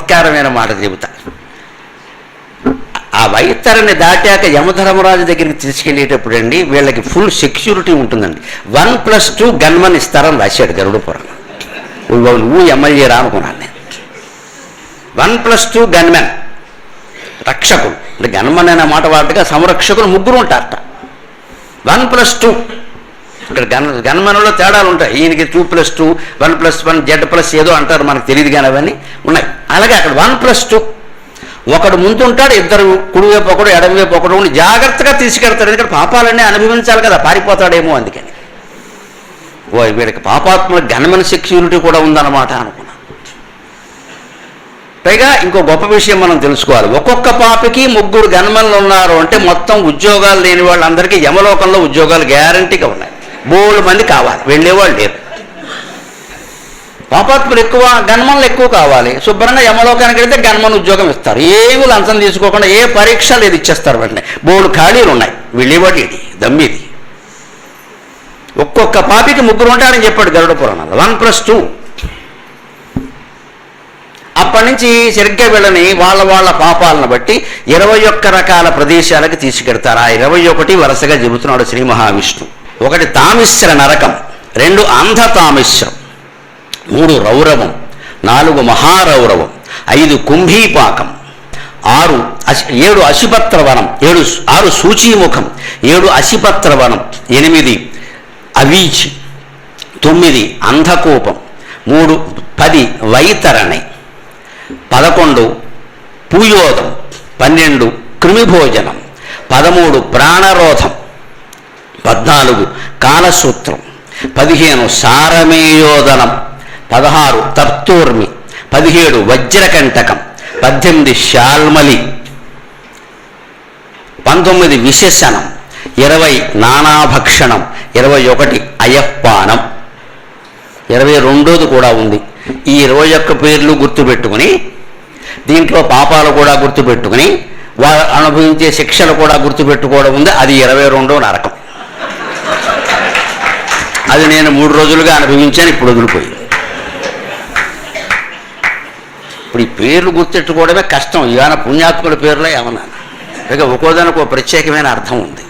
చమత్కారమైన మాట చెబుతా. ఆ వైతరిని దాటాక యమధర్మరాజు దగ్గరికి తీసుకెళ్ళేటప్పుడు అండి వీళ్ళకి ఫుల్ సెక్యూరిటీ ఉంటుందండి. 1+2 గన్మన్ ఇస్తారని రాశాడు గరుడ పురాణం. నువ్వు ఎమ్మెల్యే రా అనుకున్నాను నేను. 1+2 గన్మెన్, రక్షకులు. అంటే గన్మన్ అనే మాట వాటిగా సంరక్షకులు 3 ఉంటారట. 1+2 ఇక్కడ గన్మన్లో తేడాలు ఉంటాయి. ఈయనకి 2+2, 1+1, Z+ ఏదో అంటారు, మనకు తెలియదు కానీ అవన్నీ ఉన్నాయి. అలాగే అక్కడ 1+2 ఒకడు ముందుంటాడు, ఇద్దరు కుడివైపు ఒకడు ఎడమవైపు ఒకడు ఉండి జాగ్రత్తగా తీసుకెడతాడు. ఎందుకంటే పాపాలన్నీ అనుభవించాలి కదా, పారిపోతాడేమో అందుకని. వీడికి పాపాత్మల గన్మెన్ సెక్యూరిటీ కూడా ఉందన్నమాట అనుకున్నా. పైగా ఇంకో గొప్ప విషయం మనం తెలుసుకోవాలి. ఒక్కొక్క పాపకి 3 గన్మెన్లు ఉన్నారు అంటే మొత్తం ఉద్యోగాలు లేని వాళ్ళందరికీ యమలోకంలో ఉద్యోగాలు గ్యారంటీగా ఉన్నాయి. 3 మంది కావాలి, వెళ్ళేవాళ్ళు లేరు. పాపాత్ములు ఎక్కువ, గన్మన్లు ఎక్కువ కావాలి. శుభ్రంగా యమలోకానికి వెళ్తే గన్మన్ ఉద్యోగం ఇస్తారు. ఏవి లంచం తీసుకోకుండా ఏ పరీక్ష లేదు, ఇచ్చేస్తారు వెంటనే. 3 ఖాళీలు ఉన్నాయి, వెళ్ళేవాడు ఇది దమ్మిది. ఒక్కొక్క పాపికి 3 ఉంటారని చెప్పాడు గరుడ పురాణంలో. 1+2. అప్పటి నుంచి సరిగ్గా వీళ్ళని వాళ్ళ పాపాలను బట్టి 21 రకాల ప్రదేశాలకు తీసుకెడతారు. ఆ 21 వరుసగా చెబుతున్నాడు శ్రీ మహావిష్ణు. 1 తామిశ్ర నరకం, 2 అంధ తామిశ్రం, 3 రౌరవం, 4 మహారౌరవం, 5 కుంభీపాకం, 7 అశిపత్రవనం, 6 సూచీముఖం, 7 అశిపత్రవనం, 8 అవీచి, 9 అంధకూపం, 10 వైతరణి, 11 పూయోదం, 12 కృమిభోజనం, 13 ప్రాణరోధం, 14 కాలసూత్రం, 15 సారమేయోదనం, 16 తర్తూర్మి, 17 వజ్రకంటకం, 18 శాల్మలి, 19 విశేషణం, 20 నానాభక్షణం, 21 అయఃపానం. 22ది కూడా ఉంది. ఈ 21 పేర్లు గుర్తుపెట్టుకుని దీంట్లో పాపాలు కూడా గుర్తుపెట్టుకుని వాళ్ళు అనుభవించే శిక్షలు కూడా గుర్తుపెట్టుకోవడం ఉంది. అది 22వ నరకం. అది నేను 3 రోజులుగా అనుభవించాను, ఇప్పుడు వదిలిపోయింది. ఇప్పుడు ఈ పేర్లు గుర్తెట్టుకోవడమే కష్టం. ఇవాళ పుణ్యాత్ముల పేర్లో ఏమన్నా ఇక ఒక్కోదానికి ఒక ప్రత్యేకమైన అర్థం ఉంది.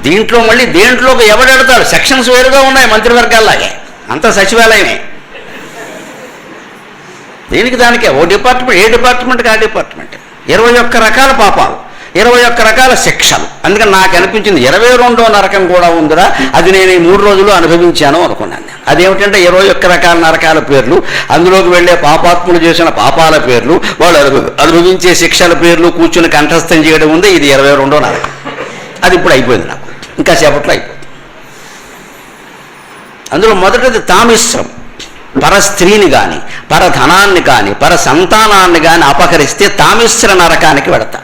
దీంట్లో మళ్ళీ దేంట్లోకి ఎవడెడతాడు, సెక్షన్స్ వేరుగా ఉన్నాయి మంత్రివర్గాల్లాగే, అంతా సచివాలయమే. దీనికి దానికే ఓ డిపార్ట్మెంట్, ఏ డిపార్ట్మెంట్కి ఆ డిపార్ట్మెంట్. 21 రకాల పాపాలు, 21 రకాల శిక్షలు. అందుకని నాకు అనిపించింది 22వ నరకం కూడా ఉందిరా, అది నేను ఈ 3 రోజులు అనుభవించాను అనుకున్నాను. అదేమిటంటే 21 రకాల నరకాల పేర్లు, అందులోకి వెళ్ళే పాపాత్ములు చేసిన పాపాల పేర్లు, వాళ్ళు అనుభవించే శిక్షల పేర్లు కూర్చుని కంఠస్థం చేయడం ఉంది. ఇది 22వ నరకం. అది ఇప్పుడు అయిపోయింది నాకు, ఇంకా సేపట్లో అయిపోయింది. అందులో మొదటిది తామిశ్రం. పర స్త్రీని కానీ, పరధనాన్ని కానీ, పర సంతానాన్ని కానీ అపహరిస్తే తామిశ్ర నరకానికి వెడతా.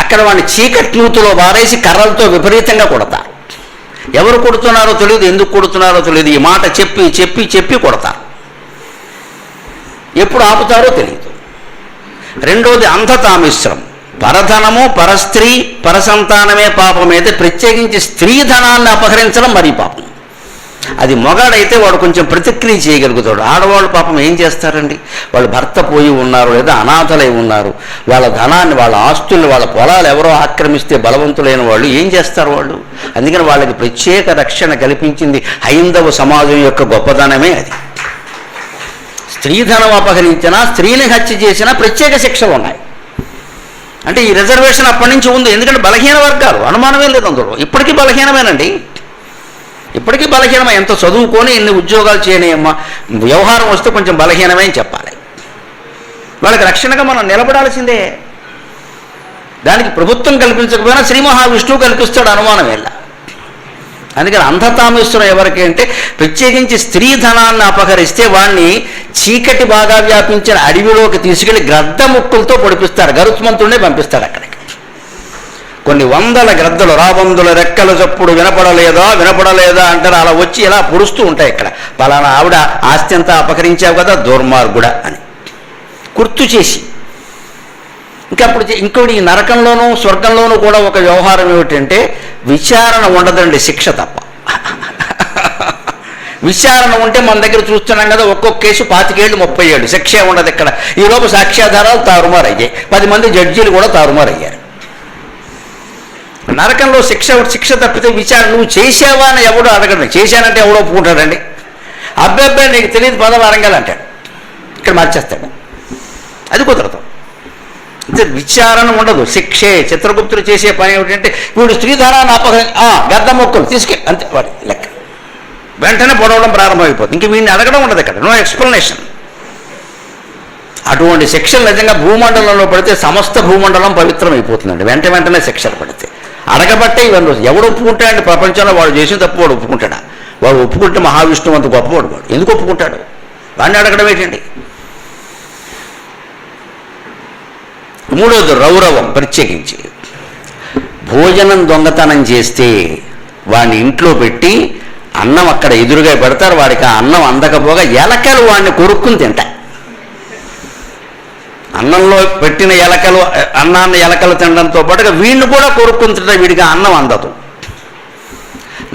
అక్కడ వాడిని చీకట్నూతులో బారేసి కర్రలతో విపరీతంగా కొడతారు. ఎవరు కొడుతున్నారో తెలియదు, ఎందుకు కొడుతున్నారో తెలియదు. ఈ మాట చెప్పి చెప్పి చెప్పి కొడతారు. ఎప్పుడు ఆపుతారో తెలియదు. రెండోది అంధతామిశ్రం. పరధనము, పరస్త్రీ, పరసంతానమే పాపమైతే ప్రత్యేకించి స్త్రీ ధనాన్ని అపహరించడం మరీ పాపం. అది మొగాడైతే వాడు కొంచెం ప్రతిక్రియ చేయగలుగుతాడు. ఆడవాళ్ళు పాపం ఏం చేస్తారండి, వాళ్ళు భర్త పోయి ఉన్నారు లేదా అనాథలై ఉన్నారు, వాళ్ళ ధనాన్ని, వాళ్ళ ఆస్తుల్ని, వాళ్ళ పొలాలు ఎవరో ఆక్రమిస్తే బలవంతులైన వాళ్ళు ఏం చేస్తారు వాళ్ళు. అందుకని వాళ్ళకి ప్రత్యేక రక్షణ కల్పించింది హైందవ సమాజం యొక్క గొప్పదనమే అది. స్త్రీధనం అపహరించినా, స్త్రీని హత్య చేసినా ప్రత్యేక శిక్షలు ఉన్నాయి. అంటే ఈ రిజర్వేషన్ అప్పటి నుంచి ఉంది. ఎందుకంటే బలహీన వర్గాలు, అనుమానమే లేదు అందులో. ఇప్పటికీ బలహీనమేనండి, ఇప్పటికీ బలహీనమే. ఎంత చదువుకొని ఎన్ని ఉద్యోగాలు చేయనియమ్మా, వ్యవహారం వస్తే కొంచెం బలహీనమే అని చెప్పాలి. వాళ్ళకి రక్షణగా మనం నిలబడాల్సిందే. దానికి ప్రభుత్వం కల్పించకపోయినా శ్రీ మహావిష్ణువు కల్పిస్తాడు, అనుమానం వెళ్ళ. అందుకని అంధతామేశ్వరం ఎవరికి అంటే ప్రత్యేకించి స్త్రీ ధనాన్ని అపహరిస్తే వాడిని చీకటి బాగా వ్యాపించిన అడవిలోకి తీసుకెళ్లి గ్రద్ద ముక్కులతో పొడిపిస్తారు. గరుత్మంతుడినే పంపిస్తాడు అక్కడికి. కొన్ని వందల గ్రద్దలు, రాబందుల రెక్కల చప్పుడు వినపడలేదా అంటారు. అలా వచ్చి ఇలా పొడుస్తూ ఉంటాయి. ఇక్కడ పలానా ఆవిడ ఆస్తి అంతా అపహరించావు కదా దుర్మార్గుడా అని గుర్తు చేసి. ఇంకోటి ఈ నరకంలోనూ స్వర్గంలోనూ కూడా ఒక వ్యవహారం ఏమిటంటే విచారణ ఉండదండి, శిక్ష తప్ప. విచారణ ఉంటే మన దగ్గర చూస్తున్నాం కదా, ఒక్కొక్క కేసు 25 ఏళ్ళు 30 ఏళ్ళు శిక్ష ఉండదు ఇక్కడ. ఈలోపు సాక్ష్యాధారాలు తారుమారయ్యాయి, 10 మంది జడ్జీలు కూడా తారుమారయ్యారు. నరకంలో శిక్ష తప్పితే విచారణ నువ్వు చేసావా అని ఎవడో అడగండి. చేశానంటే ఎవడో ఒప్పుకుంటాడండి. అబ్బాయి నీకు తెలియదు పదవి అరంగాలి అంటాడు, ఇక్కడ మార్చేస్తాడు. అది కుదరదు. అంటే విచారణ ఉండదు, శిక్షే. చిత్రగుప్తుడు చేసే పని ఏమిటంటే వీడు స్త్రీధనాన్ని గద్ద మొక్కలు తీసుకెళ్ళి అంతే, వాడి లెక్క వెంటనే పొడవడం ప్రారంభమైపోతుంది. ఇంక వీడిని అడగడం ఉండదు ఇక్కడ, నో ఎక్స్ప్లెనేషన్. అటువంటి శిక్షలు నిజంగా భూమండలంలో పడితే సమస్త భూమండలం పవిత్రమైపోతుందండి, వెంటనే శిక్షలు పడితే. అడగబట్టే ఇవన్నీ ఎవడు ఒప్పుకుంటాడండి ప్రపంచంలో? వాడు చేసిన తప్పు వాడు ఒప్పుకుంటాడా? వాడు ఒప్పుకుంటే మహావిష్ణువు అంత గొప్పవాడు వాడు, ఎందుకు ఒప్పుకుంటాడు? వాడిని అడగడం ఏంటండి? మూడోది రౌరవం. ప్రత్యేకించి భోజనం దొంగతనం చేస్తే వాడిని ఇంట్లో పెట్టి అన్నం అక్కడ ఎదురుగా పెడతారు, వాడికి ఆ అన్నం అందకపోగా ఎలకలు వాడిని కొరుక్కుని తింటాయి. అన్నంలో పెట్టిన ఎలకలు అన్నాన్ని ఎలకలు తినడంతో పాటుగా వీడిని కూడా కొరుక్కుని తింటాయి, వీడికి అన్నం అందదు.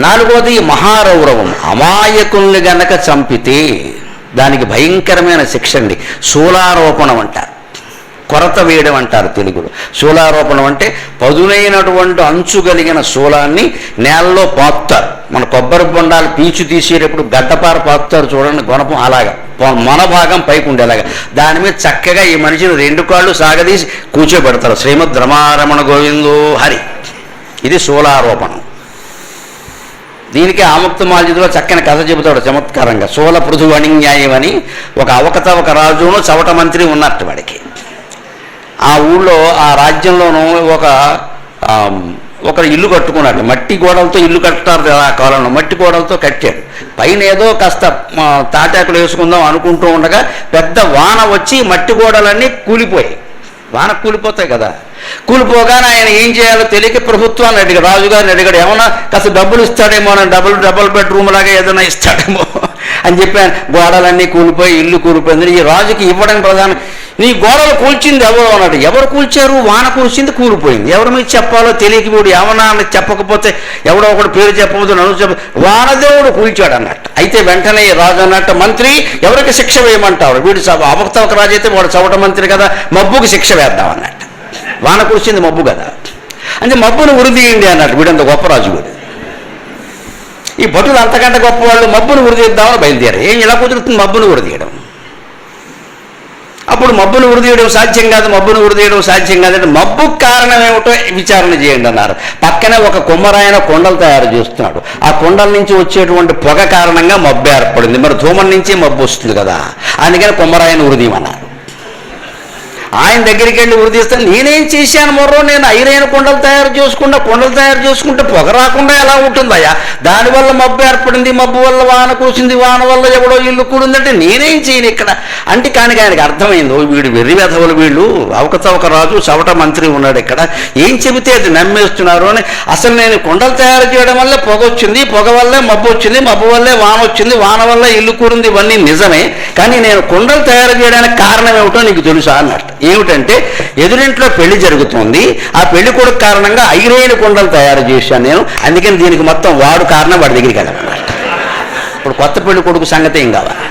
నాలుగోది మహారౌరవం. అమాయకుల్ని గనక చంపితే దానికి భయంకరమైన శిక్ష అండి. శూలారోపణం అంటారు, కొరత వేయడం అంటారు తెలుగులో. శూలారోపణం అంటే పదునైనటువంటి అంచు కలిగిన శూలాన్ని నేలలో పాతుతారు. మన కొబ్బరి బొండాలు పీచు తీసేటప్పుడు గడ్డపార పాతుతారు చూడండి, గుణపం అలాగా మన భాగం పైకి ఉండేలాగా. దాని మీద చక్కగా ఈ మనిషిని 2 కాళ్ళు సాగదీసి కూర్చోబెడతారు. శ్రీమద్ రమారమణ గోవిందో హరి. ఇది శూలారోపణం. దీనికి ఆముక్తమాల్యదలో చక్కని కథ చెబుతాడు చమత్కారంగా. శూల పృథువణిన్యాయం అని ఒక అవకతవక రాజును చవట మంత్రి ఉన్నట్టు వాడికి. ఆ ఊళ్ళో ఆ రాజ్యంలోనూ ఒక ఇల్లు కట్టుకున్నాడు. మట్టి గోడలతో ఇల్లు కట్టుతారు ఆ కాలంలో, మట్టి గోడలతో కట్టాడు. పైన ఏదో కాస్త తాటాకులు వేసుకుందాం అనుకుంటూ ఉండగా పెద్ద వాన వచ్చి మట్టి గోడలన్నీ కూలిపోయాయి. వాన కూలిపోతాయి కదా, కూలిపోగానే ఆయన ఏం చేయాలో తెలియక ప్రభుత్వాన్ని అడిగాడు, రాజుగారిని అడిగాడు. ఏమన్నా కాస్త డబ్బులు ఇస్తాడేమో, డబుల్ బెడ్రూమ్ లాగా ఏదైనా ఇస్తాడేమో అని చెప్పాను. గోడలన్నీ కూలిపోయి ఇల్లు కూలిపోయింది. ఈ రాజుకి ఇవ్వడం ప్రధానం. నీ గోడలు కూల్చింది ఎవరు అన్నాడు. ఎవరు కూల్చారు? వాన కూల్చింది, కూలిపోయింది. ఎవరి మీద చెప్పాలో తెలియక వీడు ఏమన్నా అని చెప్పకపోతే, ఎవడో ఒకటి పేరు చెప్పబోతు నన్ను చెప్ప, వానదేవుడు కూల్చాడు అన్నట్టు. అయితే వెంటనే రాజు అన్నట్టు, మంత్రి ఎవరికి శిక్ష వేయమంటాడు? వీడు అవకతవక రాజు అయితే వాడు చవట మంత్రి కదా, మబ్బుకి శిక్ష వేద్దాం అన్నట్టు. వాన కురిసింది మబ్బు కదా, అంటే మబ్బును ఉరిదీయండి అన్నట్టు. వీడంత గొప్ప రాజు వీడు. ఈ భటులు అంతకంటే గొప్ప వాళ్ళు మబ్బును ఉరిదీద్దామని బయలుదేరారు. ఏం ఇలా కుదురుతుంది మబ్బును ఉరిదీయడం? అప్పుడు మబ్బును ఉరిదీయడం సాధ్యం కాదు, మబ్బును ఉరిదీయడం సాధ్యం కాదంటే మబ్బుకు కారణం ఏమిటో విచారణ చేయండి అన్నారు. పక్కనే ఒక కుమ్మరాయన కొండలు తయారు చేస్తున్నాడు. ఆ కొండల నుంచి వచ్చేటువంటి పొగ కారణంగా మబ్బు ఏర్పడింది. మరి ధూమం నుంచి మబ్బు వస్తుంది కదా, అందుకని కుమ్మరాయన ఉరిదీయమన్నారు. ఆయన దగ్గరికి వెళ్ళి ఉరిదీస్తాను. నేనేం చేశాను మొర్రో? నేను ఐరైన కొండలు తయారు చేసుకుంటే పొగ రాకుండా ఎలా ఉంటుందయ్యా? దానివల్ల మబ్బు ఏర్పడింది, మబ్బు వల్ల వాన కూర్చుంది, వాన వల్ల ఎవడో ఇల్లు కూడిందంటే నేనేం చేయను ఇక్కడ అంటే. కానీ ఆయనకి అర్థమైందో వీడు వెర్రి వెధవులు, వీళ్ళు అవకతవక రాజు చవట మంత్రి ఉన్నాడు ఇక్కడ, ఏం చెబితే అది నమ్మేస్తున్నారు అని. అసలు నేను కొండలు తయారు చేయడం వల్ల పొగ వచ్చింది, పొగ వల్లే మబ్బు వచ్చింది, మబ్బు వల్లే వాన వచ్చింది, వాన వల్ల ఇల్లు కూరింది, ఇవన్నీ నిజమే. కానీ నేను కొండలు తయారు చేయడానికి కారణం ఏమిటో నీకు తెలుసా అన్నట్టు. ఏమిటంటే ఎదురింట్లో పెళ్లి జరుగుతుంది, ఆ పెళ్లి కొడుకు కారణంగా ఐరైన కొండలు తయారు చేశాను నేను, అందుకని దీనికి మొత్తం వాడు కారణం, వాడి దగ్గరికి వెళ్ళాలన్నమాట. ఇప్పుడు కొత్త పెళ్లి కొడుకు సంగతి ఏం కావాలి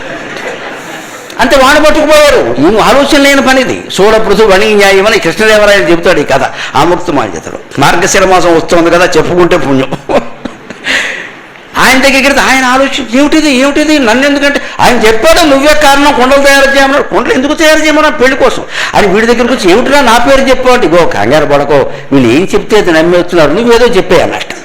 అంటే వాడు పట్టుకుపోయారు. ఈయన ఆలోచన లేని పనిది. శూల పృథువణి న్యాయం అని కృష్ణదేవరాయలు చెబుతాడు ఈ కథ ఆముక్తమాల్యదలో. మార్గశిర మాసం వస్తుంది కదా, చెప్పుకుంటే పుణ్యం. ఆయన దగ్గరికి ఆయన ఆలోచన ఏమిటిది నన్ను ఎందుకంటే ఆయన చెప్పాడు నువ్వే కారణం, కొండలు తయారు చేయమన్నాడు. కొండలు ఎందుకు తయారు చేయమన్నా? పెళ్లి కోసం. అని వీడి దగ్గరికి వచ్చి ఏమిటిరా నా పేరు చెప్పాడు. ఇగో కంగారు పడకో, వీళ్ళు ఏం చెప్తే అది నమ్మేస్తున్నారు, నువ్వేదో చెప్పే అన్నట్టు.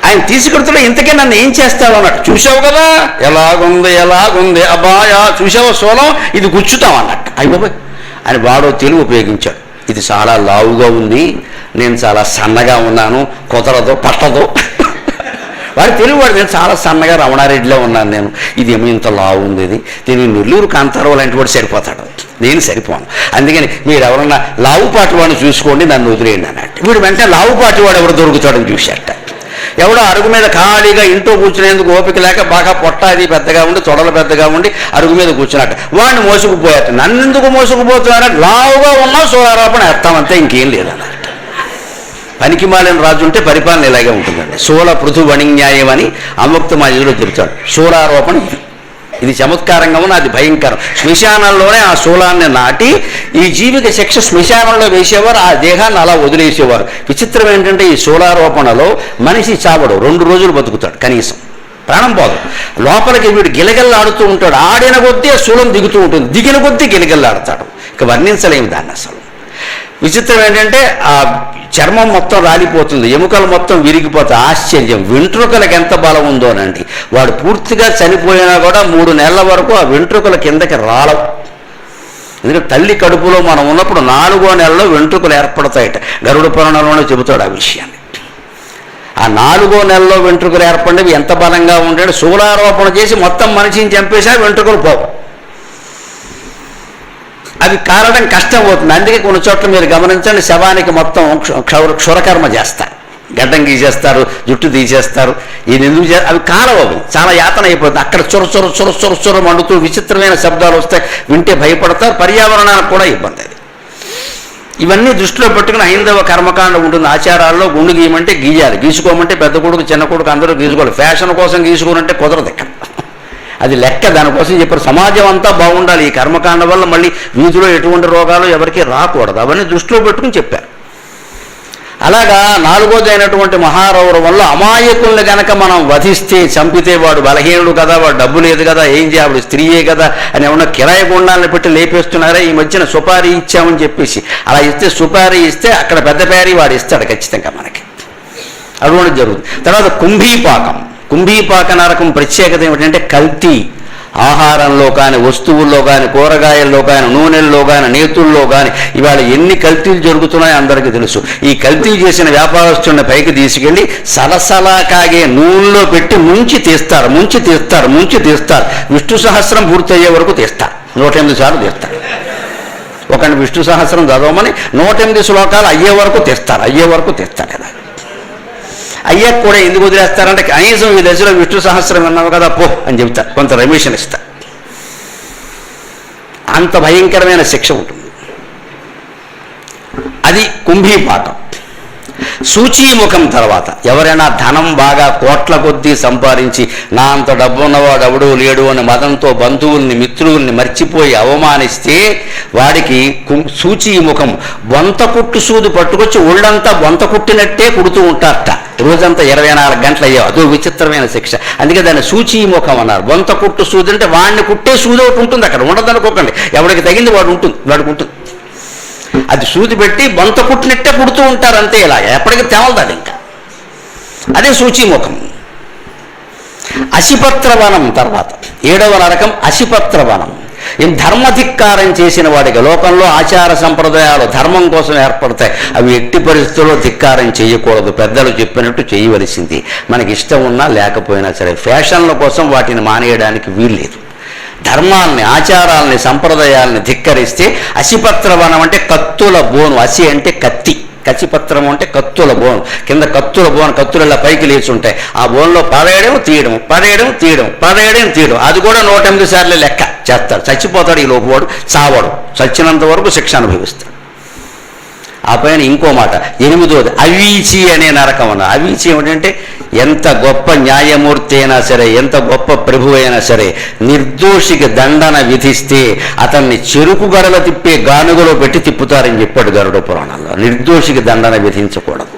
ఆయన తీసుకెడుతున్నా, ఇంతకే నన్ను ఏం చేస్తావు అన్నట్టు. చూసావు కదా ఎలాగుంది అబ్బాయా, చూసావా సోలం, ఇది గుచ్చుతాం అన్నట్టు. అయిపోయి ఆయన వాడో తెలివి ఉపయోగించాడు. ఇది చాలా లావుగా ఉంది, నేను చాలా సన్నగా ఉన్నాను, కుదరదు పట్టదు. వాడు తెలియవాడు, నేను చాలా సన్నగా రమణారెడ్డిలో ఉన్నాను నేను, ఇదేమో ఇంత లావు ఉంది, దీనికి నెల్లూరు కాంతారావు లాంటి వాడు సరిపోతాడు, నేను సరిపోను. అందుకని మీరు ఎవరన్నా లావుపాటి వాడిని చూసుకోండి, నన్ను వదిలేయండి అన్నట్టు. వీడు వెంటనే లావుపాటి వాడు ఎవరు దొరుకుతాడని చూశాట. ఎవడో అరుగు మీద ఖాళీగా ఇంట్లో కూర్చునేందుకు ఓపిక లేక బాగా పొట్ట అది పెద్దగా ఉండి తొడలు పెద్దగా ఉండి అరుగు మీద కూర్చున్నట్టు వాడిని మోసుకుపోయాట. నన్నెందుకు మోసుకుపోతున్నారంటే లావుగా ఉన్నా సోలారోపణ వేస్తామంతే, ఇంకేం లేదన్నట్టు. పనికిమాలిన రాజు ఉంటే పరిపాలన ఇలాగే ఉంటుందండి. శూల పృథు వణిన్యాయం అని అముక్తమాజులో చెబుతాడు. శూలారోపణ ఇది చమత్కారంగా ఉన్న, అది భయంకరం. శ్మశానంలోనే ఆ శూలాన్ని నాటి ఈ జీవికి శిక్ష శ్మశానంలో వేసేవారు, ఆ దేహాన్ని అలా వదిలేసేవారు. విచిత్రం ఏంటంటే ఈ శూలారోపణలో మనిషి చావడు, 2 రోజులు బతుకుతాడు కనీసం, ప్రాణం పోదు. లోపలికి వీడు గిలగిల్లాడుతూ ఉంటాడు. ఆడిన కొద్దీ శూలం దిగుతూ ఉంటుంది, దిగిన కొద్దీ గిలగిల్లాడతాడు. ఇక వర్ణించలేము దాన్ని అసలు. విచిత్రం ఏంటంటే ఆ చర్మం మొత్తం రాలిపోతుంది, ఎముకలు మొత్తం విరిగిపోతాయి. ఆశ్చర్యం, వెంట్రుకలకు ఎంత బలం ఉందోనండి. వాడు పూర్తిగా చనిపోయినా కూడా 3 నెలల వరకు ఆ వెంట్రుకల కిందకి రాలవు. ఎందుకంటే తల్లి కడుపులో మనం ఉన్నప్పుడు 4వ నెలలో వెంట్రుకలు ఏర్పడతాయట. గరుడ పురాణంలోనే చెబుతాడు ఆ విషయాన్ని. ఆ 4వ నెలలో వెంట్రుకలు ఏర్పడినవి ఎంత బలంగా ఉంటాడు. శూలారోపణ చేసి మొత్తం మనిషిని చంపేసా వెంట్రుకలు పోవు. అవి కారడం కష్టం అవుతుంది. అందుకే కొన్ని చోట్ల మీరు గమనించండి, శవానికి మొత్తం క్షురకర్మ చేస్తారు, గడ్డం గీసేస్తారు, జుట్టు తీసేస్తారు. ఇది ఎందుకు అవి కాలవు, చాలా యాతన అయిపోతుంది. అక్కడ చొర మండుతూ విచిత్రమైన శబ్దాలు వస్తాయి, వింటే భయపడతారు, పర్యావరణానికి కూడా ఇబ్బంది. అది ఇవన్నీ దృష్టిలో పెట్టుకుని హైందవ కర్మకాండ ఉంటుంది. ఆచారాల్లో గుండు గీయమంటే గీయాలి, గీసుకోమంటే పెద్ద కొడుకు చిన్న కొడుకు అందరూ గీసుకోవాలి. ఫ్యాషన్ కోసం గీసుకోనంటే కుదరదు ఇక్కడ, అది లెక్క. దానికోసం చెప్పారు సమాజం అంతా బాగుండాలి. ఈ కర్మకాండ వల్ల మళ్ళీ వీధిలో ఎటువంటి రోగాలు ఎవరికి రాకూడదు, అవన్నీ దృష్టిలో పెట్టుకుని చెప్పారు. అలాగా 4వది అయినటువంటి మహారౌరవంలో అమాయకుల్ని గనక మనం వధిస్తే, చంపితే, వాడు బలహీనుడు కదా, వాడు డబ్బు లేదు కదా, ఏం చేయాలి, స్త్రీయే కదా అని ఏమన్నా కిరాయి గుండాలను పెట్టి లేపేస్తున్నారా. ఈ మధ్యన సుపారీ ఇచ్చామని చెప్పేసి అలా ఇస్తే, సుపారీ ఇస్తే అక్కడ పెద్ద పేరీ వాడు ఇస్తాడు ఖచ్చితంగా మనకి, అటువంటి జరుగుతుంది. తర్వాత కుంభీపాక నరకం ప్రత్యేకత ఏమిటంటే కల్తీ. ఆహారంలో కానీ, వస్తువుల్లో కానీ, కూరగాయల్లో కానీ, నూనెల్లో కానీ, నేతుల్లో కానీ ఇవాళ ఎన్ని కల్తీలు జరుగుతున్నాయో అందరికీ తెలుసు. ఈ కల్తీ చేసిన వ్యాపారస్తుడిని పైకి తీసుకెళ్ళి సలసలా కాగే నూనెలో పెట్టి ముంచి తీస్తారు. విష్ణు సహస్రం పూర్తయ్యే వరకు తీస్తారు, 108 సార్లు తీస్తారు. ఒక విష్ణు సహస్రం చదవమని 108 శ్లోకాలు అయ్యే వరకు తీస్తారు కదా. అయ్యాక కూడా ఎందుకు వదిలేస్తారంటే కనీసం ఈ దశలో విష్ణు సహస్రం విన్నావు కదా పో అని చెప్తారు, కొంత రెమిషన్ ఇస్తారు. అంత భయంకరమైన శిక్ష ఉంటుంది. అది కుంభీపాకం. సూచీముఖం తర్వాత ఎవరైనా ధనం బాగా కోట్ల కొద్దీ సంపాదించి నా అంత డబ్బు ఉన్నవాడు ఎవడూ లేడు అని మదంతో బంధువుల్ని మిత్రుల్ని మర్చిపోయి అవమానిస్తే వాడికి సూచీముఖం, బొంత కుట్టు సూది పట్టుకొచ్చి ఒళ్ళంతా బొంత కుట్టినట్టే కుడుతూ ఉంటారట రోజంతా 24 గంటలు అయ్యావు. అదో విచిత్రమైన శిక్ష. అందుకే దాన్ని సూచీముఖం అన్నారు. బొంత కుట్టు సూది అంటే వాడిని కుట్టే సూది ఒకటి ఉంటుంది, అక్కడ ఉండదనుకోకండి, ఎవరికి తగింది వాడికి ఉంటుంది. అది సూది పెట్టి బొంత కుట్టినట్టే కుడుతూ ఉంటారు అంతే, ఇలా ఎప్పటికీ తెవలదు. ఇంకా అదే సూచీముఖం. అసిపత్రవనం తర్వాత 7వ నరకం అసిపత్రవనం. ధర్మధిక్కారం చేసిన వాడికి లోకంలో ఆచార సంప్రదాయాలు ధర్మం కోసం ఏర్పడతాయి, అవి ఎట్టి పరిస్థితుల్లో ధిక్కారం చేయకూడదు. పెద్దలు చెప్పినట్టు చేయవలసింది, మనకి ఇష్టం ఉన్నా లేకపోయినా సరే. ఫ్యాషన్ల కోసం వాటిని మానేయడానికి వీల్లేదు. ధర్మాల్ని, ఆచారాలని, సంప్రదాయాలని ధిక్కరిస్తే అసిపత్రవనం అంటే కత్తుల బోను. అసి అంటే కత్తి, కచిపత్రం అంటే కత్తుల బోను. కింద కత్తుల బోను, కత్తులు ఇలా పైకి లేచి ఉంటాయి. ఆ బోన్లో పడేయడం తీయడం, అది కూడా 108 సార్లు లెక్క చేస్తాడు. చచ్చిపోతాడు ఈ లోపువాడు, చావడు, చచ్చినంత వరకు శిక్ష అనుభవిస్తాడు. ఆ పైన ఇంకో మాట 8వది అవీచి అనే నరకం అన్న. అవీచి ఏమిటంటే ఎంత గొప్ప న్యాయమూర్తి అయినా సరే, ఎంత గొప్ప ప్రభు అయినా సరే, నిర్దోషికి దండన విధిస్తే అతన్ని చెరుకు గడల తిప్పే గానుగలో పెట్టి తిప్పుతారని చెప్పాడు గరుడ పురాణంలో. నిర్దోషికి దండన విధించకూడదు,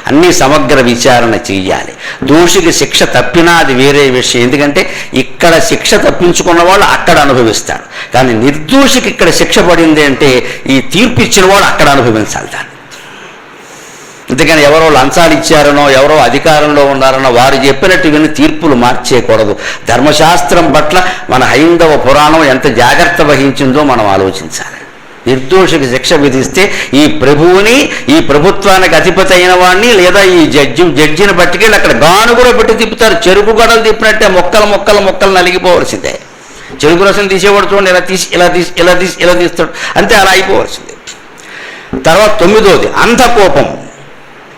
అన్నీ సమగ్ర విచారణ చెయ్యాలి. దోషికి శిక్ష తప్పినా అది వేరే విషయం, ఎందుకంటే ఇక్కడ శిక్ష తప్పించుకున్న వాళ్ళు అక్కడ అనుభవిస్తాడు. కానీ నిర్దోషికి ఇక్కడ శిక్ష పడింది అంటే ఈ తీర్పు ఇచ్చిన వాళ్ళు అక్కడ అనుభవించాలి దాన్ని. అందుకని ఎవరో లంచాలు ఇచ్చారనో, ఎవరో అధికారంలో ఉన్నారనో వారు చెప్పినట్టు విని తీర్పులు మార్చేయకూడదు. ధర్మశాస్త్రం పట్ల మన హైందవ పురాణం ఎంత జాగ్రత్త వహించిందో మనం ఆలోచించాలి. నిర్దోషికి శిక్ష విధిస్తే ఈ ప్రభువుని, ఈ ప్రభుత్వానికి అధిపతి అయిన వాడిని లేదా ఈ జడ్జిని పట్టుకెళ్ళి అక్కడ గానుగులో పెట్టి తిప్పుతారు. చెరుకు గడలు తిప్పినట్టే మొక్కలు నలిగిపోవలసిందే. చెరుకు రసం తీసేవాడు చూడండి, ఇలా తీస్తాడు అంతే, అలా అయిపోవలసిందే. తర్వాత 9వది అంధకోపం.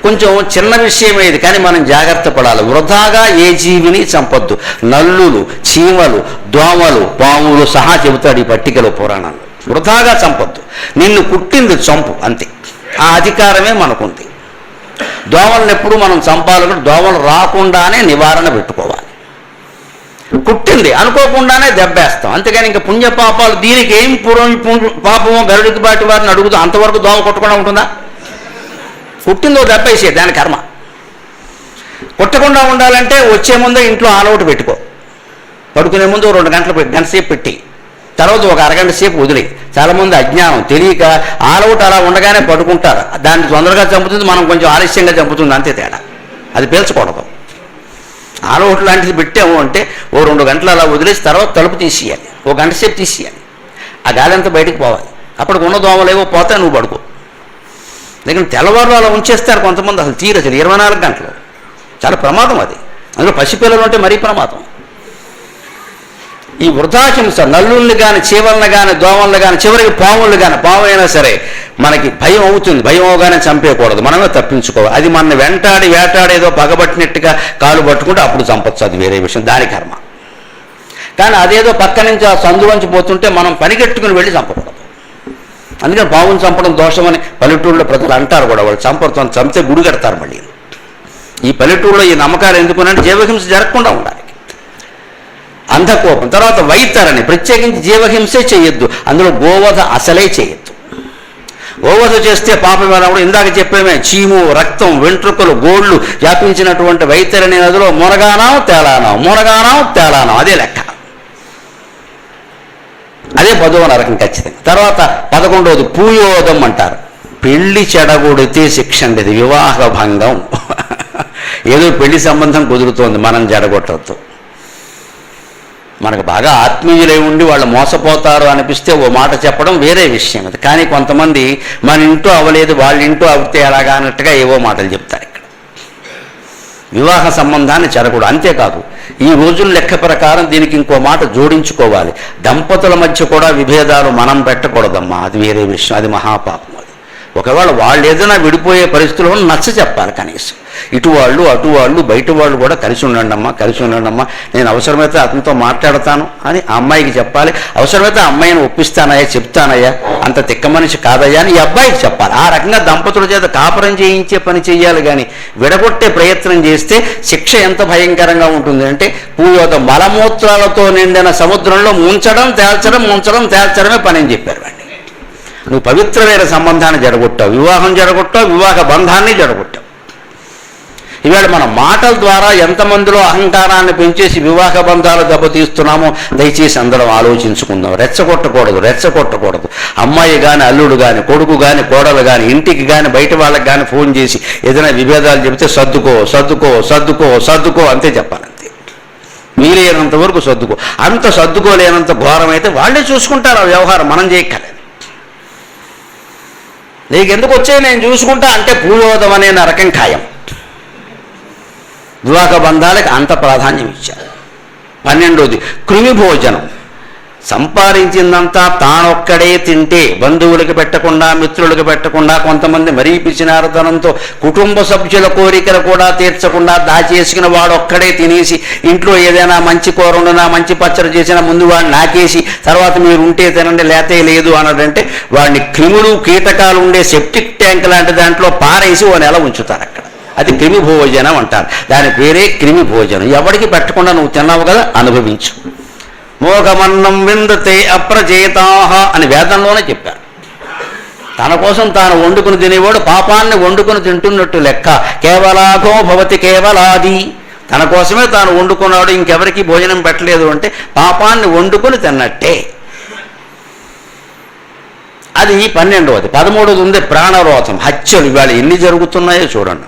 కొంచెం చిన్న విషయమే ఇది, కానీ మనం జాగ్రత్త పడాలి. వృధాగా ఏ జీవిని చంపొద్దు. నల్లులు, చీమలు, దోమలు, పాములు సహా చెబుతాడు ఈ పట్టికలో పురాణాలు. వృధాగా చంపొద్దు, నిన్ను కుట్టింది చంపు అంతే, ఆ అధికారమే మనకుంది. దోమలను ఎప్పుడు మనం చంపాలంటే దోమలు రాకుండానే నివారణ పెట్టుకోవాలి. కుట్టింది అనుకోకుండానే దెబ్బేస్తాం, అంతేగాని ఇంకా పుణ్యపాపాలు దీనికి ఏం పాపమో గరుడికి బాటి వారిని అడుగుతాం, అంతవరకు దోమ కొట్టకుండా ఉంటుందా? కుట్టిందో దెబ్బేసే దాని కర్మ. కొట్టకుండా ఉండాలంటే వచ్చే ముందే ఇంట్లో ఆలౌట్ పెట్టుకో, పడుకునే ముందు 2 గంట సేపు పెట్టి తర్వాత ఒక అరగంట సేపు వదిలి. చాలామంది అజ్ఞానం తెలియక ఆలౌట్ అలా ఉండగానే పడుకుంటారు, దాన్ని తొందరగా చంపుతుంది, మనం కొంచెం ఆలస్యంగా చంపుతుంది, అంతే తేడా. అది పీల్చకూడదు. ఆలౌట్ లాంటిది పెట్టాము అంటే 2 గంటలు అలా వదిలేసి తర్వాత తలుపు తీసేయాలి, 1 గంట సేపు తీసేయాలి, ఆ గాలి అంతా బయటకు పోవాలి. అప్పటికి ఉన్న దోమలేవో పోతే నువ్వు పడుకో. లేకపోతే తెల్లవారులు అలా ఉంచేస్తారు కొంతమంది, అసలు 24 గంటలు. చాలా ప్రమాదం అది. అందులో పసిపిల్లలు అంటే మరీ ప్రమాదం. ఈ వృధాహింస నల్లుల్ని కానీ చీవలను కానీ దోమలను కానీ చివరికి పాములు కానీ, పాము అయినా సరే మనకి భయం అవుతుంది, భయం అవగానే చంపేయకూడదు, మనమే తప్పించుకోవాలి. అది మన వెంటాడి వేటాడేదో పగబట్టినట్టుగా కాలు పట్టుకుంటే అప్పుడు చంపచ్చు, అది వేరే విషయం, దాని కర్మ. కానీ అదేదో పక్క నుంచి ఆ సందులోంచి పోతుంటే మనం పనికెట్టుకుని వెళ్ళి చంపకూడదు. అందుకని పావును చంపడం దోషమని పల్లెటూళ్ళలో ప్రజలు అంటారు కూడా. వాళ్ళు చంపితే గుడి కడతారు మళ్ళీ. ఈ పల్లెటూళ్ళలో ఈ నమ్మకాలు ఎందుకునంటే జీవహింస జరగకుండా ఉండాలి. అంధకోపం, తర్వాత వైతరణి, ప్రత్యేకించి జీవహింసే చేయొద్దు, అందులో గోవధ అసలే చేయొద్దు. గోవధ చేస్తే పాపం కూడా ఇందాక చెప్పేమే, చీము, రక్తం, వెంట్రుకలు, గోళ్ళు వ్యాపించినటువంటి వైతరణి నదిలో మునగానాం తేలానాం అదే లెక్క. అదే 10వ నరకం ఖచ్చితంగా. తర్వాత 11వది పూయోదం అంటారు. పెళ్లి చెడగొడితే శిక్ష అండి, ఇది వివాహ భంగం. ఏదో పెళ్లి సంబంధం కుదురుతోంది, మనం చెడగొట్టద్దు. మనకు బాగా ఆత్మీయులై ఉండి వాళ్ళు మోసపోతారు అనిపిస్తే ఓ మాట చెప్పడం వేరే విషయం అది. కానీ కొంతమంది మన ఇంట్లో అవ్వలేదు వాళ్ళ ఇంట్లో అవుతే అలాగా అన్నట్టుగా ఏవో మాటలు చెప్తారు. ఇక్కడ వివాహ సంబంధాన్ని చెడకూడదు. అంతేకాదు ఈ రోజుల లెక్క ప్రకారం దీనికి ఇంకో మాట జోడించుకోవాలి, దంపతుల మధ్య కూడా విభేదాలు మనం పెట్టకూడదమ్మా, అది వేరే విషయం, అది మహాపాపం. అది ఒకవేళ వాళ్ళు ఏదైనా విడిపోయే పరిస్థితుల్లో నచ్చ చెప్పాలి కనీసం. ఇటు వాళ్ళు అటు వాళ్ళు బయట వాళ్ళు కూడా కలిసి ఉండండి అమ్మా, నేను అవసరమైతే అతనితో మాట్లాడతాను అని ఆ అమ్మాయికి చెప్పాలి. అవసరమైతే ఆ అమ్మాయిని ఒప్పిస్తానయ్యా, చెప్తానయ్యా, అంత తిక్క మనిషి కాదయ్యా అని ఈ అబ్బాయికి చెప్పాలి. ఆ రకంగా దంపతుల చేత కాపురం చేయించే పని చేయాలి. కానీ విడగొట్టే ప్రయత్నం చేస్తే శిక్ష ఎంత భయంకరంగా ఉంటుంది అంటే, పూర్వత మలమూత్రాలతో నిండిన సముద్రంలో ముంచడమే పని అని చెప్పారు వాడిని. నువ్వు పవిత్రమైన సంబంధాన్ని జడగొట్టావు, వివాహం జడగొట్టావు, వివాహ బంధాన్ని జడగొట్టావు. ఇవాళ మన మాటల ద్వారా ఎంతమందిలో అహంకారాన్ని పెంచేసి వివాహ బంధాలు దెబ్బతీస్తున్నామో దయచేసి అందరం ఆలోచించుకుందాం. రెచ్చగొట్టకూడదు. అమ్మాయి కానీ అల్లుడు కానీ కొడుకు కానీ కోడలు కానీ ఇంటికి కానీ బయట వాళ్ళకి కానీ ఫోన్ చేసి ఏదైనా విభేదాలు చెబితే సర్దుకో అంతే చెప్పాలంతే. వీలైనంత వరకు సర్దుకో. అంత సర్దుకోలేనంత ఘోరమైతే వాళ్ళే చూసుకుంటారు ఆ వ్యవహారం, మనం చేయక్కర్లేదు. నీకెందుకు వచ్చే నేను చూసుకుంటా అంటే పూర్వోదం అనే నరకం ఖాయం. వివాహ బంధాలకు అంత ప్రాధాన్యం ఇచ్చారు. 12వది కృమి భోజనం. సంపాదించిందంతా తానొక్కడే తింటే, బంధువులకు పెట్టకుండా, మిత్రులకు పెట్టకుండా, కొంతమంది మరీ పిచ్చినారతనంతో కుటుంబ సభ్యుల కోరికలు కూడా తీర్చకుండా దాచేసుకుని వాడు ఒక్కడే తినేసి, ఇంట్లో ఏదైనా మంచి కూర వండినా మంచి పచ్చడి చేసినా ముందు వాడిని నాకేసి తర్వాత మీరు ఉంటే తినండి లేతే లేదు అన్నదంటే వాడిని క్రిములు కీటకాలు ఉండే సెప్టిక్ ట్యాంక్ లాంటి దాంట్లో పారేసి ఓ నెల ఉంచుతారు అక్కడ. అది క్రిమి భోజనం అంటారు. దాని పేరే క్రిమి భోజనం. ఎవరికి పెట్టకుండా నువ్వు తిన్నావు కదా, అనుభవించు. మోఘమన్నం విందతే అప్రచేతాహ అని వేదంలోనే చెప్పారు. తన కోసం తాను వండుకుని తినేవాడు పాపాన్ని వండుకుని తింటున్నట్టు లెక్క. కేవలాఘో భవతి కేవలాది. తన కోసమే తాను వండుకున్నాడు, ఇంకెవరికి భోజనం పెట్టలేదు అంటే పాపాన్ని వండుకుని తిన్నట్టే. అది 12వది. 13వది ఉంది ప్రాణరోధం, హత్యలు. ఇవాళ ఎన్ని జరుగుతున్నాయో చూడండి.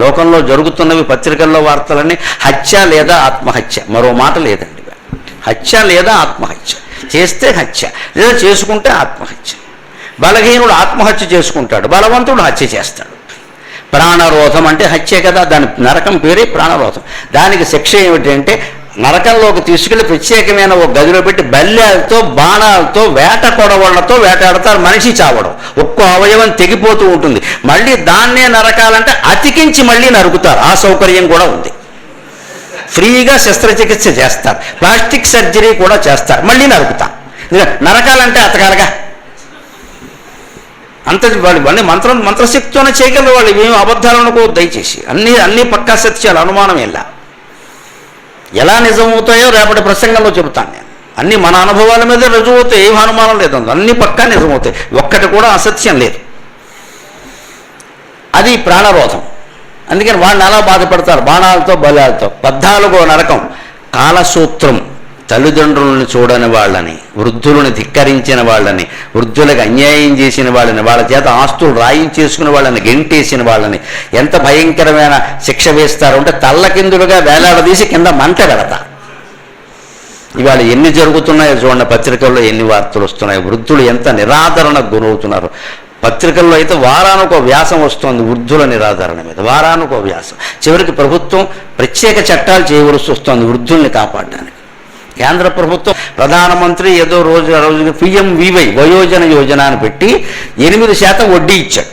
లోకంలో జరుగుతున్నవి పత్రికల్లో వార్తలన్నీ హత్య లేదా ఆత్మహత్య, మరో మాట లేదండి. హత్య లేదా ఆత్మహత్య, చేస్తే హత్య లేదా చేసుకుంటే ఆత్మహత్య. బలహీనుడు ఆత్మహత్య చేసుకుంటాడు, బలవంతుడు హత్య చేస్తాడు. ప్రాణరోధం అంటే హత్యే కదా, దాని నరకం పేరే ప్రాణరోధం. దానికి శిక్ష ఏమిటంటే నరకంలోకి తీసుకెళ్లి ప్రత్యేకమైన ఒక గదిలో పెట్టి బల్యాలతో బాణాలతో వేట కొడవళ్లతో వేటాడతారు. మనిషి చావడం, ఒక్కో అవయవం తెగిపోతూ ఉంటుంది. మళ్ళీ దాన్నే నరకాలంటే అతికించి మళ్ళీ నరుకుతారు. ఆ సౌకర్యం కూడా ఉంది. ఫ్రీగా శస్త్రచికిత్స చేస్తారు, ప్లాస్టిక్ సర్జరీ కూడా చేస్తారు, మళ్ళీ నరుకుతారు. నరకాలంటే అతకాలగా అంత వాళ్ళు అన్ని మంత్రశక్తితోనే చేయగలరు వాళ్ళు. ఇవేమి అబద్ధాలు అనుకోవద్దు దయచేసి. అన్నీ పక్కా సత్యాలు, అనుమానం ఎలా నిజమవుతాయో రేపటి ప్రసంగంలో చెబుతాను నేను. అన్నీ మన అనుభవాల మీద రుజువు అవుతాయి, ఏం అనుమానం లేదు. అన్నీ పక్కా నిజమవుతాయి, ఒక్కటి కూడా అసత్యం లేదు. అది ప్రాణరోధం. అందుకని వాళ్ళని అలా బాధపడతారు బాణాలతో బలాలతో. 14వ నరకం కాలసూత్రం. తల్లిదండ్రులను చూడని వాళ్ళని, వృద్ధులను ధిక్కరించిన వాళ్ళని, వృద్ధులకు అన్యాయం చేసిన వాళ్ళని, వాళ్ళ చేత ఆస్తులు రాయించేసుకున్న వాళ్ళని, గెంటేసిన వాళ్ళని ఎంత భయంకరమైన శిక్ష వేస్తారు అంటే తల్లకిందులుగా వేలాడదీసి కింద మంట పెడతారు. ఇవాళ ఎన్ని జరుగుతున్నాయో చూడండి, పత్రికల్లో ఎన్ని వార్తలు వస్తున్నాయి. వృద్ధులు ఎంత నిరాదరణకు గురవుతున్నారు. పత్రికల్లో అయితే వారానికో వ్యాసం వస్తుంది వృద్ధుల నిరాదరణ మీద, వారానికో వ్యాసం. చివరికి ప్రభుత్వం ప్రత్యేక చట్టాలు చేయవలసి వస్తుంది వృద్ధుల్ని కాపాడడానికి. కేంద్ర ప్రభుత్వం ప్రధానమంత్రి ఏదో రోజు PMVY వయోజన యోజన అని పెట్టి 8% వడ్డీ ఇచ్చాడు.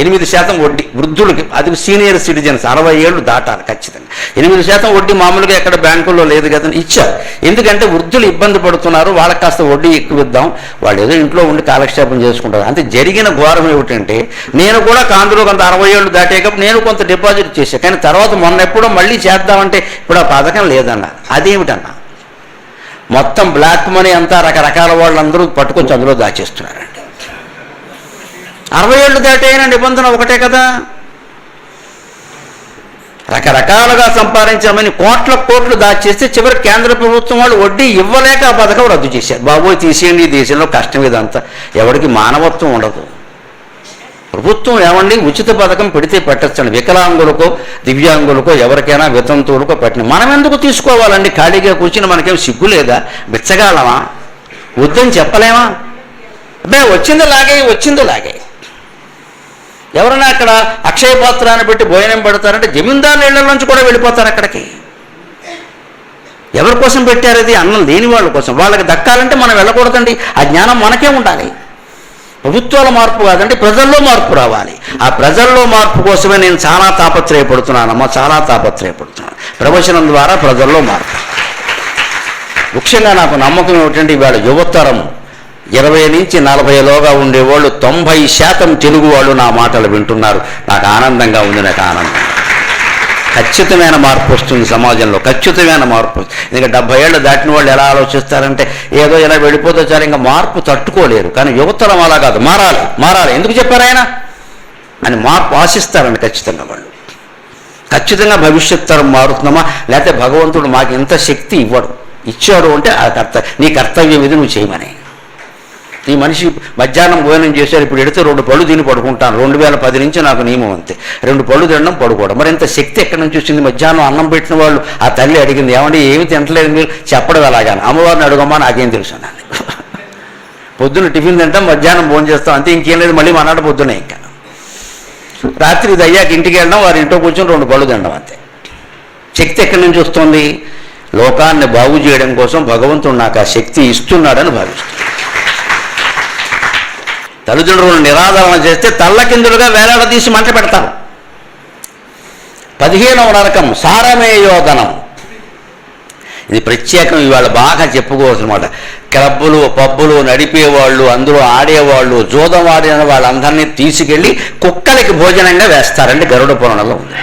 8% వడ్డీ వృద్ధులకి, అది సీనియర్ సిటిజన్స్ 60 ఏళ్ళు దాటాలి ఖచ్చితంగా. 8% వడ్డీ మామూలుగా ఎక్కడ బ్యాంకుల్లో లేదు కదా, ఇచ్చారు. ఎందుకంటే వృద్ధులు ఇబ్బంది పడుతున్నారు, వాళ్ళకి కాస్త వడ్డీ ఎక్కువ ఇద్దాం, వాళ్ళు ఏదో ఇంట్లో ఉండి కాలక్షేపం చేసుకుంటారు. అంటే జరిగిన ఘోరం ఏమిటంటే, నేను కూడా కాందులో కొంత 60 ఏళ్ళు దాటేటప్పుడు నేను కొంత డిపాజిట్ చేశాను, కానీ తర్వాత మొన్న ఎప్పుడో మళ్ళీ చేద్దామంటే ఇప్పుడు ఆ పథకం లేదన్నారు. అదేమిటన్నా, మొత్తం బ్లాక్ మనీ అంతా రకరకాల వాళ్ళందరూ పట్టుకొచ్చి అందులో దాచేస్తున్నారండి. 60 ఏళ్ళు దాటైన నిబంధన ఒకటే కదా. రకరకాలుగా సంపాదించామని కోట్లు దాచేస్తే చివరి కేంద్ర ప్రభుత్వం వాళ్ళు వడ్డీ ఇవ్వలేక ఆ పథకం రద్దు చేశారు. బాబోయ్ తీసేయండి, ఈ దేశంలో కష్టం ఇదంతా. ఎవరికి మానవత్వం ఉండదు. ప్రభుత్వం ఏమండి ఉచిత పథకం పెడితే పెట్టచ్చండి, వికలాంగులకో దివ్యాంగులకో ఎవరికైనా వితంతువులకో పెట్టండి. మనం ఎందుకు తీసుకోవాలండి? ఖాళీగా కూర్చుని మనకేం సిగ్గు లేదా? బిచ్చగాళ్ళమా? వద్దని చెప్పలేమా? అబ్బాయి వచ్చిందో లాగే. ఎవరైనా అక్కడ అక్షయ పాత్రాన్ని పెట్టి భోజనం పెడతారంటే జమీందారుల ఇళ్ల నుంచి కూడా వెళ్ళిపోతారు అక్కడికి. ఎవరి కోసం పెట్టారు? అది అన్నం లేని వాళ్ళ కోసం. వాళ్ళకి దక్కాలంటే మనం వెళ్ళకూడదండి. ఆ జ్ఞానం మనకే ఉండాలి. ప్రభుత్వాల మార్పు కాదండి, ప్రజల్లో మార్పు రావాలి. ఆ ప్రజల్లో మార్పు కోసమే నేను చాలా తాపత్రయపడుతున్నానమ్మా, చాలా తాపత్రయపడుతున్నాను. ప్రవచనం ద్వారా ప్రజల్లో మార్పు. ముఖ్యంగా నాకు నమ్మకం ఏమిటంటే, ఇవాళ యువతరం 20 నుంచి 40లోగా ఉండేవాళ్ళు 90% తెలుగు వాళ్ళు నా మాటలు వింటున్నారు. నాకు ఆనందంగా ఉంది. నాకు ఆనందం. ఖచ్చితమైన మార్పు వస్తుంది సమాజంలో, ఖచ్చితమైన మార్పు. ఇంకా 70 ఏళ్ళు దాటిన వాళ్ళు ఎలా ఆలోచిస్తారంటే ఏదో ఇలా వెళ్ళిపోతే చాలు, ఇంకా మార్పు తట్టుకోలేరు. కానీ యువతరం అలా కాదు, మారాలి. ఎందుకు చెప్పారు ఆయన అని మార్పు ఆశిస్తారండి ఖచ్చితంగా వాళ్ళు. ఖచ్చితంగా భవిష్యత్ తరం మారుతున్నామా, లేకపోతే భగవంతుడు మాకు ఇంత శక్తి ఇచ్చాడు అంటే నీ కర్తవ్యం ఇది నువ్వు చేయమని. ఈ మనిషి మధ్యాహ్నం భోజనం చేశారు, ఇప్పుడు ఎడితే 2 పళ్ళు తిని పడుకుంటాను. 2010 నుంచి నాకు నియమం అంతే, 2 పళ్ళు తినడం పడుకోవడం. మరి ఇంత శక్తి ఎక్కడి నుంచి వచ్చింది? మధ్యాహ్నం అన్నం పెట్టిన వాళ్ళు ఆ తల్లి అడిగింది, ఏమంటే ఏమి తింటలేదు మీరు? చెప్పడం అలాగాని, అమ్మవారిని అడుగమ్మా నాకేం తెలుసు అన్నాను. పొద్దున్న టిఫిన్ తింటాం, మధ్యాహ్నం భోజనం చేస్తాం, అంతే, ఇంకేం లేదు. మళ్ళీ మనాడు పొద్దునే ఇంకా రాత్రి ఇది అయ్యాక ఇంటికి వెళ్ళడం, వారి ఇంట్లో కూర్చొని 2 పళ్ళు తినడం అంతే. శక్తి ఎక్కడి నుంచి వస్తుంది? లోకాన్ని బాగు చేయడం కోసం భగవంతుడు నాకు ఆ శక్తి ఇస్తున్నాడని భావిస్తున్నాడు. తల్లిదండ్రులను నిరాదరణ చేస్తే తల్లకిందులుగా వేలాడదీసి మంట పెడతారు. 15వ నరకం సారమేయోదనం. ఇది ప్రత్యేకం, ఇవాళ బాగా చెప్పుకోవాల్సిన మాట. క్లబ్బులు పబ్బులు నడిపేవాళ్ళు, అందులో ఆడేవాళ్ళు, జూదం ఆడిన వాళ్ళందరినీ తీసుకెళ్ళి కుక్కలకి భోజనంగా వేస్తారండి. గరుడ పురాణంలో ఉంది.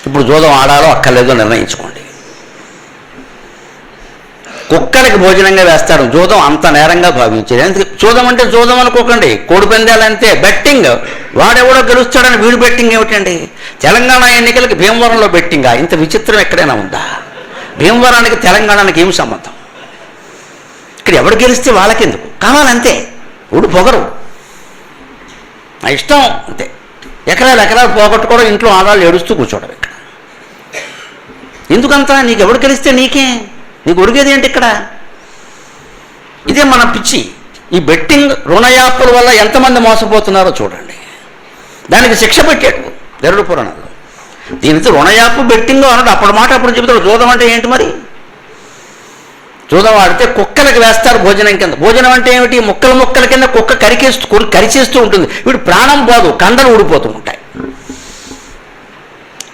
ఇప్పుడు జూదం ఆడాలో అక్కర్లేదో నిర్ణయించుకోండి. కుక్కలకి భోజనంగా వేస్తారు. జూదం అంత నేరంగా భావించేది. ఎందుకు జూదం అంటే జూదం అనుకోకండి, కోడి పందాలంతే, బెట్టింగ్. వాడెవడో గెలుస్తాడని వీడు బెట్టింగ్ ఏమిటండి? తెలంగాణ ఎన్నికలకి భీమవరంలో బెట్టింగా? ఇంత విచిత్రం ఎక్కడైనా ఉందా? భీమవరానికి తెలంగాణకి ఏమి సంబంధం? ఇక్కడ ఎవడు గెలిస్తే వాళ్ళకెందుకు కావాలంతే. ఊడు పొగరు, నా ఇష్టం అంతే. ఎకరాలు పోగొట్టుకోవడం, ఇంట్లో ఆడాళ్ళు ఏడుస్తూ కూర్చోవడం. ఇక్కడ ఎందుకంతా? నీకు ఎవడు గెలిస్తే నీకే, నీకు ఒరిగేది ఏంటి ఇక్కడ? ఇదే మన పిచ్చి. ఈ బెట్టింగ్ రుణ యాప్ల వల్ల ఎంతమంది మోసపోతున్నారో చూడండి. దానికి శిక్ష పెట్టాడు గరుడ పురాణంలో. దీనితో రుణ యాప్ బెట్టింగ్ అన్నాడు. అప్పుడు మాట అప్పుడు చెబుతాడు. జూదం అంటే ఏంటి మరి? జూదం ఆడితే కుక్కలకి వేస్తారు భోజనం కింద. భోజనం అంటే ఏమిటి? ముక్కల కింద కుక్క కరిచేస్తూ ఉంటుంది. వీడు ప్రాణం పోదు, కండలు ఊడిపోతూ ఉంటాయి.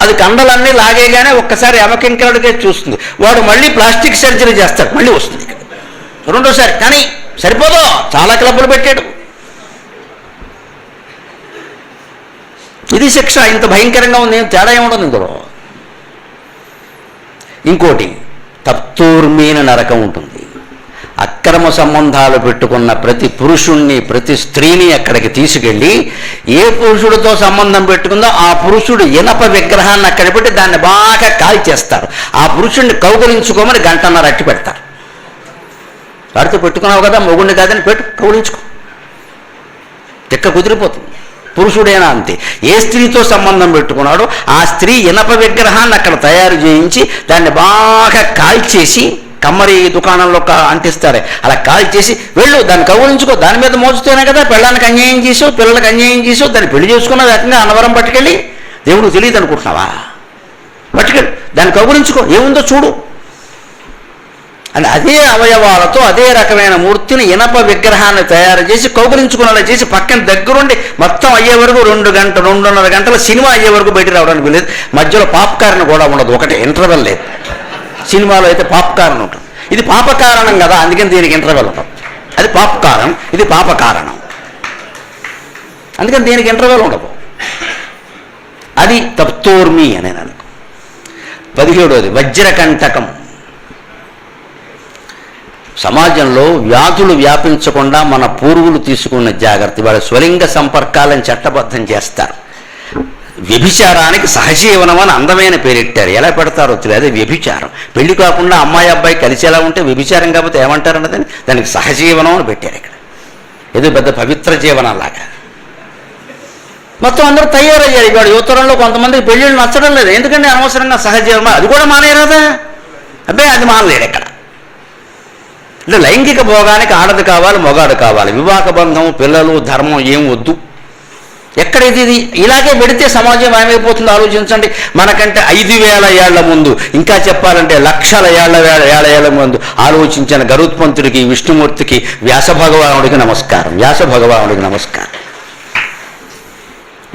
అది కండలన్నీ లాగేగానే ఒక్కసారి యమకింకరుడిగా చూస్తుంది. వాడు మళ్ళీ ప్లాస్టిక్ సర్జరీ చేస్తాడు, మళ్ళీ వస్తుంది ఇక్కడ 2వ సారి. కానీ సరిపోదు, చాలా క్లబ్బులు పెట్టాడు. ఇది శిక్ష. ఇంత భయంకరంగా ఉంది, ఏం తేడా ఏముండదు ఇందులో. ఇంకోటి తప్తూర్మీన నరకం ఉంటుంది. అక్రమ సంబంధాలు పెట్టుకున్న ప్రతి పురుషుణ్ణి, ప్రతి స్త్రీని అక్కడికి తీసుకెళ్ళి ఏ పురుషుడితో సంబంధం పెట్టుకుందో ఆ పురుషుడు ఇనప విగ్రహాన్ని అక్కడ పెట్టి దాన్ని బాగా కాల్చేస్తారు. ఆ పురుషుడిని కౌగులించుకోమని గంటన్నర అట్టి పెడతారు. వాడితో పెట్టుకున్నావు కదా, మొగుడిని కాదని పెట్టు, కౌగులించుకో, తిక్క కుదిరిపోతుంది. పురుషుడైనా అంతే. ఏ స్త్రీతో సంబంధం పెట్టుకున్నాడో ఆ స్త్రీ ఇనప విగ్రహాన్ని అక్కడ తయారు చేయించి దాన్ని బాగా కాల్చేసి, కమ్మరి దుకాణంలో అంటిస్తారే అలా కాల్చేసి, వెళ్ళు దాన్ని కౌగులించుకో, దాని మీద మోచుతేనే కదా పెళ్ళానికి అన్యాయం చేసావు, పిల్లలకి అన్యాయం చేసావు, దాన్ని పెళ్లి చేసుకున్న రకంగా అన్నవరం పట్టుకెళ్ళి దేవుడికి తెలియదు అనుకుంటున్నావా? పట్టుకెళ్ళి దాన్ని కౌగులించుకో, ఏముందో చూడు అని అదే అవయవాలతో అదే రకమైన మూర్తిని ఇనప విగ్రహాన్ని తయారు చేసి కౌగులించుకునేలా చేసి పక్కన దగ్గరుండి మొత్తం అయ్యే వరకు 2-2.5 గంటల సినిమా అయ్యే వరకు బయట రావడానికి లేదు. మధ్యలో పాప్కార్న్ కూడా ఉండదు, ఒకటి ఇంటర్వెల్ లేదు. సినిమాలో అయితే పాప్కార్న్ ఉంటుంది. ఇది పాపకారణం కదా, అందుకని దీనికి ఇంటర్వెల్ ఉండదు. అది పాప్కారం, ఇది పాపకారణం, అందుకని దీనికి ఇంటర్వెల్ ఉండదు. అది తప్తోర్మి అని అనుకో. 17వది వజ్రకంటకం. సమాజంలో వ్యాధులు వ్యాపించకుండా మన పూర్వులు తీసుకున్న జాగ్రత్త. వాళ్ళ స్వలింగ సంపర్కాలను చట్టబద్ధం చేస్తారు. వ్యభిచారానికి సహజీవనం అని అందమైన పేరెట్టారు. ఎలా పెడతారో తెలియదు, అదే వ్యభిచారం. పెళ్లి కాకుండా అమ్మాయి అబ్బాయి కలిసి ఎలా ఉంటే వ్యభిచారం కాకపోతే ఏమంటారు అన్నదని దానికి సహజీవనం అని పెట్టారు. ఇక్కడ ఏదో పెద్ద పవిత్ర జీవనంలాగా మొత్తం అందరూ తయారయ్యారు. ఇవాడు యువతరంలో కొంతమందికి పెళ్ళిళ్ళు నచ్చడం లేదు. ఎందుకంటే అనవసరంగా సహజీవనం, అది కూడా మానేరాదా? అబ్బాయి అది మానలేడు. ఇక్కడ అంటే లైంగిక భోగానికి ఆడది కావాలి, మొగాడు కావాలి. వివాహ బంధం, పిల్లలు, ధర్మం ఏం వద్దు. ఎక్కడైతే ఇది ఇలాగే పెడితే సమాజం ఏమైపోతుందో ఆలోచించండి. మనకంటే 5,000 ఏళ్ల ముందు, ఇంకా చెప్పాలంటే లక్షల ఏళ్ల ముందు ఆలోచించిన గరుత్మంతుడికి, విష్ణుమూర్తికి, వ్యాస భగవానుడికి నమస్కారం. వ్యాస భగవానుడికి నమస్కారం.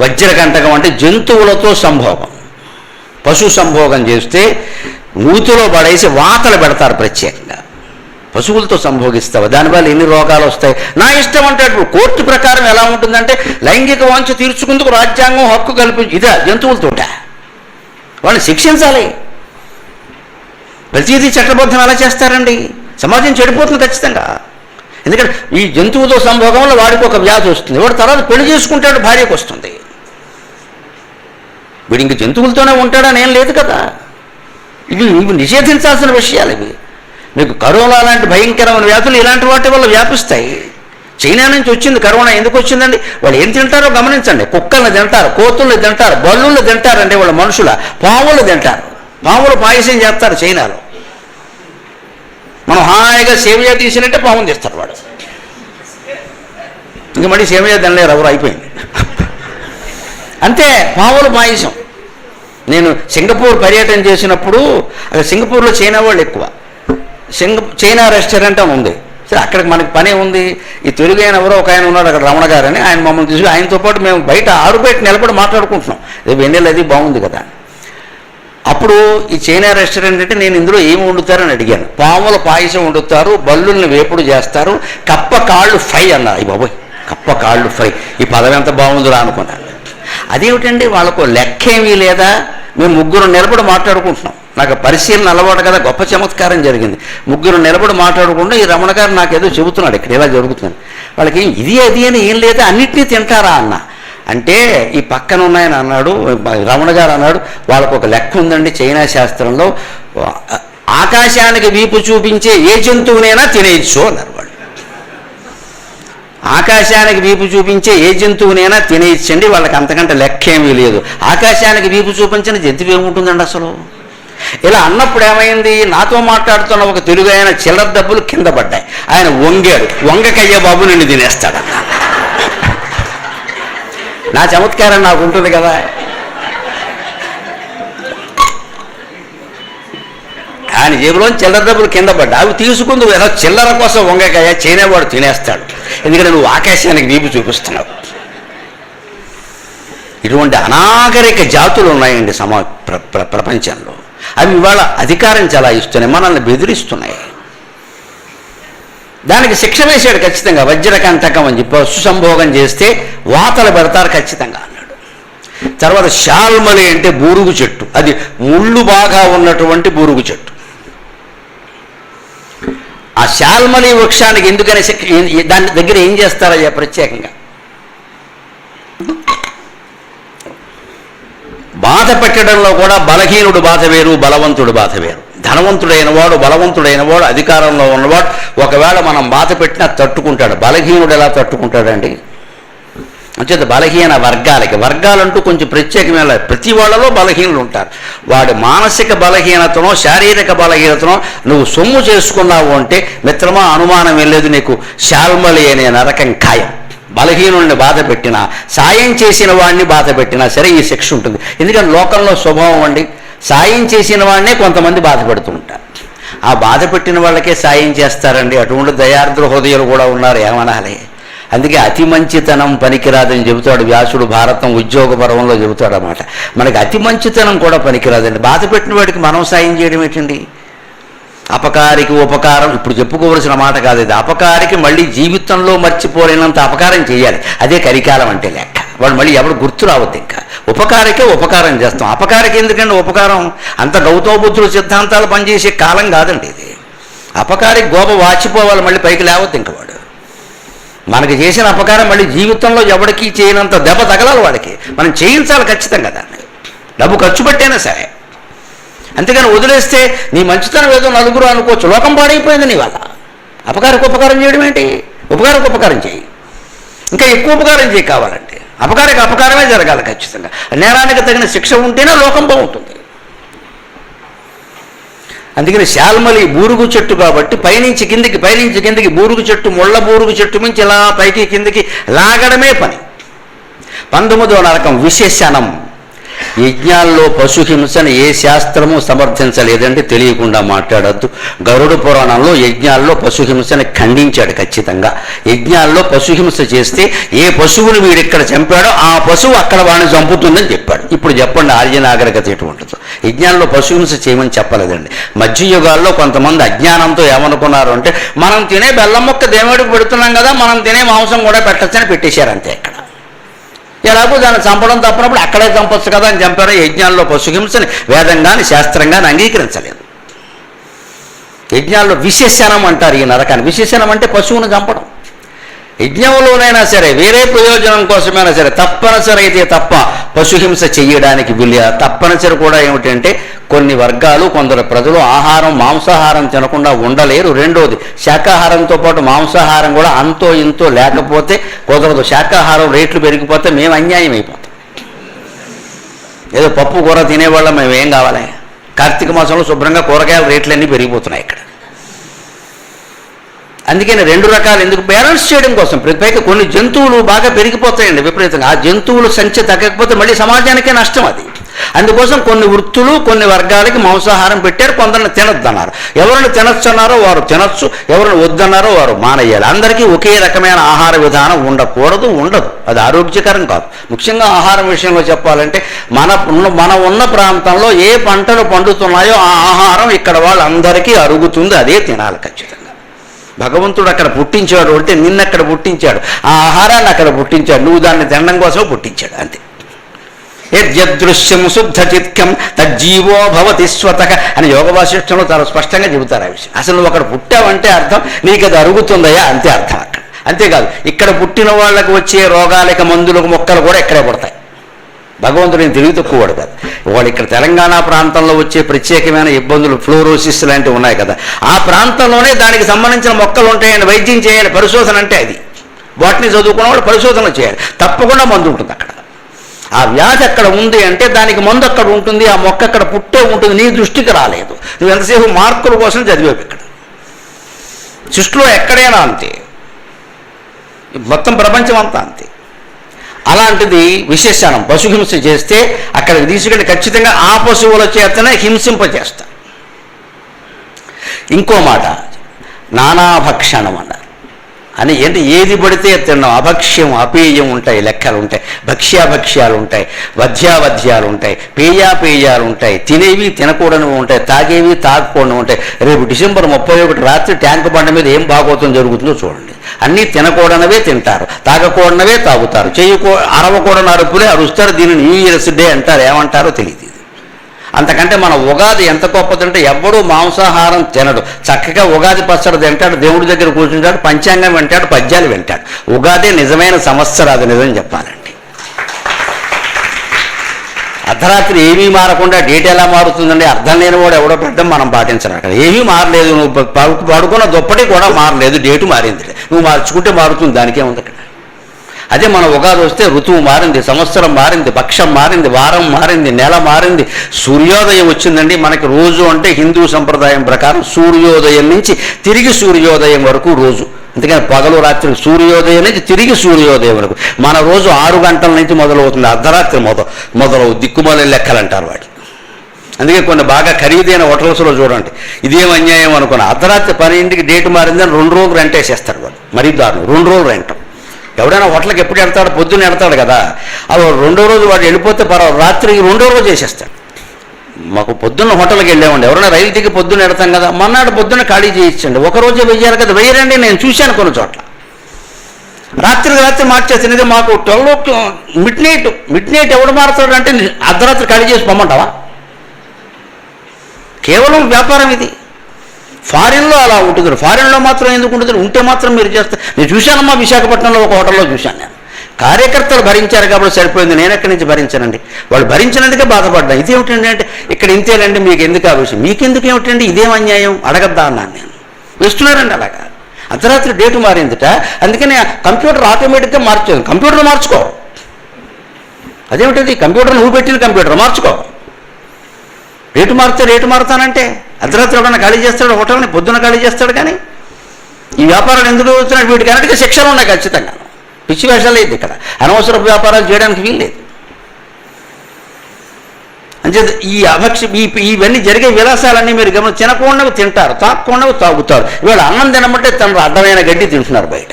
వజ్రకంటకం అంటే జంతువులతో సంభోగం. పశు సంభోగం చేస్తే నూతిలో పడేసి వాతలు పెడతారు ప్రత్యేకంగా. పశువులతో సంభోగిస్తావు, దానివల్ల ఎన్ని రోగాలు వస్తాయి. నా ఇష్టం అంటే కోర్టు ప్రకారం ఎలా ఉంటుందంటే లైంగిక వాంఛ తీర్చుకుందుకు రాజ్యాంగం హక్కు కల్పించి, ఇదా జంతువులతోట వాళ్ళని శిక్షించాలి. ప్రతిదీ చట్టబద్ధం ఎలా చేస్తారండి? సమాజం చెడిపోతుంది ఖచ్చితంగా. ఎందుకంటే ఈ జంతువుతో సంభోగం వల్ల వాడికి ఒక వ్యాధి వస్తుంది, వాడు తర్వాత పెళ్లి చేసుకుంటాడు, భార్యకు వస్తుంది. వీడు ఇంక జంతువులతోనే ఉంటాడని ఏం లేదు కదా. ఇవి నిషేధించాల్సిన విషయాలు. ఇవి మీకు కరోనా లాంటి భయంకరమైన వ్యాధులు ఇలాంటి వాటి వల్ల వ్యాపిస్తాయి. చైనా నుంచి వచ్చింది కరోనా. ఎందుకు వచ్చిందండి? వాళ్ళు ఏం తింటారో గమనించండి. కుక్కల్ని తింటారు, కోతుల్ని తింటారు, బల్లుల్ని తింటారంటే వాళ్ళ మనుషుల, పావులు తింటారు. పావులు పాయసం చేస్తారు చైనాలో. మనం హాయిగా సేమియా తీసినట్టే పావును తీస్తారు వాడు. ఇంక మళ్ళీ సేమియా తినలేరు, ఎవరు అయిపోయింది అంతే. పావులు పాయసం. నేను సింగపూర్ పర్యటన చేసినప్పుడు అక్కడ సింగపూర్లో చైనా వాళ్ళు ఎక్కువ. చైనా రెస్టారెంట్ అని ఉంది. సరే అక్కడికి మనకి పనే ఉంది. ఈ తెలుగు ఆయన ఎవరో ఒక ఆయన ఉన్నాడు అక్కడ, రమణ గారని, ఆయన మమ్మల్ని తీసుకుని ఆయనతో పాటు మేము బయట ఆరుబయట నిలబడి మాట్లాడుకుంటున్నాం. వెన్నెల అది బాగుంది కదా. అప్పుడు ఈ చైనా రెస్టారెంట్ అంటే నేను ఇందులో ఏమి వండుతారని అడిగాను. పాముల పాయసం వండుతారు, బల్లుల్ని వేపుడు చేస్తారు, కప్ప కాళ్ళు ఫ్రై అన్నారు. అయ్యి బాబోయ్, కప్ప కాళ్ళు ఫ్రై, ఈ పదవి ఎంత బాగుందిరా అనుకున్నాను. అదేమిటండి వాళ్ళకు లెక్కేమీ లేదా? మేము 3 నిలబడి మాట్లాడుకుంటున్నాం. నాకు పరిశీలన అలవాటు కదా, గొప్ప చమత్కారం జరిగింది. 3 నిలబడి మాట్లాడకుండా ఈ రమణ గారు నాకేదో చెబుతున్నాడు ఇక్కడ ఇలా జరుగుతుంది. వాళ్ళకి ఇది అది అని ఏం లేదా, అన్నిటినీ తింటారా అన్న అంటే ఈ పక్కన ఉన్నాయని అన్నాడు, రమణ గారు అన్నాడు, వాళ్ళకు ఒక లెక్క ఉందండి చైనా శాస్త్రంలో, ఆకాశానికి వీపు చూపించే ఏ జంతువునైనా తినేయచ్చు అన్నారు వాళ్ళు. ఆకాశానికి వీపు చూపించే ఏ జంతువునైనా తినేయచ్చండి, వాళ్ళకి అంతకంటే లెక్కేమీ లేదు. ఆకాశానికి వీపు చూపించిన జంతువు ఏముంటుందండి అసలు? ఇలా అన్నప్పుడు ఏమైంది, నాతో మాట్లాడుతున్న ఒక తెలుగు ఆయన చిల్లర డబ్బులు కింద పడ్డాయి. ఆయన వంగాడు, వంగకయ్య బాబు నిన్ను తినేస్తాడన్న. నా చమత్కారం నాకు ఉంటుంది కదా. ఆయన జేబులో చిల్లర డబ్బులు కింద పడ్డా, అవి తీసుకుంది ఏదో చిల్లర కోసం వంగకాయ చైనా వాడు తినేస్తాడు, ఎందుకంటే నువ్వు ఆకాశానికి వీపు చూపిస్తున్నావు. ఇటువంటి అనాగరిక జాతులు ఉన్నాయండి ప్రపంచంలో. అవి ఇవాళ అధికారం చలాయిస్తున్నాయి, మనల్ని బెదిరిస్తున్నాయి. దానికి శిక్ష వేశాడు ఖచ్చితంగా. వజ్రకంటకం అని చెప్పి పశు సంభోగం చేస్తే వాతలు పెడతారు ఖచ్చితంగా అన్నాడు. తర్వాత శాల్మలి అంటే బూరుగు చెట్టు, అది ముళ్ళు బాగా ఉన్నటువంటి బూరుగు చెట్టు. ఆ శాల్మలి వృక్షానికి ఎందుకని దాని దగ్గర ఏం చేస్తారయ్యా ప్రత్యేకంగా? బాధ పెట్టడంలో కూడా బలహీనుడు బాధ వేరు, బలవంతుడు బాధ వేరు. ధనవంతుడైన వాడు, బలవంతుడైన వాడు, అధికారంలో ఉన్నవాడు ఒకవేళ మనం బాధ పెట్టినా తట్టుకుంటాడు. బలహీనుడు ఎలా తట్టుకుంటాడండి? అంచేత బలహీన వర్గాలంటూ కొంచెం ప్రత్యేకమైన, ప్రతి వాళ్ళలో బలహీనులు ఉంటారు. వాడి మానసిక బలహీనతనో శారీరక బలహీనతనో నువ్వు సొమ్ము చేసుకున్నావు అంటే మిత్రమా అనుమానం వెళ్ళేది, నీకు శాల్మలి అనే నరకం ఖాయం. బలహీనుల్ని బాధ పెట్టినా, సాయం చేసిన వాడిని బాధ పెట్టినా సరే ఈ శిక్ష ఉంటుంది. ఎందుకంటే లోకంలో స్వభావం అండి, సాయం చేసిన వాడినే కొంతమంది బాధ పెడుతూ ఉంటారు. ఆ బాధ పెట్టిన వాళ్ళకే సాయం చేస్తారండి. అటువంటి దయార్ద్ర హృదయాలు కూడా ఉన్నారు, ఏమనాలి. అందుకే అతి మంచితనం పనికిరాదని చెబుతాడు వ్యాసుడు భారతం ఉద్యోగ పర్వంలో చెబుతాడు అన్నమాట. మనకి అతి మంచితనం కూడా పనికిరాదండి. బాధ పెట్టిన వాడికి మనం సాయం చేయడం ఏంటండి? అపకారికి ఉపకారం ఇప్పుడు చెప్పుకోవలసిన మాట కాదు ఇది. అపకారికి మళ్ళీ జీవితంలో మర్చిపోలేనంత అపకారం చేయాలి, అదే కరికాలం అంటే లెక్క. వాడు మళ్ళీ ఎవడు గుర్తు రావద్దు. ఇంకా ఉపకారికే ఉపకారం చేస్తాం, అపకారికి ఎందుకండి ఉపకారం? అంత గౌతమ బుద్ధుడు సిద్ధాంతాలు పనిచేసే కాలం కాదండి ఇది. అపకారికి గోప వాచిపోవాలి, మళ్ళీ పైకి లేవద్దు. ఇంక వాడు మనకి చేసిన అపకారం మళ్ళీ జీవితంలో ఎవరికి చేయనంత దెబ్బ తగలాలి వాడికి. మనం చేయించాలి ఖచ్చితంగా దాన్ని, డబ్బు ఖర్చు పెట్టైనా సరే. అంతేగాని వదిలేస్తే నీ మంచితనం ఏదో నలుగురు అనుకోవచ్చు, లోకం పాడైపోయింది నీ వల్ల. అపకారికి ఉపకారం చేయడం ఏంటి? ఉపకారికి ఉపకారం చేయి, ఇంకా ఎక్కువ ఉపకారం చేయి కావాలంటే. అపకారికి అపకారమే జరగాలి ఖచ్చితంగా. నేరానికి తగిన శిక్ష ఉంటేనే లోకం బాగుంటుంది. అందుకని శాల్మలి బూరుగు చెట్టు కాబట్టి పైనుంచి కిందికి బూరుగు చెట్టు, ముళ్ళ బూరుగు చెట్టు నుంచి ఇలా పైకి కిందికి లాగడమే పని. 19వ నరకం విశేషణం. యజ్ఞాల్లో పశుహింసను ఏ శాస్త్రము సమర్థించలేదంటే తెలియకుండా మాట్లాడద్దు. గరుడ పురాణంలో యజ్ఞాల్లో పశుహింసను ఖండించాడు ఖచ్చితంగా. యజ్ఞాల్లో పశుహింస చేస్తే ఏ పశువుని వీడిక్కడ చంపాడో ఆ పశువు అక్కడ వాడిని చంపుతుందని చెప్పాడు. ఇప్పుడు చెప్పండి ఆర్య నాగరికత ఎటువంటిదో. యజ్ఞాల్లో పశుహింస చేయమని చెప్పలేదండి. మధ్యయుగాల్లో కొంతమంది అజ్ఞానంతో ఏమనుకున్నారు అంటే, మనం తినే బెల్లం మొక్క దేవుడికి పెడుతున్నాం కదా, మనం తినే మాంసం కూడా పెట్టచ్చని పెట్టేశారు అంతే. ఇక్కడ ఎలాగో దాన్ని చంపడం తప్పనప్పుడు అక్కడే చంపొచ్చు కదా అని చంపారు. యజ్ఞాల్లో పశుహింసని వేదం కానీ శాస్త్రం కానీ అంగీకరించలేదు. యజ్ఞాల్లో విశేషణం అంటారు ఈ నరకాన్ని. విశేషణం అంటే పశువును చంపడం. యజ్ఞంలోనైనా సరే వేరే ప్రయోజనం కోసమైనా సరే తప్పనిసరి అయితే తప్ప పశుహింస చెయ్యడానికి వీలు. తప్పనిసరి కూడా ఏమిటంటే కొన్ని వర్గాలు, కొందరు ప్రజలు మాంసాహారం తినకుండా ఉండలేరు. రెండోది శాకాహారంతో పాటు మాంసాహారం కూడా అంతో ఇంతో లేకపోతే కుదరదు. శాకాహారం రేట్లు పెరిగిపోతే మేము అన్యాయం అయిపోతాం. ఏదో పప్పు కూర తినేవాళ్ళం మేము ఏం కావాలి? కార్తీక మాసంలో శుభ్రంగా కూరగాయల రేట్లన్నీ పెరిగిపోతున్నాయి ఇక్కడ. అందుకని రెండు రకాలు ఎందుకు బ్యాలెన్స్ చేయడం కోసం. పైగా కొన్ని జంతువులు బాగా పెరిగిపోతాయండి విపరీతంగా. ఆ జంతువుల సంఖ్య తగ్గకపోతే మళ్ళీ సమాజానికే నష్టం అది. అందుకోసం కొన్ని వృత్తులు, కొన్ని వర్గాలకి మాంసాహారం పెట్టారు. కొందరిని తినొద్దన్నారు. ఎవరిని తినొచ్చన్నారో వారు తినొచ్చు, ఎవరిని వద్దన్నారో వారు మానేయాలి. అందరికీ ఒకే రకమైన ఆహార విధానం ఉండకూడదు, ఉండదు. అది ఆరోగ్యకరం కాదు. ముఖ్యంగా ఆహారం విషయంలో చెప్పాలంటే మన ఉన్న ప్రాంతంలో ఏ పంటలు పండుతున్నాయో ఆ ఆహారం ఇక్కడ వాళ్ళందరికీ అరుగుతుంది, అదే తినాలి ఖచ్చితంగా. భగవంతుడు అక్కడ పుట్టించాడు అంటే నిన్నక్కడ పుట్టించాడు, ఆ ఆహారాన్ని అక్కడ పుట్టించాడు, నువ్వు దాన్ని తినడం కోసం పుట్టించాడు అంతే. యదృశ్యం శుద్ధ చిత్కం తజ్జీవో భవతి స్వతః అని యోగ వాసిష్టంలో చాలా స్పష్టంగా చెబుతారు ఆ విషయం. అసలు నువ్వు అక్కడ పుట్టావంటే అర్థం నీకు అది అరుగుతుందయా అంతే అర్థం అక్కడ. అంతేకాదు ఇక్కడ పుట్టిన వాళ్ళకు వచ్చే రోగాలకి మందులకు మొక్కలు కూడా ఇక్కడే పడతాయి. భగవంతుడు నేను తెలివి తక్కువవాడు కాదు. వాళ్ళు ఇక్కడ తెలంగాణ ప్రాంతంలో వచ్చే ప్రత్యేకమైన ఇబ్బందులు, ఫ్లోరోసిస్ లాంటివి ఉన్నాయి కదా, ఆ ప్రాంతంలోనే దానికి సంబంధించిన మొక్కలు ఉంటాయండి. వైద్యం చేయాలి, పరిశోధన అంటే అది. వాటిని చదువుకున్న వాళ్ళు పరిశోధన చేయాలి, తప్పకుండా మందు ఉంటుంది అక్కడ. ఆ వ్యాధి అక్కడ ఉంది అంటే దానికి మందు అక్కడ ఉంటుంది, ఆ మొక్క అక్కడ పుట్టే ఉంటుంది. నీ దృష్టికి రాలేదు, నువ్వు ఎంతసేపు మార్కుల కోసం చదివేవి. ఇక్కడ సృష్టిలో ఎక్కడైనా అంతే, మొత్తం ప్రపంచం అంతా అంతే. అలాంటిది విశేషణం. పశుహింస చేస్తే అక్కడికి తీసుకెళ్ళి ఖచ్చితంగా ఆ పశువుల చేతనే హింసింపజేస్తారు. ఇంకో మాట నానాభక్షణం అన్నారు. అని ఏంటి ఏది పడితే తినడం, అభక్ష్యం అపేయం ఉంటాయి, లెక్కలు ఉంటాయి, భక్ష్యాభక్ష్యాలు ఉంటాయి, వధ్యావధ్యాలు ఉంటాయి, పేయాపేయాలు ఉంటాయి, తినేవి తినకూడనివి ఉంటాయి, తాగేవి తాగకూడనివి ఉంటాయి. రేపు డిసెంబర్ 31 రాత్రి ట్యాంక్ బండ మీద ఏం భాగవతం జరుగుతుందో చూడండి. అన్నీ తినకూడనవే తింటారు, తాగకూడనవే తాగుతారు, అరవకూడని అరుపులే అరుస్తారు. దీన్ని న్యూ ఇయర్స్ డే అంటారు, ఏమంటారో తెలియదు. అంతకంటే మన ఉగాది ఎంత గొప్పదంటే ఎవ్వడూ మాంసాహారం తినడు, చక్కగా ఉగాది పచ్చడి తింటాడు, దేవుడి దగ్గర కూర్చుంటాడు, పంచాంగం వింటాడు, పద్యాలు వింటాడు. ఉగాదే నిజమైన సంవత్సరాది, నిజం చెప్పాలండి. అర్ధరాత్రి ఏమీ మారకుండా డేట్ ఎలా మారుతుందండి? అర్థం లేని వాడు ఎవడో పెట్టడం మనం పాటించను. అక్కడ ఏమీ మారలేదు, నువ్వు పడుకున్న దుప్పటి కూడా మారలేదు, డేటు మారింది. నువ్వు మార్చుకుంటే మారుతుంది, దానికేముంది అక్కడ. అదే మన ఉగాది వస్తే ఋతువు మారింది, సంవత్సరం మారింది, పక్షం మారింది, వారం మారింది, నెల మారింది, సూర్యోదయం వచ్చిందండి. మనకి రోజు అంటే హిందూ సంప్రదాయం ప్రకారం సూర్యోదయం నుంచి తిరిగి సూర్యోదయం వరకు రోజు. అందుకని పగలు రాత్రి సూర్యోదయం నుంచి తిరిగి సూర్యోదయం వరకు. మన రోజు 6 గంటల నుంచి మొదలవుతుంది, అర్ధరాత్రి మొదలవు. దిక్కుమాల లెక్కలు అంటారు వాటి. అందుకే కొన్ని బాగా ఖరీదైన హోటల్స్లో చూడండి, ఇదేం అన్యాయం అనుకున్న అర్ధరాత్రి 12కి డేట్ మారిందని 2 రోజులు రెంట్ వేసేస్తాడు వాడు. మరీ దారుణం, 2 రోజులు రెంట్. ఎవడైనా హోటల్కి ఎప్పుడు వెళ్తాడు? పొద్దున్న వెళ్తాడు కదా, అవి 2వ రోజు వాడు వెళ్ళిపోతే పర్వాలేదు, రాత్రికి 2వ రోజు చేసేస్తాడు. మాకు పొద్దున్న హోటల్కి వెళ్ళామండి, ఎవరైనా రైలు దిగి పొద్దున్న వెళ్తాం కదా, మన్నాడు పొద్దున్న ఖాళీ చేయించండి, ఒకరోజే వెయ్యారు కదా, వెయ్యరండి. నేను చూశాను కొన్ని చోట్ల రాత్రికి రాత్రి మార్చేసినది. మాకు 12 మిడ్ నైట్ ఎవడు మారుతాడు అంటే అర్ధరాత్రి ఖాళీ చేసి పొమ్మంటావా? కేవలం వ్యాపారం ఇది. ఫారిన్లో అలా ఉంటుంది, ఫారిన్లో మాత్రం ఎందుకు ఉంటుంది? ఉంటే మాత్రం మీరు చేస్తారు. నేను చూశానమ్మా, విశాఖపట్నంలో ఒక హోటల్లో చూశాను నేను. కార్యకర్తలు భరించారు కాబట్టి సరిపోయింది, నేను ఎక్కడి నుంచి భరించానండి? వాళ్ళు భరించినందుకే బాధపడ్డాను. ఇదేమిటండి అంటే ఇక్కడ ఇంతేనండి, మీకు ఎందుకు ఆ విషయం, మీకెందుకు ఏమిటండి, ఇదేం అన్యాయం అడగద్దా అన్నాను నేను. వేస్తున్నారండి అలాగా. అర్ధరాత్రి డేటు మారిందిట, అందుకని కంప్యూటర్ ఆటోమేటిక్గా మార్చేది. కంప్యూటర్ మార్చుకో, అదేమిటది? కంప్యూటర్ నువ్వు పెట్టిన కంప్యూటర్ మార్చుకో. రేటు మారితే రేటు మారుతానంటే అర్ధరాత్రి ఎవడన్నా ఖాళీ చేస్తాడు హోటల్ని, పొద్దున ఖాళీ చేస్తాడు. కానీ ఈ వ్యాపారాలు ఎందుకు వచ్చినట్టు వీటికి అన్నిటికీ శిక్షలు ఉన్నాయి ఖచ్చితంగా. పిచ్చి వేషాలు లేదు ఇక్కడ, అనవసర వ్యాపారాలు చేయడానికి వీల్లేదు. అంచేత ఇవన్నీ జరిగే విలాసాలన్నీ మీరు తినకుండావి తింటారు, తాగకుండావి తాగుతారు. ఇవాళ అన్నం తినమంటే తన అడ్డమైన గడ్డి తింటున్నారు బయట.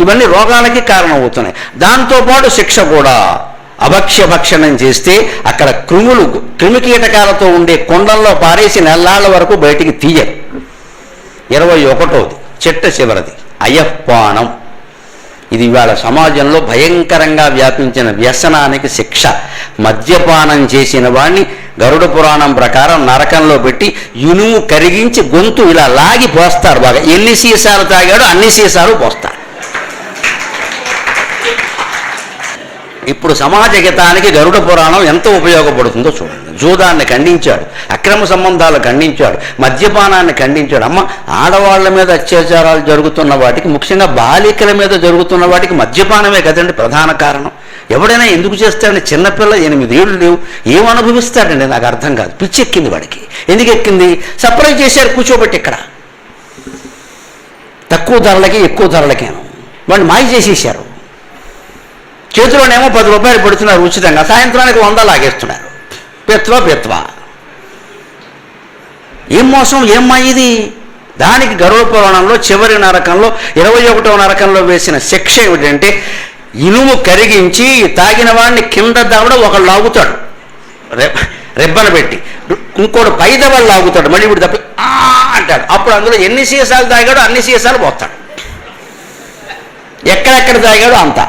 ఇవన్నీ రోగాలకి కారణం అవుతున్నాయి. దాంతోపాటు శిక్ష కూడా. భక్షణం చేస్తే అక్కడ క్రిమికీటకాలతో ఉండే కొండల్లో పారేసి నెల్లాళ్ల వరకు బయటికి తీయరు. 21వది చిట్ట చివరిది అయఃపానం. ఇది ఇవాళ సమాజంలో భయంకరంగా వ్యాపించిన వ్యసనానికి శిక్ష. మద్యపానం చేసిన వాడిని గరుడ పురాణం ప్రకారం నరకంలో పెట్టి ఇనుము కరిగించి గొంతు ఇలా లాగి పోస్తారు. బాగా ఎన్ని సీసాలు తాగాడో అన్ని సీసాలు పోస్తారు. ఇప్పుడు సమాజ హితానికి గరుడ పురాణం ఎంత ఉపయోగపడుతుందో చూడండి. జూదాన్ని ఖండించాడు, అక్రమ సంబంధాలు ఖండించాడు, మద్యపానాన్ని ఖండించాడు. అమ్మ, ఆడవాళ్ల మీద అత్యాచారాలు జరుగుతున్న వాటికి, ముఖ్యంగా బాలికల మీద జరుగుతున్న వాటికి మద్యపానమే కదండి ప్రధాన కారణం. ఎవడైనా ఎందుకు చేస్తాడని? చిన్నపిల్ల 8 ఏళ్ళు లేవు, ఏం అనుభవిస్తాడండి? నాకు అర్థం కాదు. పిచ్చెక్కింది వాడికి. ఎందుకు ఎక్కింది? సప్లై చేశారు కూర్చోబెట్టి ఇక్కడ, తక్కువ ధరలకి ఎక్కువ ధరలకేను వాడిని మాయ చేసేసారు. చేతిలోనేమో 10 రూపాయలు పెడుతున్నారు ఉచితంగా, సాయంత్రానికి 100 లాగేస్తున్నారు. పెత్వా ఏం మోసం, ఏం ఇది? దానికి గరుడ పురాణంలో చివరి నరకంలో 21వ నరకంలో వేసిన శిక్ష ఏమిటంటే, ఇనుము కరిగించి తాగిన వాడిని కింద దవడ ఒకడు లాగుతాడు రెబ్బన పెట్టి, ఇంకోటి పైదవాళ్ళు లాగుతాడు, మళ్ళీ ఇప్పుడు తప్పి అంటాడు. అప్పుడు అందులో ఎన్ని సీసాలు తాగాడో అన్ని సీసాలు పోతాడు, ఎక్కడెక్కడ తాగాడో అంతా.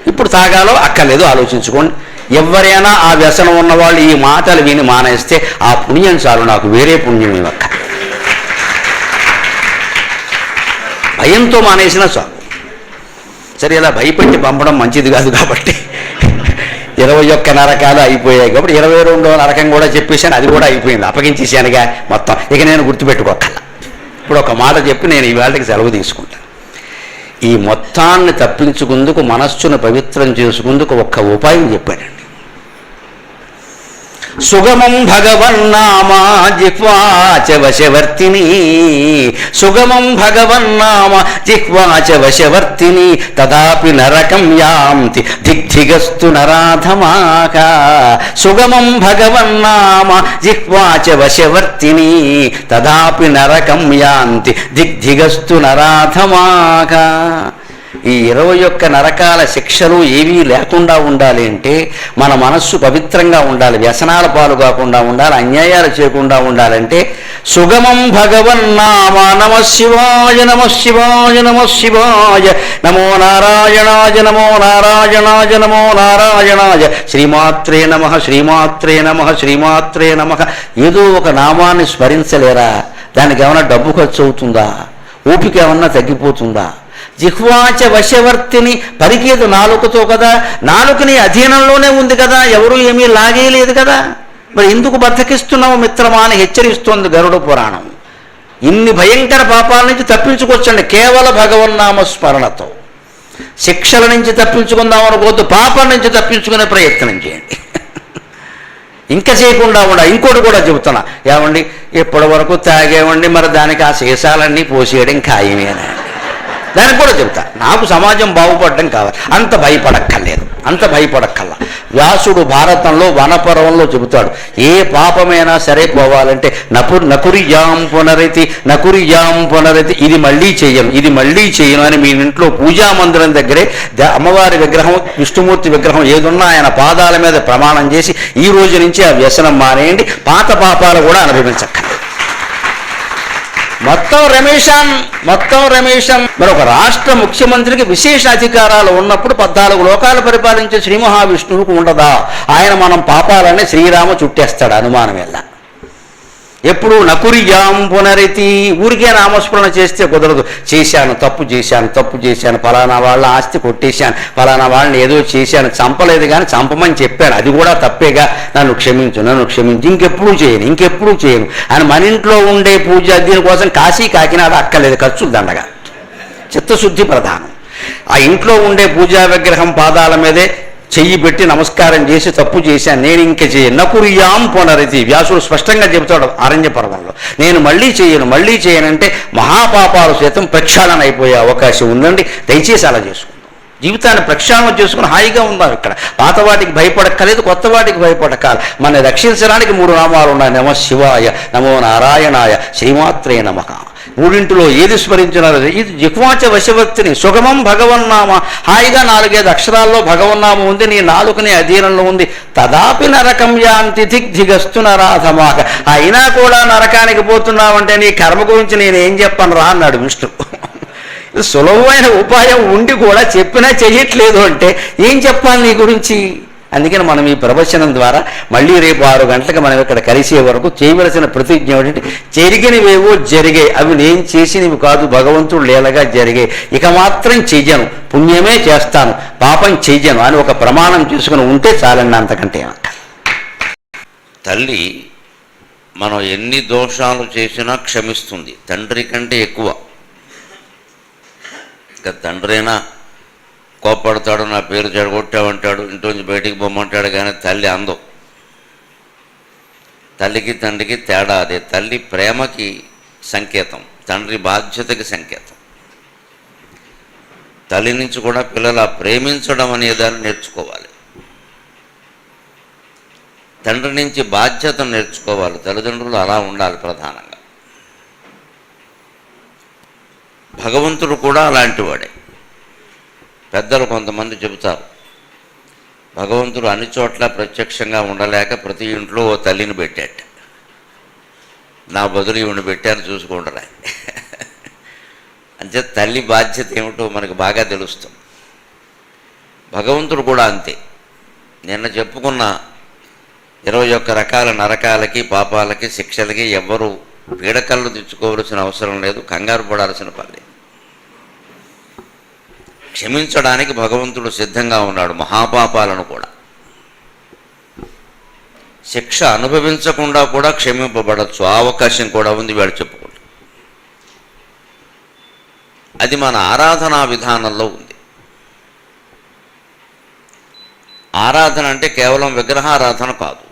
ఇప్పుడు తాగాలో అక్కర్లేదు ఆలోచించుకోండి. ఎవరైనా ఆ వ్యసనం ఉన్నవాళ్ళు ఈ మాటలు విని మానేస్తే ఆ పుణ్యం చాలు, నాకు వేరే పుణ్యం ఇవ్వక్క. భయంతో మానేసినా చాలు. సరే, ఇలా భయపెట్టి పంపడం మంచిది కాదు కాబట్టి 21 నరకాలు అయిపోయాయి కాబట్టి 22వ నరకం కూడా చెప్పేశాను, అది కూడా అయిపోయింది, అప్పగించేసానుగా మొత్తం. ఇక నేను గుర్తుపెట్టుకోకల్లా. ఇప్పుడు ఒక మాట చెప్పి నేను ఈ వేళకి సెలవు తీసుకుంటాను. ఈ మొత్తాన్ని తప్పించుకుందుకు, మనస్సును పవిత్రం చేసుకుందుకు ఒక్క ఉపాయం చెప్పాడండి. సుగమం భగవన్నామా జిహ్వాచ వశవర్తిని, సుగమం భగవన్నామ జిహ్వాచ వశవర్తిని, తదాపి నరకం యాంతి దిగ్ధిగస్తు నరాధమాక. సుగమం భగవన్నామ జిహ్వాచ వశవర్తిని, తదాపి నరకం యాంతి దిగ్ధిగస్తు నరాధమాక. ఈ 21 నరకాల శిక్షలు ఏవీ లేకుండా ఉండాలి అంటే మన మనస్సు పవిత్రంగా ఉండాలి, వ్యసనాల పాలు కాకుండా ఉండాలి, అన్యాయాలు చేయకుండా ఉండాలంటే సుగమం భగవన్నామ నమ శివాయ నమ శివాయ నమ శివాయ నమో నారాయణాయ నమో నారాయణాయ నమో నారాయణాయ శ్రీమాత్రే నమ శ్రీమాత్రే నమ శ్రీమాత్రే నమ. ఏదో ఒక నామాన్ని స్మరించలేరా? దానికి ఏమైనా డబ్బు ఖర్చు అవుతుందా? ఓపిక ఏమన్నా తగ్గిపోతుందా? జిహ్వాచ వశవర్తిని, పరికేదు నాలుకతో కదా, నాలుకని అధీనంలోనే ఉంది కదా, ఎవరూ ఏమీ లాగేయలేదు కదా, మరి ఎందుకు బద్దకిస్తున్నావు మిత్రమా అని హెచ్చరిస్తోంది గరుడ పురాణం. ఇన్ని భయంకర పాపాల నుంచి తప్పించుకోవచ్చండి కేవల భగవన్నామ స్మరణతో. శిక్షల నుంచి తప్పించుకుందాం అనుకోవద్దు, పాపం నుంచి తప్పించుకునే ప్రయత్నం చేయండి. ఇంకా చేయకుండా ఉండ. ఇంకోటి కూడా చెబుతున్నా, ఏమండి ఎప్పటి వరకు తాగేవండి, మరి దానికి ఆ శేషాలన్నీ పోసేయడం ఖాయమేనా? దానికి కూడా చెబుతా. నాకు సమాజం బాగుపడడం కావాలి, అంత భయపడక్కర్లేదు, అంత భయపడక్కల్లా. వ్యాసుడు భారతంలో వనపర్వంలో చెబుతాడు, ఏ పాపమైనా సరే పోవాలంటే నకురియాం పునరతి నకురియాం పునరతి, ఇది మళ్ళీ చెయ్యను, ఇది మళ్ళీ చెయ్యను అని మీ ఇంట్లో పూజా మందిరం దగ్గరే అమ్మవారి విగ్రహం, విష్ణుమూర్తి విగ్రహం ఏదున్నా ఆయన పాదాల మీద ప్రమాణం చేసి ఈ రోజు నుంచి ఆ వ్యసనం మానేయండి, పాత పాపాలు కూడా అనుభవించక్కర్లేదు. మొత్తం రమేశం మరి ఒక రాష్ట్ర ముఖ్యమంత్రికి విశేష అధికారాలు ఉన్నప్పుడు 14 లోకాలు పరిపాలించే శ్రీ మహావిష్ణువుకు ఉండదా? ఆయన మనం పాపాలన్నీ శ్రీరామ చుట్టేస్తాడు, అనుమానం ఎలా? ఎప్పుడు నకురియాం పునరితి, ఊరికే నామస్మరణ చేస్తే కుదరదు. చేశాను, తప్పు చేశాను, ఫలానా వాళ్ళ ఆస్తి కొట్టేశాను, ఫలానా వాళ్ళని ఏదో చేశాను, చంపలేదు కానీ చంపమని చెప్పాను, అది కూడా తప్పేగా, నన్ను క్షమించు, ఇంకెప్పుడు చేయను అని మన ఇంట్లో ఉండే పూజ దీనికోసం కాశీ కాకినాడ అక్కర్లేదు, ఖర్చులు దండగా, చిత్తశుద్ధి ప్రధానం. ఆ ఇంట్లో ఉండే పూజా విగ్రహం పాదాల మీదే చెయ్యి పెట్టి నమస్కారం చేసి తప్పు చేశాను, నేను ఇంక చేయను. నకురియాం పునరతి, వ్యాసుడు స్పష్టంగా చెబుతాడు ఆరణ్య పర్వంలో. నేను మళ్ళీ చేయనంటే మహాపాపాలు సైతం ప్రక్షాళన అయిపోయే అవకాశం ఉందండి. దయచేసి అలా చేసుకుందాం, జీవితాన్ని ప్రక్షాళన చేసుకుని హాయిగా ఉందాం. ఇక్కడ పాత వాటికి భయపడక్కలేదు, కొత్త వాటికి భయపడకాలి. మన రక్షించడానికి 3 నామాలు ఉన్నాయి, నమ శివాయ, నమో నారాయణాయ, శ్రీమాత్రే నమః. మూడింటిలో ఏది స్మరించినారో ఇది జిహ్వాచ వశవర్తిని, సుగమం భగవన్నామ. హాయిగా 4-5 అక్షరాల్లో భగవన్నామం ఉంది, నీ నాలుకని అధీనంలో ఉంది. తదాపి నరకం యాంతి దిగ్ధిగస్తు నరాధమాక. అయినా కూడా నరకానికి పోతున్నావంటే నీ కర్మ గురించి నేనేం చెప్పను రా అన్నాడు విష్ణు. సులభమైన ఉపాయం ఉండి కూడా చెప్పినా చెయ్యట్లేదు అంటే ఏం చెప్పాలి నీ గురించి? అందుకని మనం ఈ ప్రవచనం ద్వారా మళ్ళీ రేపు 6 గంటలకు మనం ఇక్కడ కలిసే వరకు చేయవలసిన ప్రతిజ్ఞ ఏమిటంటే, జరిగినవేవో జరిగాయి, అవి నేను చేసినవి కాదు, భగవంతుడు లీలగా జరిగాయి, ఇక మాత్రం చెయ్యను, పుణ్యమే చేస్తాను, పాపం చెయ్యను అని ఒక ప్రమాణం చేసుకుని ఉంటే చాలండి, అంతకంటే. తల్లి మనం ఎన్ని దోషాలు చేసినా క్షమిస్తుంది, తండ్రి కంటే ఎక్కువ. ఇక తండ్రైనా కోప్పడతాడు, నా పేరు చెడగొట్టామంటాడు, ఇంట్లోంచి బయటికి పొమ్మంటాడు, కానీ తల్లి అందం. తల్లికి తండ్రికి తేడా అదే. తల్లి ప్రేమకి సంకేతం, తండ్రి బాధ్యతకి సంకేతం. తల్లి నుంచి కూడా పిల్లలు ప్రేమించడం అనేదాన్ని నేర్చుకోవాలి, తండ్రి నుంచి బాధ్యతను నేర్చుకోవాలి. తల్లిదండ్రులు అలా ఉండాలి ప్రధానంగా. భగవంతుడు కూడా అలాంటి వాడే. పెద్దలు కొంతమంది చెబుతారు, భగవంతుడు అన్ని చోట్ల ప్రత్యక్షంగా ఉండలేక ప్రతి ఇంట్లో ఓ తల్లిని పెట్టాట, నా బదులు ఈవిని పెట్టాను చూసుకుంటారా. అంటే తల్లి బాధ్యత ఏమిటో మనకు బాగా తెలుస్తాం. భగవంతుడు కూడా అంతే. నిన్న చెప్పుకున్న 21 రకాల నరకాలకి, పాపాలకి, శిక్షలకి ఎవ్వరూ పీడకళ్ళు తెచ్చుకోవలసిన అవసరం లేదు, కంగారు పడాల్సిన పని. క్షమించడానికి భగవంతుడు సిద్ధంగా ఉన్నాడు, మహాపాపాలను కూడా. శిక్ష అనుభవించకుండా కూడా క్షమింపబడచ్చు, ఆ అవకాశం కూడా ఉంది వీళ్ళు చెప్పుకుంటారు. అది మన ఆరాధనా విధానంలో ఉంది. ఆరాధన అంటే కేవలం విగ్రహారాధన కాదు.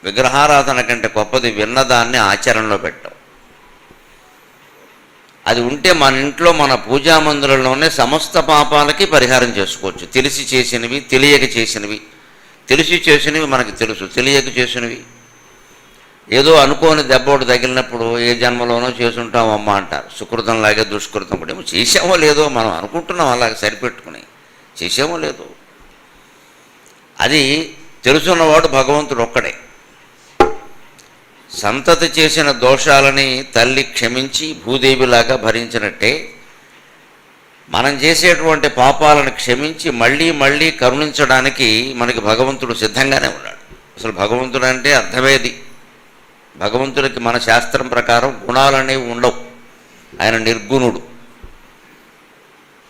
విగ్రహారాధన కంటే గొప్పది విన్నదాన్ని ఆచరణలో పెట్టడం. అది ఉంటే మన ఇంట్లో మన పూజా మందిరంలోనే సమస్త పాపాలకి పరిహారం చేసుకోవచ్చు. తెలిసి చేసినవి, తెలియక చేసినవి. తెలిసి చేసినవి మనకి తెలుసు, తెలియక చేసినవి ఏదో అనుకోని దెబ్బోడు తగిలినప్పుడు ఏ జన్మలోనో చేసుంటామమ్మా అంటారు. సుకృతంలాగే దుష్కృతం కూడా ఏమో చేసామో లేదో మనం అనుకుంటున్నాం, అలాగే సరిపెట్టుకుని చేసామో లేదో. అది తెలుసున్నవాడు భగవంతుడు ఒక్కడే. సంతతి చేసిన దోషాలని తల్లి క్షమించి భూదేవిలాగా భరించినట్టే మనం చేసేటువంటి పాపాలను క్షమించి మళ్ళీ మళ్ళీ కరుణించడానికి మనకి భగవంతుడు సిద్ధంగానే ఉన్నాడు. అసలు భగవంతుడు అంటే అర్థమేది? భగవంతుడికి మన శాస్త్రం ప్రకారం గుణాలనేవి ఉండవు. ఆయన నిర్గుణుడు.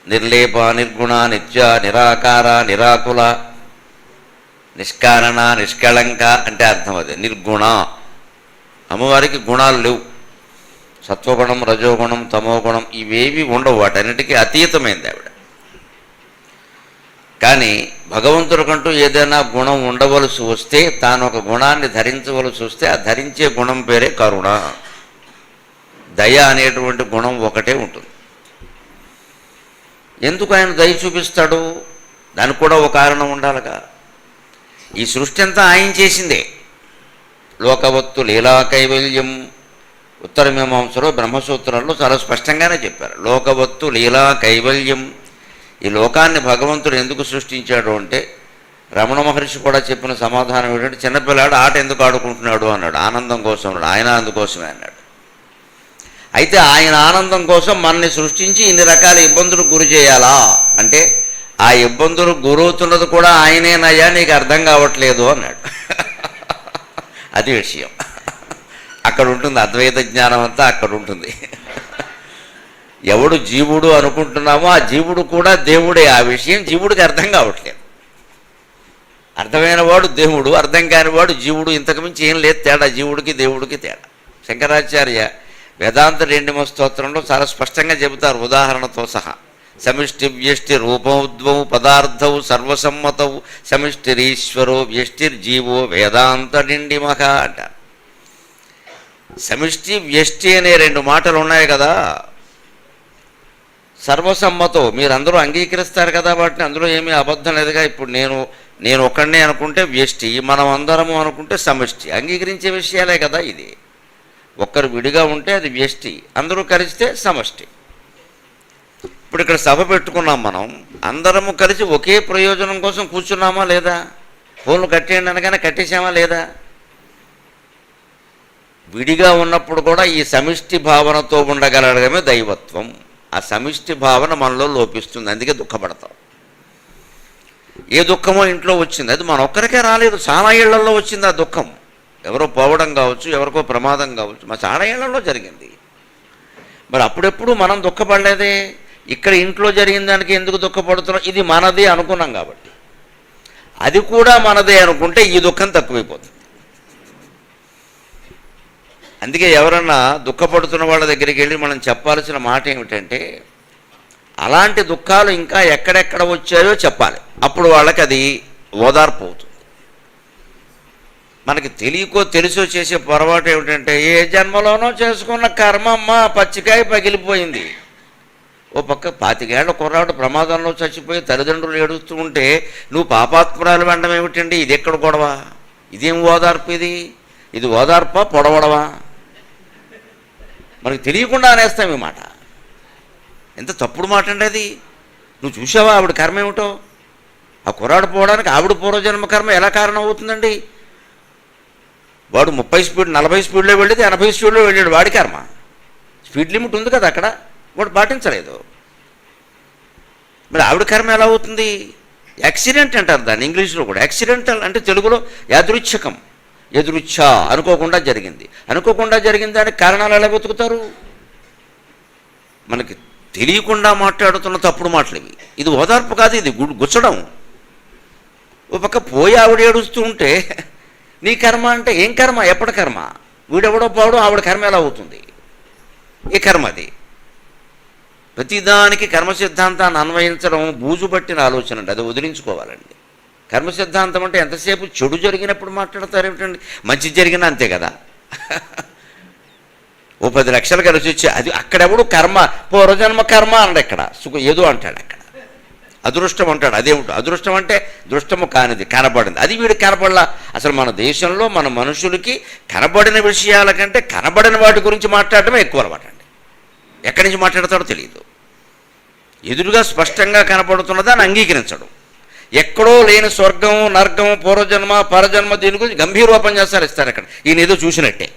నిర్లేప, నిర్గుణ, నిత్య, నిరాకార, నిరాకుల, నిష్కారణ, నిష్కళంక అంటే అర్థం అదే. నిర్గుణ. అమ్మవారికి గుణాలు లేవు. సత్వగుణం, రజోగుణం, తమోగుణం ఇవేవి ఉండవు. వాటన్నిటికీ అతీతమైంది ఆవిడ. కానీ భగవంతుడికంటూ ఏదైనా గుణం ఉండవలసి వస్తే, తాను ఒక గుణాన్ని ధరించవలసి వస్తే ఆ ధరించే గుణం పేరే కరుణ. దయ అనేటువంటి గుణం ఒకటే ఉంటుంది. ఎందుకు ఆయన దయ చూపిస్తాడు? దానికి కూడా ఒక కారణం ఉండాలిగా. ఈ సృష్టి అంతా ఆయన చేసిందే. లోకవత్తు లీలా కైవల్యం ఉత్తరమీమాంసలో బ్రహ్మసూత్రంలో చాలా స్పష్టంగానే చెప్పారు. లోకవత్తు లీలా కైవల్యం. ఈ లోకాన్ని భగవంతుడు ఎందుకు సృష్టించాడు అంటే, రమణ మహర్షి కూడా చెప్పిన సమాధానం ఏంటంటే, చిన్నపిల్లాడు ఆట ఎందుకు ఆడుకుంటున్నాడు అన్నాడు. ఆనందం కోసం అన్నాడు. ఆయన అందుకోసమే అన్నాడు. అయితే ఆయన ఆనందం కోసం మనల్ని సృష్టించి ఇన్ని రకాల ఇబ్బందులకు గురి చేయాలా అంటే, ఆ ఇబ్బందులు గురవుతున్నది కూడా ఆయనేనయ్యా, నీకు అర్థం కావట్లేదు అన్నాడు. అది విషయం. అక్కడ ఉంటుంది అద్వైత జ్ఞానం అంతా, అక్కడ ఉంటుంది. ఎవడు జీవుడు అనుకుంటున్నామో ఆ జీవుడు కూడా దేవుడే. ఆ విషయం జీవుడికి అర్థం కావట్లేదు. అర్థమైన వాడు దేవుడు, అర్థం కానివాడు జీవుడు. ఇంతకుమించి ఏం లేదు తేడా జీవుడికి దేవుడికి తేడా. శంకరాచార్య వేదాంత రెండిమ స్తోత్రంలో చాలా స్పష్టంగా చెబుతారు ఉదాహరణతో సహా. సమిష్టి వ్యష్టి రూపౌద్వౌ పదార్థౌ సర్వసమ్మతౌ సమిష్టిరీశ్వరో వ్యష్టిర్జీవో వేదాంత డిండిమహ అంటారు. సమిష్టి వ్యష్టి అనే రెండు మాటలు ఉన్నాయి కదా. సర్వసమ్మతో మీరందరూ అంగీకరిస్తారు కదా వాటిని, అందులో ఏమీ అబద్ధం లేదుగా. ఇప్పుడు నేను ఒక్కడనే అనుకుంటే వ్యష్టి, మనం అందరము అనుకుంటే సమిష్టి. అంగీకరించే విషయాలే కదా ఇది. ఒక్కరు విడిగా ఉంటే అది వ్యష్టి, అందరూ కలిస్తే సమష్టి. ఇప్పుడు ఇక్కడ సభ పెట్టుకున్నాం, మనం అందరము కలిసి ఒకే ప్రయోజనం కోసం కూర్చున్నామా లేదా? ఫోన్లు కట్టేయండి అనగానే కట్టేసామా లేదా? విడిగా ఉన్నప్పుడు కూడా ఈ సమిష్టి భావనతో ఉండగలగడమే దైవత్వం. ఆ సమిష్టి భావన మనలో లోపిస్తుంది, అందుకే దుఃఖపడతాం. ఏ దుఃఖమో ఇంట్లో వచ్చింది, అది మన ఒక్కరికే రాలేదు, చాలా ఏళ్లలో వచ్చింది ఆ దుఃఖం. ఎవరో పోవడం కావచ్చు, ఎవరికో ప్రమాదం కావచ్చు, మా చాలా ఏళ్లలో జరిగింది. మరి అప్పుడెప్పుడు మనం దుఃఖపడలేదే. ఇక్కడ ఇంట్లో జరిగిన దానికి ఎందుకు దుఃఖపడుతున్నాం? ఇది మనదే అనుకున్నాం కాబట్టి. అది కూడా మనదే అనుకుంటే ఈ దుఃఖం తక్కువైపోతుంది. అందుకే ఎవరన్నా దుఃఖపడుతున్న వాళ్ళ దగ్గరికి వెళ్ళి మనం చెప్పాల్సిన మాట ఏమిటంటే, అలాంటి దుఃఖాలు ఇంకా ఎక్కడెక్కడ వచ్చాయో చెప్పాలి. అప్పుడు వాళ్ళకి అది ఓదార్పు అవుతుంది. మనకి తెలియకో తెలుసో చేసే పొరపాటు ఏమిటంటే, ఏ జన్మలోనో చేసుకున్న కర్మమ్మ పచ్చికాయ పగిలిపోయింది. ఓ పక్క 25 ఏళ్ల కుర్రాడు ప్రమాదంలో చచ్చిపోయి తల్లిదండ్రులు ఏడుస్తూ ఉంటే నువ్వు పాపాత్మురాలు వెంటనే ఏమిటండి? ఇది ఎక్కడ గొడవ? ఇదేం ఓదార్పు? ఇది ఓదార్ప పొడవడవా? మనకు తెలియకుండా అనేస్తాం ఈ మాట. ఎంత తప్పుడు మాట అండి అది. నువ్వు చూసావా ఆవిడ కర్మ ఏమిటో? ఆ కుర్రాడు పోవడానికి ఆవిడ పూర్వజన్మ కర్మ ఎలా కారణం అవుతుందండి? వాడు 30 స్పీడ్ 40 స్పీడ్లో వెళ్ళేది 80 స్పీడ్లో వెళ్ళాడు, వాడి కర్మ. స్పీడ్ లిమిట్ ఉంది కదా అక్కడ, వాడు పాటించలేదు. మరి ఆవిడ కర్మ ఎలా అవుతుంది? యాక్సిడెంట్ అంటారు దాన్ని ఇంగ్లీష్లో కూడా. యాక్సిడెంటల్ అంటే తెలుగులో యాదృచ్ఛకం. ఎదురుచ్ఛ, అనుకోకుండా జరిగింది. అనుకోకుండా జరిగిన దానికి కారణాలు ఎలా వెతుకుతారు? మనకి తెలియకుండా మాట్లాడుతున్న తప్పుడు మాటలు ఇవి. ఇది ఓదార్పు కాదు, ఇది గుచ్చడం. ఓ పక్క పోయి ఆవిడ ఏడుస్తూ ఉంటే నీ కర్మ అంటే ఏం కర్మ? ఎప్పటి కర్మ? వీడెవడో పోవడం ఆవిడ కర్మ ఎలా అవుతుంది? ఏ కర్మ అది? ప్రతిదానికి కర్మ సిద్ధాంతాన్ని అన్వయించడం బూజు పట్టిన ఆలోచన అండి. అది వదిలించుకోవాలండి. కర్మ సిద్ధాంతం అంటే ఎంతసేపు చెడు జరిగినప్పుడు మాట్లాడతారు ఏమిటండి? మంచి జరిగినా అంతే కదా. ఓ 10 లక్షలు కలిసి వచ్చి అది అక్కడెవడు కర్మ పూర్వజన్మ కర్మ అన్నాడు, ఇక్కడ ఏదో అంటాడు, అక్కడ అదృష్టం అంటాడు. అదేమిటో అదృష్టం అంటే దృష్టము కానిది, కనబడింది. అది వీడికి కనబడలా. అసలు మన దేశంలో మన మనుషులకి కనబడిన విషయాల కంటే కనబడిన వాటి గురించి మాట్లాడటమే ఎక్కువ అలవాటు అండి. ఎక్కడి నుంచి మాట్లాడతాడో తెలియదు. ఎదురుగా స్పష్టంగా కనపడుతున్నదాన్ని అంగీకరించడం. ఎక్కడో లేని స్వర్గం, నర్గం, పూర్వజన్మ, పరజన్మ దీని గురించి గంభీరోపన్యాసాలు ఇస్తారు. అక్కడ ఈయన ఏదో చూసినట్టే.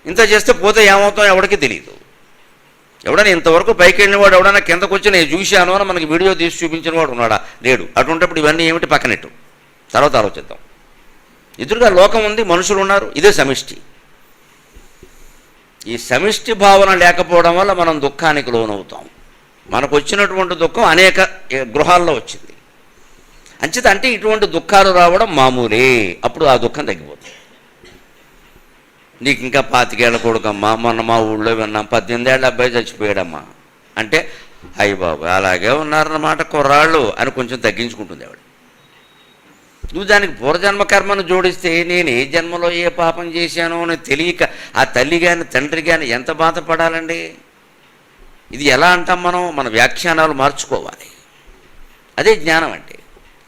ఇంత చేస్తే పోతే ఏమవుతాం ఎవడికి తెలియదు. ఎవడైనా ఇంతవరకు పైకి వెళ్ళిన వాడు ఎవడైనా కిందకు వచ్చి నేను చూశాను అని మనకి వీడియో తీసి చూపించిన వాడు ఉన్నాడా? లేడు. అటువంటిప్పుడు ఇవన్నీ ఏమిటి పక్కనెట్టు, తర్వాత ఆలోచిద్దాం. ఎదురుగా లోకం ఉంది, మనుషులు ఉన్నారు. ఇదే సమిష్టి. ఈ సమిష్టి భావన లేకపోవడం వల్ల మనం దుఃఖానికి లోనవుతాం. మనకు వచ్చినటువంటి దుఃఖం అనేక గృహాల్లో వచ్చింది. అంచేత అంటే ఇటువంటి దుఃఖాలు రావడం మామూలే. అప్పుడు ఆ దుఃఖం తగ్గిపోతుంది. నీకు ఇంకా 25 ఏళ్ళ కొడుకమ్మా, మొన్న మా ఊళ్ళో విన్నాం 18 ఏళ్ళ అబ్బాయి చచ్చిపోయాడమ్మా అంటే, అయ్యి బాబు అలాగే ఉన్నారన్నమాట కుర్రాళ్ళు అని కొంచెం తగ్గించుకుంటుంది ఆవిడ. నువ్వు దానికి పూర్వజన్మ కర్మను జోడిస్తే నేను ఏ జన్మలో ఏ పాపం చేశానో అని తెలియక ఆ తల్లి కానీ తండ్రి కానీ ఎంత బాధపడాలండి. ఇది ఎలా అంటాం మనం? మన వ్యాఖ్యానాలు మార్చుకోవాలి. అదే జ్ఞానం అంటే.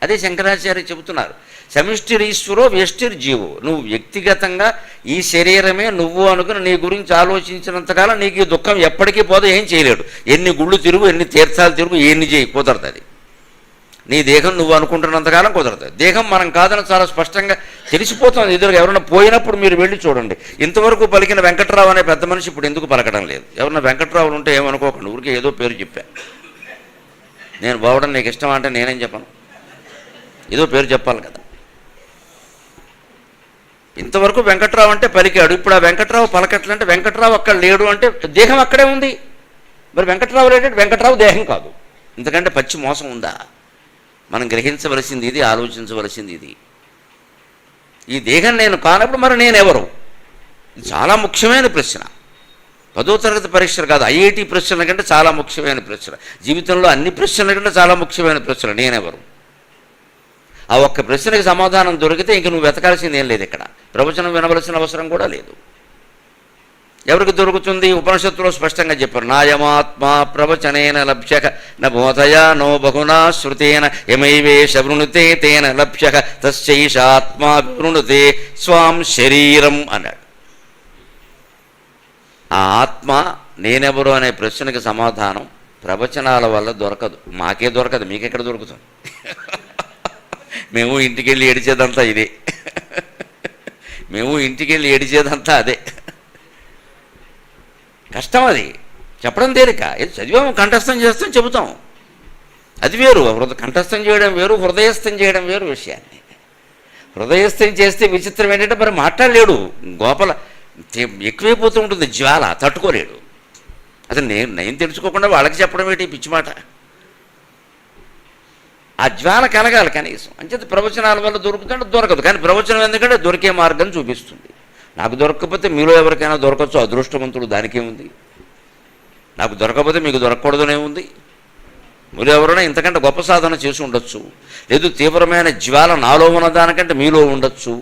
అదే శంకరాచార్య చెబుతున్నారు, సమిష్టిరీశ్వరో వ్యష్టిర్జీవో. నువ్వు వ్యక్తిగతంగా ఈ శరీరమే నువ్వు అనుకుని నీ గురించి ఆలోచించినంతకాలం నీకు ఈ దుఃఖం ఎప్పటికీ పోతే ఏం చేయలేడు. ఎన్ని గుళ్ళు తిరుగు, ఎన్ని తీర్థాలు తిరుగు, ఎన్ని చేయి, కుదరదు. అది నీ దేహం నువ్వు అనుకుంటున్నంతకాలం కుదరదు. దేహం మనం కాదని చాలా స్పష్టంగా తెలిసిపోతుంది. ఎదురుగా ఎవరైనా పోయినప్పుడు మీరు వెళ్ళి చూడండి. ఇంతవరకు పలికిన వెంకట్రావు అనే పెద్ద మనిషి ఇప్పుడు ఎందుకు పలకడం లేదు? ఎవరన్నా వెంకట్రావులు ఉంటే ఏమనుకోకండి, ఊరికే ఏదో పేరు చెప్పాను. నేను బావడం నీకు ఇష్టం అంటే నేనేం చెప్పను, ఏదో పేరు చెప్పాలి కదా. ఇంతవరకు వెంకట్రావు అంటే పలికాడు, ఇప్పుడు ఆ వెంకట్రావు పలకట్లంటే వెంకట్రావు అక్కడ లేడు అంటే దేహం అక్కడే ఉంది. మరి వెంకట్రావు లేదంటే వెంకట్రావు దేహం కాదు. ఇంతకంటే పచ్చి మోసం ఉందా? మనం గ్రహించవలసింది ఇది, ఆలోచించవలసింది ఇది. ఈ దేహం నేను కానప్పుడు మరి నేనెవరు? ఇది చాలా ముఖ్యమైన ప్రశ్న. 10వ తరగతి పరీక్షలు కాదు, ఐఐటి ప్రశ్నల కంటే చాలా ముఖ్యమైన ప్రశ్న. జీవితంలో అన్ని ప్రశ్నల కంటే చాలా ముఖ్యమైన ప్రశ్న నేనెవరు. ఆ ఒక్క ప్రశ్నకి సమాధానం దొరికితే ఇంక నువ్వు వెతకాల్సింది ఏం లేదు. ఇక్కడ ప్రవచనం వినవలసిన అవసరం కూడా లేదు. ఎవరికి దొరుకుతుంది? ఉపనిషత్తులో స్పష్టంగా చెప్పారు, నాయమాత్మా ప్రవచనేన లభ్యక నోదయా నో బహునా శృతేన యమైవేష వృణుతే తేన లభ్యక తస్యైషాత్మా వివృణుతే స్వాం శరీరం అన్నాడు. ఆ ఆత్మ నేనెవరు అనే ప్రశ్నకి సమాధానం ప్రవచనాల వల్ల దొరకదు. మాకే దొరకదు, మీకెక్కడ దొరుకుతుంది? మేము ఇంటికి వెళ్ళి ఏడిచేదంతా ఇదే. మేము ఇంటికి వెళ్ళి ఏడిచేదంతా అదే. కష్టం అది చెప్పడం తేలిక. ఇది చదివాము, కంఠస్థం చేస్తాం, చెబుతాం. అది వేరు. కంఠస్థం చేయడం వేరు, హృదయస్థం చేయడం వేరు విషయాన్ని. హృదయస్థం చేస్తే విచిత్రం ఏంటంటే మరి మాట్లాడలేడు. గోపల ఎక్కువైపోతూ ఉంటుంది, జ్వాల తట్టుకోలేడు. అసలు నేను తెలుసుకోకుండా వాళ్ళకి చెప్పడం ఏంటి పిచ్చి మాట. ఆ జ్వాల కలగాలి కనీసం. అంచేత ప్రవచనాల వల్ల దొరుకుతుంటే దొరకదు. కానీ ప్రవచనం ఎందుకంటే దొరికే మార్గం చూపిస్తుంది. నాకు దొరకకపోతే మీలో ఎవరికైనా దొరకచ్చు, అదృష్టవంతుడు, దానికేముంది. నాకు దొరకకపోతే మీకు దొరకకూడదనే ఉంది. మీరు ఎవరైనా ఇంతకంటే గొప్ప సాధన చేసి ఉండొచ్చు. లేదు తీవ్రమైన జ్వాల నాలో ఉన్న దానికంటే మీలో ఉండొచ్చు.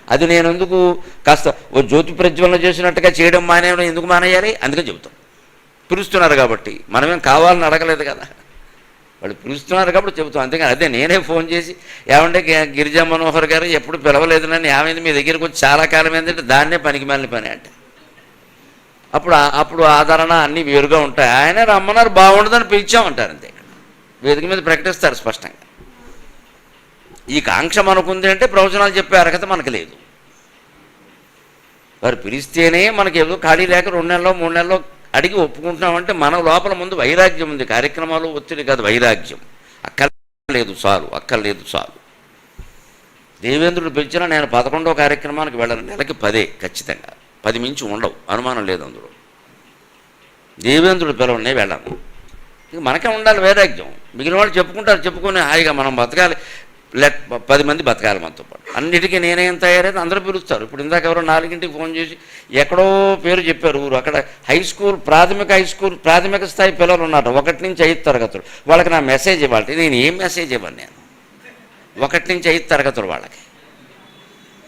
అది నేను ఎందుకు కాస్త ఓ జ్యోతి ప్రజ్వలన చేసినట్టుగా చేయడం మానేయడం ఎందుకు మానేయాలి? అందుకని చెబుతాం. పిలుస్తున్నారు కాబట్టి, మనమేం కావాలని అడగలేదు కదా, వాళ్ళు పిలుస్తున్నారు కాబట్టి చెబుతాం. అంతేగాని అదే నేనే ఫోన్ చేసి ఏమంటే గిరిజా మనోహర్ గారు ఎప్పుడు పిలవలేదు నన్ను, ఏమైంది మీ దగ్గరికి వచ్చి చాలా కాలం ఏంటంటే దాన్నే పనికి మాలిన పని అంటే అప్పుడు ఆదరణ అన్నీ వేరుగా ఉంటాయి. ఆయన రమ్మన్నారు, బాగుండదని పిలిచామంటారు అంతే. వేదిక మీద ప్రకటిస్తారు స్పష్టంగా. ఈ కాంక్ష మనకుంది అంటే ప్రవచనాలు చెప్పే అర్హత మనకు లేదు. వారు పిలిస్తేనే మనకి ఏదో ఖాళీ లేక 2 నెలలో 3 నెలలో అడిగి ఒప్పుకుంటున్నామంటే మన లోపల ముందు వైరాగ్యం ఉంది. కార్యక్రమాలు ఒత్తిడి కాదు, వైరాగ్యం. అక్కర్లేదు చాలు. దేవేంద్రుడు పిలిచినా నేను 11వ కార్యక్రమానికి వెళ్ళను. నెలకి 10 ఖచ్చితంగా, 10 మించి ఉండవు, అనుమానం లేదు అందులో. దేవేంద్రుడు పిలవనే వెళ్ళను. ఇక మనకే ఉండాలి వైరాగ్యం. మిగిలిన వాళ్ళు చెప్పుకుని హాయిగా మనం బతకాలి, 10 మంది బతకాలి మనతో పాటు. అన్నిటికీ నేనేం తయారైతే అందరూ పిలుస్తారు. ఇప్పుడు ఇందాక ఎవరో 4ంటికి ఫోన్ చేసి ఎక్కడో పేరు చెప్పారు ఊరు. అక్కడ ప్రాథమిక స్థాయి పిల్లలు ఉన్నారు, 1 నుంచి 5 తరగతులు. వాళ్ళకి నా మెసేజ్ ఇవ్వాలి. నేను ఏం మెసేజ్ ఇవ్వను? నేను 1 నుంచి 5 తరగతులు వాళ్ళకి.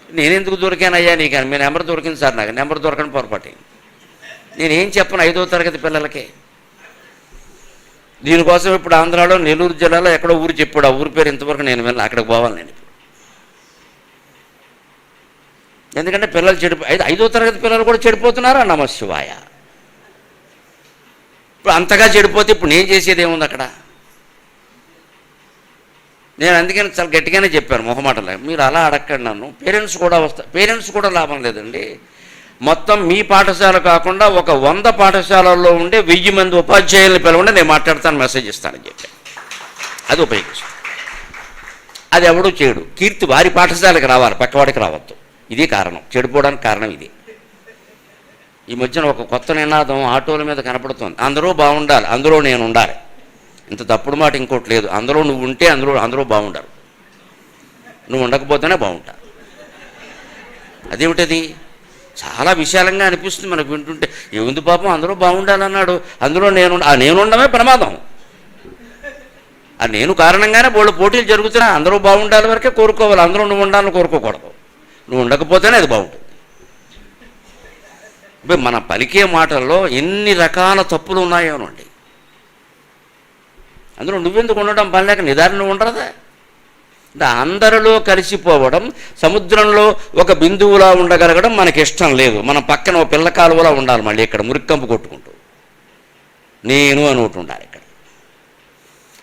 నేనెందుకు దొరికానయ్యా నీకు? మీ నెంబర్ దొరికింది సార్. నాకు నెంబర్ దొరకని పొరపాటు. నేనేం చెప్పను 5వ తరగతి పిల్లలకి. దీనికోసం ఇప్పుడు ఆంధ్రాలో నెల్లూరు జిల్లాలో ఎక్కడో ఊరు చెప్పాడు. ఆ ఊరి పేరు ఇంతవరకు నేను వెళ్ళి అక్కడికి పోవాలి నేను ఇప్పుడు. ఎందుకంటే పిల్లలు 5వ తరగతి పిల్లలు కూడా చెడిపోతున్నారా? నమశివాయ. ఇప్పుడు అంతగా చెడిపోతే ఇప్పుడు నేను చేసేది ఏముంది అక్కడ? నేను అందుకని చాలా గట్టిగానే చెప్పాను మొహమాటలే. మీరు అలా అడగండి నన్ను. పేరెంట్స్ కూడా వస్తారు. పేరెంట్స్ కూడా లాభం లేదండి. మొత్తం మీ పాఠశాల కాకుండా ఒక 100 పాఠశాలల్లో ఉండే 1000 మంది ఉపాధ్యాయులను పిలవండి, నేను మాట్లాడతాను, మెసేజ్ ఇస్తానని చెప్పాను. అది ఉపయోగించు. అది ఎవడూ చేయడు. కీర్తి వారి పాఠశాలకు రావాలి, పక్కవాడికి రావద్దు. ఇది కారణం, చెడిపోవడానికి కారణం ఇది. ఈ మధ్యన ఒక కొత్త నినాదం ఆటోల మీద కనపడుతుంది. అందరూ బాగుండాలి, అందులో నేను ఉండాలి. ఇంత తప్పుడు మాట ఇంకోటి లేదు. అందులో నువ్వు ఉంటే అందరూ బాగుండరు, నువ్వు ఉండకపోతేనే బాగుంటారు. అదేమిటది? చాలా విశాలంగా అనిపిస్తుంది మనకు వింటుంటే. ఏముంది పాపం, అందరూ బాగుండాలన్నాడు, అందులో నేను ఉండమే ప్రమాదం. నేను కారణంగానే బోళ్ళు పోటీలు జరుగుతున్నా. అందరూ బాగుండాలి వరకే కోరుకోవాలి, అందరూ నువ్వు ఉండాలని కోరుకోకూడదు. నువ్వు ఉండకపోతేనే అది బాగుంటుంది. మన పలికే మాటల్లో ఎన్ని రకాల తప్పులు ఉన్నాయోనండి. అందులో నువ్వెందుకు ఉండడం పని లేక నిదారణ ఉండదా? అంటే అందరిలో కలిసిపోవడం, సముద్రంలో ఒక బిందువులా ఉండగలగడం మనకి ఇష్టం లేదు. మన పక్కన ఒక పిల్ల కాలువలా ఉండాలి. మళ్ళీ ఇక్కడ మురికంపు కొట్టుకుంటూ నేను అని ఒకటి ఉండాలి. ఇక్కడ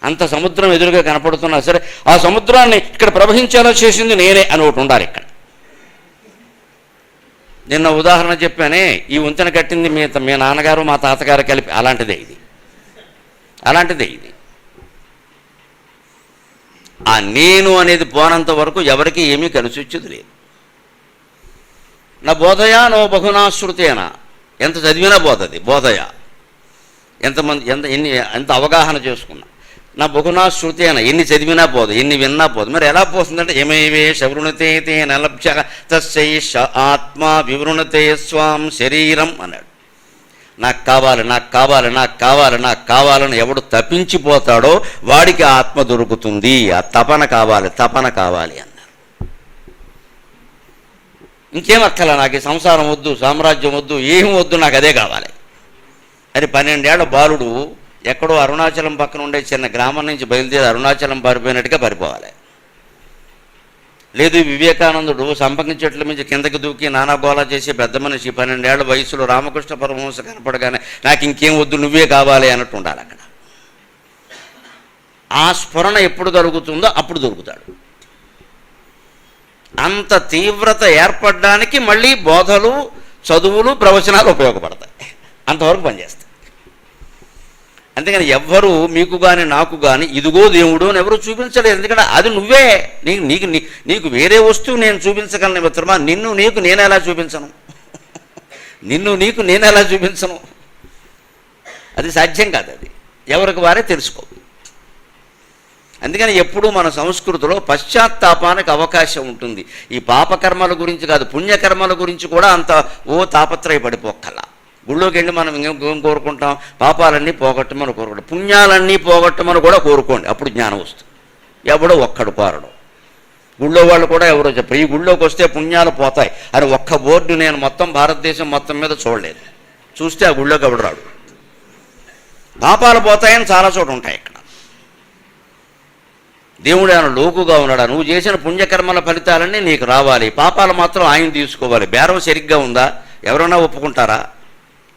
అంత సముద్రం ఎదురుగా కనపడుతున్నా సరే ఆ సముద్రాన్ని ఇక్కడ ప్రవహించేలా చేసింది నేనే అని ఒకటి ఉండాలి ఇక్కడ. నిన్న ఉదాహరణ చెప్పానే, ఈ వంతెన కట్టింది మీ నాన్నగారు మా తాతగారు కలిపి. అలాంటిదే ఇది. ఆ నేను అనేది పోనంత వరకు ఎవరికి ఏమీ కలిసి వచ్చేది లేదు. నా బోధయా నో బహునాశ్రుతేనా, ఎంత చదివినా బోధది బోధయా, ఎంత అవగాహన చేసుకున్నా. నా బహునాశ్రుతేన, ఎన్ని చదివినా పోదు, ఎన్ని విన్నా పోదు. మరి ఎలా పోతుందంటే యమేవే శవృణతే నలభ్య తస్యై ఆత్మ వివృణతే స్వాం శరీరం అన్నాడు. నాకు కావాలని ఎవడు తప్పించిపోతాడో వాడికి ఆత్మ దొరుకుతుంది. ఆ తపన కావాలి అన్నారు. ఇంకేం అక్కల, నాకు ఈ సంసారం వద్దు, సామ్రాజ్యం వద్దు, ఏం వద్దు, నాకు అదే కావాలి అని 12 ఏళ్ల బాలుడు ఎక్కడో అరుణాచలం పక్కన ఉండే చిన్న గ్రామం నుంచి బయలుదేరి అరుణాచలం పారిపోయినట్టుగా పారిపోవాలి. లేదు వివేకానందుడు సంపంగి చెట్ల నుంచి కిందకి దూకి నానాగోళ చేసి పెద్ద మనిషి 12 ఏళ్ల వయసులో రామకృష్ణ పరమహంస కనపడగానే నాకు ఇంకేం వద్దు, నువ్వే కావాలి అన్నట్టు ఉండాలి అక్కడ. ఆ స్ఫురణ ఎప్పుడు దొరుకుతుందో అప్పుడు దొరుకుతాడు. అంత తీవ్రత ఏర్పడడానికి మళ్ళీ బోధలు, చదువులు, ప్రవచనాలు ఉపయోగపడతాయి. అంతవరకు పనిచేస్తాయి. అంతేగాని ఎవ్వరూ మీకు కానీ నాకు కానీ ఇదిగో దేవుడు అని ఎవరు చూపించలేదు. ఎందుకంటే అది నువ్వే. నీకు వేరే వస్తువు నేను చూపించగలను మిత్రమా. నిన్ను నీకు నేను ఎలా చూపించను? అది సాధ్యం కాదు. అది ఎవరికి వారే తెలుసుకో. అందుకని ఎప్పుడూ మన సంస్కృతిలో పశ్చాత్తాపానికి అవకాశం ఉంటుంది. ఈ పాపకర్మల గురించి కాదు, పుణ్యకర్మల గురించి కూడా అంత తాపత్రయపడిపోక్కల్లా. గుళ్ళోకి వెళ్ళి మనం ఇంకేం కోరుకుంటాం? పాపాలన్నీ పోగొట్టమని కోరుకుంటాం, పుణ్యాలన్నీ పోగొట్టమని కూడా కోరుకోండి. అప్పుడు జ్ఞానం వస్తుంది. ఎవడో ఒక్కడు కోరడు. గుళ్ళో వాళ్ళు కూడా ఎవరో చెప్పరు ఈ గుళ్ళోకి వస్తే పుణ్యాలు పోతాయి అని ఒక్క బోర్డు నేను మొత్తం భారతదేశం మొత్తం మీద చూడలేదు. చూస్తే ఆ గుళ్ళోకి ఎవడు రాడు. పాపాలు పోతాయని చాలా చోట ఉంటాయి. ఇక్కడ దేవుడు ఆయన లోకుగా ఉన్నాడా? నువ్వు చేసిన పుణ్యకర్మల ఫలితాలన్నీ నీకు రావాలి, పాపాలు మాత్రం ఆయన తీసుకోవాలి. బేరం సరిగ్గా ఉందా? ఎవరైనా ఒప్పుకుంటారా?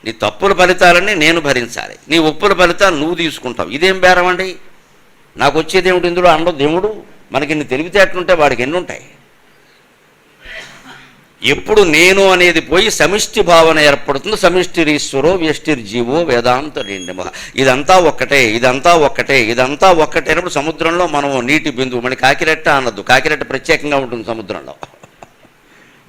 నీ తప్పుల ఫలితాలన్నీ నేను భరించాలి, నీ ఒప్పుల ఫలితాలు నువ్వు తీసుకుంటావు. ఇదేం బేరం అండి? నాకు వచ్చేది ఏమిటి ఇందులో? అండో దేవుడు మనకి ఇన్ని తెలివితేటలుంటే వాడికి ఎన్ని ఉంటాయి? ఎప్పుడు నేను అనేది పోయి సమిష్టి భావన ఏర్పడుతుంది. సమిష్టిరీశ్వరో వ్యష్టిర్జీవో వేదాంత రెండమ. ఇదంతా ఒక్కటే అన్నప్పుడు సముద్రంలో మనం నీటి బిందువు. మళ్ళీ కాకిరెట్ట అన్నద్దు. కాకిరెట్ట ప్రత్యేకంగా ఉంటుంది సముద్రంలో,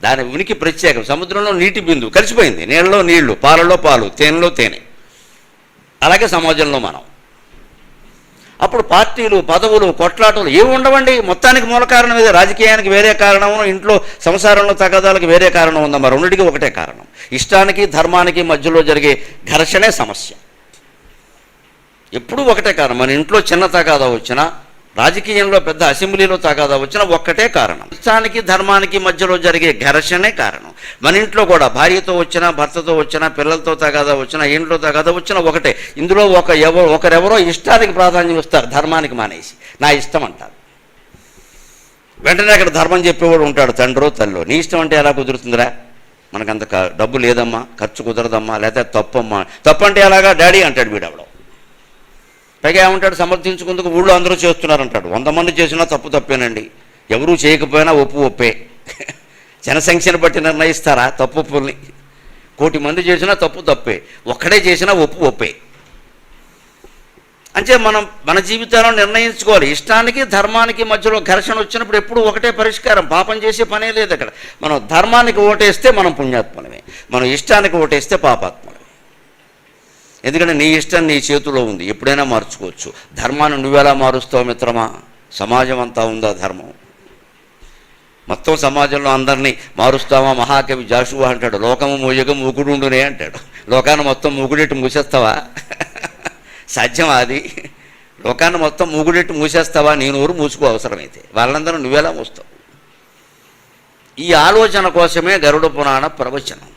దాని ఉనికి ప్రత్యేకం. సముద్రంలో నీటి బిందువు కలిసిపోయింది. నీళ్ళలో నీళ్లు, పాలలో పాలు, తేనెలో తేనె. అలాగే సమాజంలో మనం. అప్పుడు పార్టీలు, పదవులు, కొట్లాటలు ఏమి ఉండవండి. మొత్తానికి మూల కారణం ఇదే. రాజకీయానికి వేరే కారణం, ఇంట్లో సంసారంలో తగాదాలకు వేరే కారణం ఉందా? మరి రెండింటికి ఒకటే కారణం. ఇష్టానికి ధర్మానికి మధ్యలో జరిగే ఘర్షణే సమస్య. ఎప్పుడూ ఒకటే కారణం. మన ఇంట్లో చిన్న తగాదా వచ్చినా రాజకీయంలో పెద్ద అసెంబ్లీలో తగాదా వచ్చిన ఒక్కటే కారణం, ఇష్టానికి ధర్మానికి మధ్యలో జరిగే ఘర్షణే కారణం. మన ఇంట్లో కూడా భార్యతో వచ్చినా, భర్తతో వచ్చినా, పిల్లలతో తగాదా వచ్చినా, ఇంట్లో తగాదా వచ్చినా ఒకటే. ఇందులో ఒకరెవరో ఇష్టానికి ప్రాధాన్యం ఇస్తారు, ధర్మానికి మానేసి నా ఇష్టం అంటారు. వెంటనే అక్కడ ధర్మం చెప్పేవాడు ఉంటాడు, తండ్రో తల్లో. నీ ఇష్టం అంటే ఎలా కుదురుతుందిరా, మనకంత డబ్బు లేదమ్మా, ఖర్చు కుదరదమ్మా, లేకపోతే తప్పమ్మా. తప్పు అంటే ఎలాగా డాడీ అంటాడు వీడవడం. పైగా ఏమంటాడు, సమర్థించుకుందుకు ఊళ్ళో అందరూ చేస్తున్నారంటాడు. 100 మంది చేసినా తప్పేనండి, ఎవరూ చేయకపోయినా ఒప్పే. జనసంఖ్యను బట్టి నిర్ణయిస్తారా తప్పుల్ని? 1 కోటి మంది చేసినా తప్పే, ఒక్కడే చేసినా ఒప్పే. అంటే మనం మన జీవితాలను నిర్ణయించుకోవాలి. ఇష్టానికి ధర్మానికి మధ్యలో ఘర్షణ వచ్చినప్పుడు ఎప్పుడు ఒకటే పరిష్కారం, పాపం చేసే పనే లేదు అక్కడ. మనం ధర్మానికి ఓటేస్తే మనం పుణ్యాత్మలమే, మనం ఇష్టానికి ఓటేస్తే పాపాత్మలమే. ఎందుకంటే నీ ఇష్టం నీ చేతిలో ఉంది, ఎప్పుడైనా మార్చుకోవచ్చు. ధర్మాన్ని నువ్వెలా మారుస్తావు మిత్రమా? సమాజం అంతా ఉందా ధర్మం? మొత్తం సమాజంలో అందరినీ మారుస్తావా? మహాకవి జాషువా అంటాడు, లోకము మోయగ మూకుడుండునే అంటాడు. లోకాన్ని మొత్తం మూకుడెట్టు మూసేస్తావా? సాధ్యమా అది? లోకాన్ని మొత్తం మూగుడెట్టు మూసేస్తావా? నీ నోరు మూసుకో అవసరమైతే, వాళ్ళందరూ నువ్వెలా మూస్తావు? ఈ ఆలోచన కోసమే గరుడ పురాణ ప్రవచనం.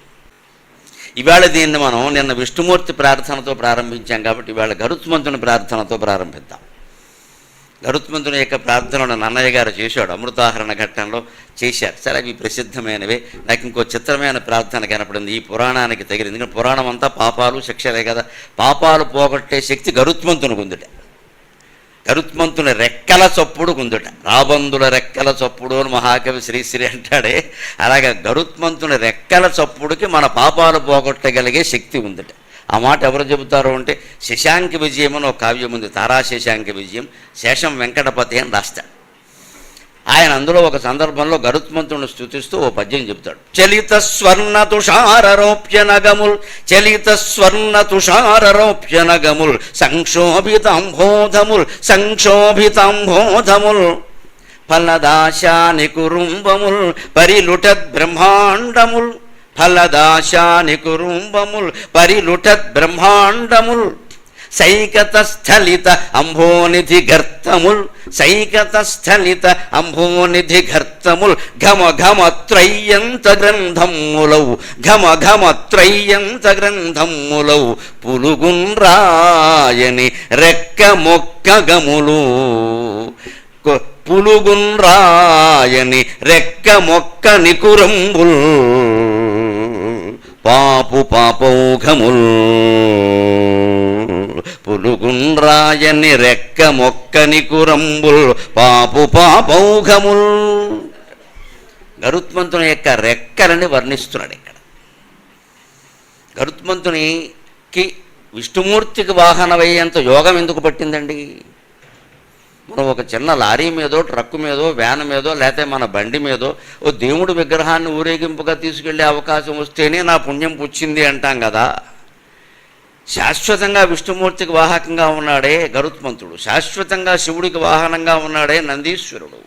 ఇవాళ దీన్ని మనం నిన్న విష్ణుమూర్తి ప్రార్థనతో ప్రారంభించాం కాబట్టి ఇవాళ గరుత్మంతుని ప్రార్థనతో ప్రారంభిద్దాం. గరుత్మంతుని యొక్క ప్రార్థనను నన్నయ్య గారు చేశాడు, అమృతాహరణ ఘట్టంలో చేశారు. సరే, అవి ప్రసిద్ధమైనవే. నాకు ఇంకో చిత్రమైన ప్రార్థన కనపడింది ఈ పురాణానికి తగిలింది. ఎందుకంటే పురాణం అంతా పాపాలు శిక్షలే కదా. పాపాలు పోగొట్టే శక్తి గరుత్మంతునికి ఉందిట. గరుత్మంతుని రెక్కల చప్పుడు గుందుట. రాబందుల రెక్కల చప్పుడు అని మహాకవి శ్రీశ్రీ అంటాడే, అలాగే గరుత్మంతుని రెక్కల చప్పుడుకి మన పాపాలు పోగొట్టగలిగే శక్తి ఉందిట. ఆ మాట ఎవరు చెబుతారు అంటే, శశాంక విజయం అని ఒక కావ్యం ఉంది, తారా శశాంక విజయం, శేషం వెంకటపతి అని రాస్తాడు ఆయన. అందులో ఒక సందర్భంలో గరుత్మంతుని స్తుతిస్తూ ఓ పద్యం చెబుతాడు. చలిత స్వర్ణ తుషారరోప్య నగముల్, చలిత స్వర్ణ తుషారరోప్య నగముల్, సంక్షోభితాంబోధముల్, సంక్షోభితాంబోధముల్, ఫలదాశాని కురుంబముల్, పరిలుటద్ బ్రహ్మాండముల్, ఫలదాశాని కురుంబముల్, పరిలుటద్ బ్రహ్మాండముల్, సైకత స్థలిత అంభోనిధి గర్తముల్, సైకత స్థలిత అంభోనిధి గర్తముల్, ఘమ ఘమ త్రయ్యంత గ్రంథములౌ, ఘమ ఘమ త్రయ్యంత గ్రంథములౌ, పులుగున్రాయని రెక్క మొక్క గములు, పులుగున్రాయని రెక్క మొక్క నికురంబుల్, పాపు పాపౌఘముల్, పులుగున్రాయని రెక్క మొక్కని కురంబుల్, పాపు పాపౌఘముల్. గరుత్మంతుని యొక్క రెక్కలని వర్ణిస్తున్నాడు ఇక్కడ. గరుత్మంతునికి విష్ణుమూర్తికి వాహనమయ్యేంత యోగం ఎందుకు పట్టిందండి? మనం ఒక చిన్న లారీ మీదో, ట్రక్కు మీదో, వ్యాన్ మీదో, లేకపోతే మన బండి మీదో ఓ దేవుడి విగ్రహాన్ని ఊరేగింపుగా తీసుకెళ్లే అవకాశం వస్తేనే నా పుణ్యం పుచ్చింది అంటాం కదా. శాశ్వతంగా విష్ణుమూర్తికి వాహకంగా ఉన్నాడే గరుత్మంతుడు, శాశ్వతంగా శివుడికి వాహనంగా ఉన్నాడే నందీశ్వరుడు,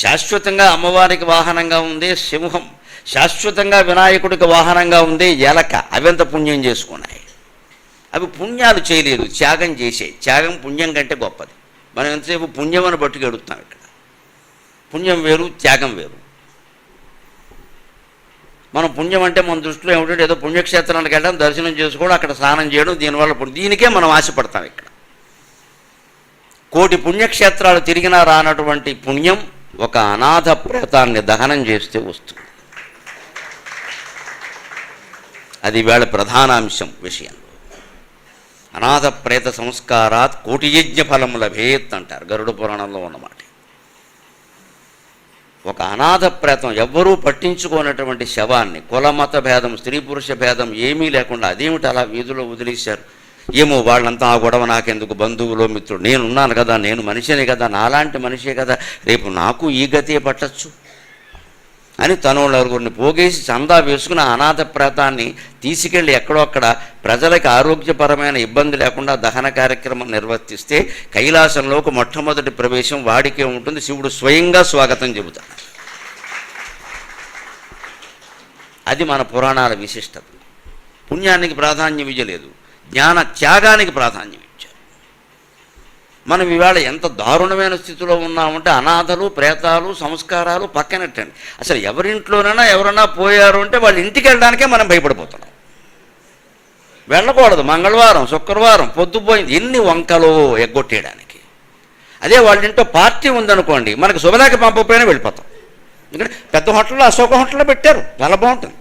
శాశ్వతంగా అమ్మవారికి వాహనంగా ఉందే సింహం, శాశ్వతంగా వినాయకుడికి వాహనంగా ఉందే ఎలక. అవంత పుణ్యం చేసుకున్నాయి. అవి పుణ్యాలు చేయలేదు, త్యాగం చేసే. త్యాగం పుణ్యం కంటే గొప్పది. మనం ఎంతసేపు పుణ్యం అని బట్టుకు ఎడుతున్నాం ఇక్కడ. పుణ్యం వేరు, త్యాగం వేరు. మనం పుణ్యం అంటే మన దృష్టిలో ఏమిటంటే ఏదో పుణ్యక్షేత్రానికి వెళ్ళడం, దర్శనం చేసుకోవడం, అక్కడ స్నానం చేయడం, దీనివల్ల దీనికే మనం ఆశపడతాం. ఇక్కడ 1 కోటి పుణ్యక్షేత్రాలు తిరిగినా రానటువంటి పుణ్యం ఒక అనాథ ప్రేతాన్ని దహనం చేస్తే వస్తుంది. అది వేళ ప్రధానాంశం విషయం. అనాథ ప్రేత సంస్కారాత్ 1 కోటి యజ్ఞ ఫలం లభేత్ అంటారు గరుడ పురాణంలో ఉన్నమాట. ఒక అనాథ ప్రేతం, ఎవ్వరూ పట్టించుకోనటువంటి శవాన్ని, కులమత భేదం, స్త్రీ పురుష భేదం ఏమీ లేకుండా అదేమిటి అలా వీధిలో వదిలేశారు? ఏమో వాళ్ళంతా ఆ గొడవ నాకెందుకు, బంధువులో మిత్రుడు, నేనున్నాను కదా, నేను మనిషినే కదా, నాలాంటి మనిషే కదా, రేపు నాకు ఈ గతే పట్టచ్చు అని తను నలుగురిని పోగేసి చందా వేసుకుని అనాథ ప్రేతాన్ని తీసుకెళ్ళి ఎక్కడో అక్కడ ప్రజలకు ఆరోగ్యపరమైన ఇబ్బంది లేకుండా దహన కార్యక్రమం నిర్వర్తిస్తే కైలాసంలోకి మొట్టమొదటి ప్రవేశం వాడికే ఉంటుంది. శివుడు స్వయంగా స్వాగతం చెబుతాడు. అది మన పురాణాల విశిష్టత. పుణ్యానికి ప్రాధాన్యం ఇవ్వలేదు, జ్ఞాన త్యాగానికి ప్రాధాన్యం ఇచ్చారు. మనం ఇవాళ ఎంత దారుణమైన స్థితిలో ఉన్నామంటే అనాథలు, ప్రేతాలు, సంస్కారాలు పక్కనట్టండి. అసలు ఎవరింట్లోనైనా ఎవరైనా పోయారు అంటే వాళ్ళ ఇంటికి వెళ్ళడానికే మనం భయపడిపోతున్నాం. వెళ్ళకూడదు, మంగళవారం, శుక్రవారం పొద్దుపోయింది, ఎన్ని వంకలు ఎగ్గొట్టేయడానికి. అదే వాళ్ళ ఇంట్లో పార్టీ ఉందనుకోండి, మనకు శుభలేఖ పంపకపోయినా వెళ్ళిపోతాం. ఎందుకంటే పెద్ద హోటల్లో అశోక హోటల్లో పెట్టారు, చాలా బాగుంటుంది.